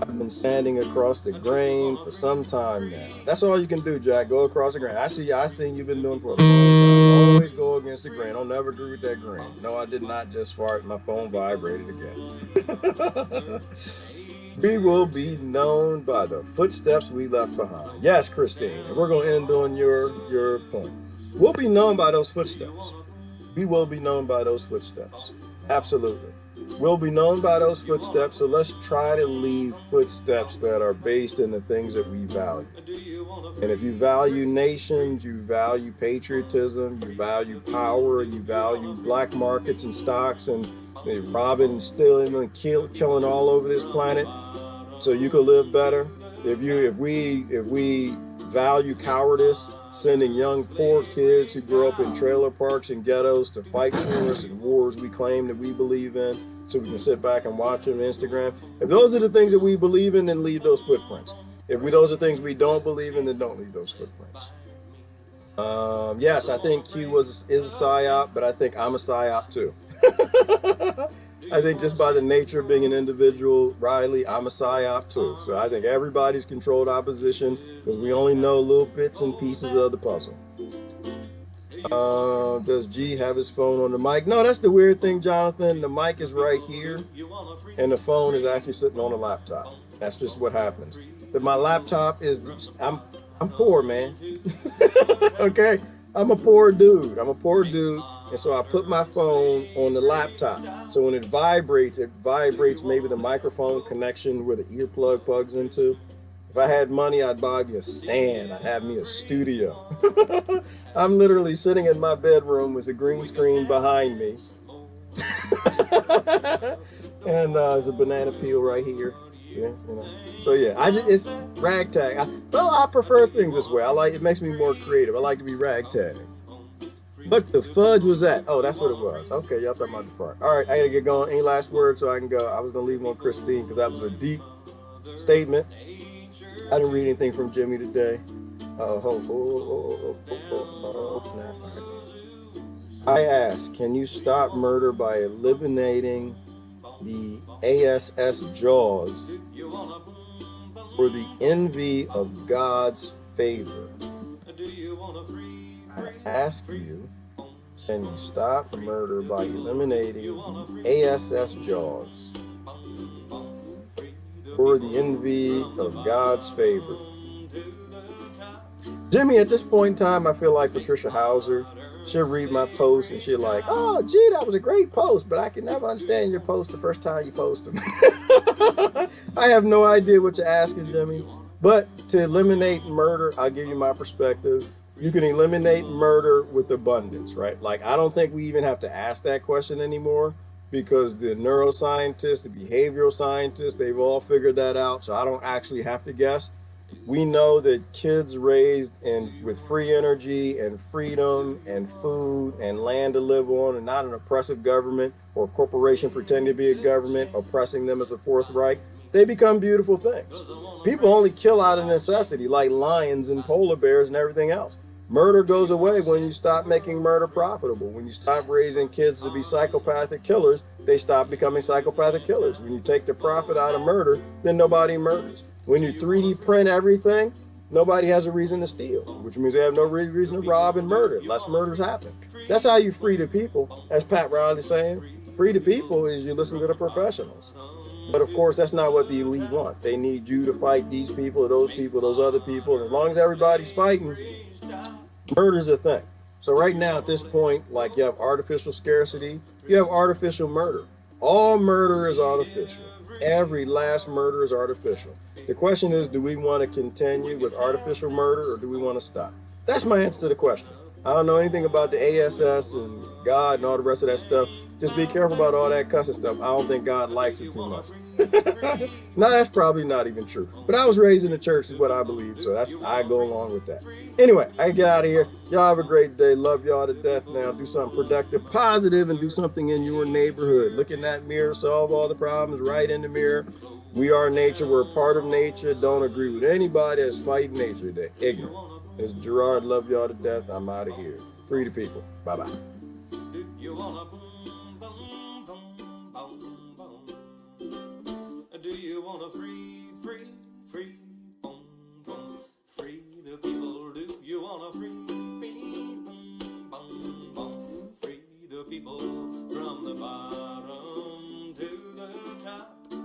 I've been standing across the grain for some time now. That's all you can do, Jack. Go across the grain. I seen you've been doing for a long time. Always go against the grain. I'll never agree with that grain. No, I did not just fart. My phone vibrated again. We will be known by the footsteps we left behind. Yes, Christine. And we're going to end on your point. We'll be known by those footsteps. We will be known by those footsteps. Absolutely. We'll be known by those footsteps, so let's try to leave footsteps that are based in the things that we value. And if you value nations, you value patriotism, you value power, you value black markets and stocks and robbing and stealing and killing all over this planet so you can live better. If we value cowardice, sending young poor kids who grow up in trailer parks and ghettos to fight for us in wars we claim that we believe in, so we can sit back and watch them on Instagram. If those are the things that we believe in, then leave those footprints. If those are things we don't believe in, then don't leave those footprints. Yes, I think Q is a psyop, but I think I'm a psyop too. I think just by the nature of being an individual, Riley, I'm a psyop too. So I think everybody's controlled opposition because we only know little bits and pieces of the puzzle. Does G have his phone on the mic? No, that's the weird thing, Jonathan. The mic is right here, and the phone is actually sitting on the laptop. That's just what happens. But my laptop is, I'm poor, man. Okay? I'm a poor dude. And so I put my phone on the laptop. So when it vibrates maybe the microphone connection where the earplug plugs into. If I had money, I'd buy me a stand. I'd have me a studio. I'm literally sitting in my bedroom with a green screen behind me. And there's a banana peel right here. Yeah, you know. So yeah, it's ragtag. I prefer things this way. It makes me more creative. I like to be ragtag. What the fudge was that? Oh, that's what it was. Okay, y'all talking about the fart. All right, I gotta get going. Any last words so I can go? I was gonna leave on Christine because that was a deep statement. I didn't read anything from Jimmy today. I ask, can you stop murder by eliminating the ASS jaws for the envy of God's favor? I ask you, can you stop murder by eliminating the ASS jaws for the envy of God's favor? Jimmy, at this point in time, I feel like Patricia Hauser. She'll read my post and she'll like, oh, gee, that was a great post, but I can never understand your post the first time you post them. I have no idea what you're asking, Jimmy. But to eliminate murder, I'll give you my perspective. You can eliminate murder with abundance, right? Like, I don't think we even have to ask that question anymore because the neuroscientists, the behavioral scientists, they've all figured that out. So I don't actually have to guess. We know that kids raised with free energy and freedom and food and land to live on and not an oppressive government or corporation pretending to be a government oppressing them as a Fourth Reich, they become beautiful things. People only kill out of necessity like lions and polar bears and everything else. Murder goes away when you stop making murder profitable. When you stop raising kids to be psychopathic killers, they stop becoming psychopathic killers. When you take the profit out of murder, then nobody murders. When you 3D print everything, nobody has a reason to steal, which means they have no reason to rob and murder. Less murders happen. That's how you free the people. As Pat Riley's saying, free the people is you listen to the professionals. But of course, that's not what the elite want. They need you to fight these people, those other people. And as long as everybody's fighting, murder's a thing. So right now at this point, like you have artificial scarcity, you have artificial murder. All murder is artificial. Every last murder is artificial. The question is, do we want to continue with artificial murder or do we want to stop? That's my answer to the question. I don't know anything about the ASS and God and all the rest of that stuff. Just be careful about all that cussing stuff. I don't think God likes it too much. No, that's probably not even true. But I was raised in the church is what I believe, so I go along with that. Anyway, I get out of here. Y'all have a great day. Love y'all to death now. Do something productive, positive, and do something in your neighborhood. Look in that mirror, solve all the problems right in the mirror. We are nature. We're a part of nature. Don't agree with anybody that's fighting nature. They're ignorant. It's Gerard. Love y'all to death. I'm out of here. Free the people. Bye-bye. Do you want to free, boom, boom, free the people? Do you want to free, boom, boom, boom, free the people from the bottom to the top?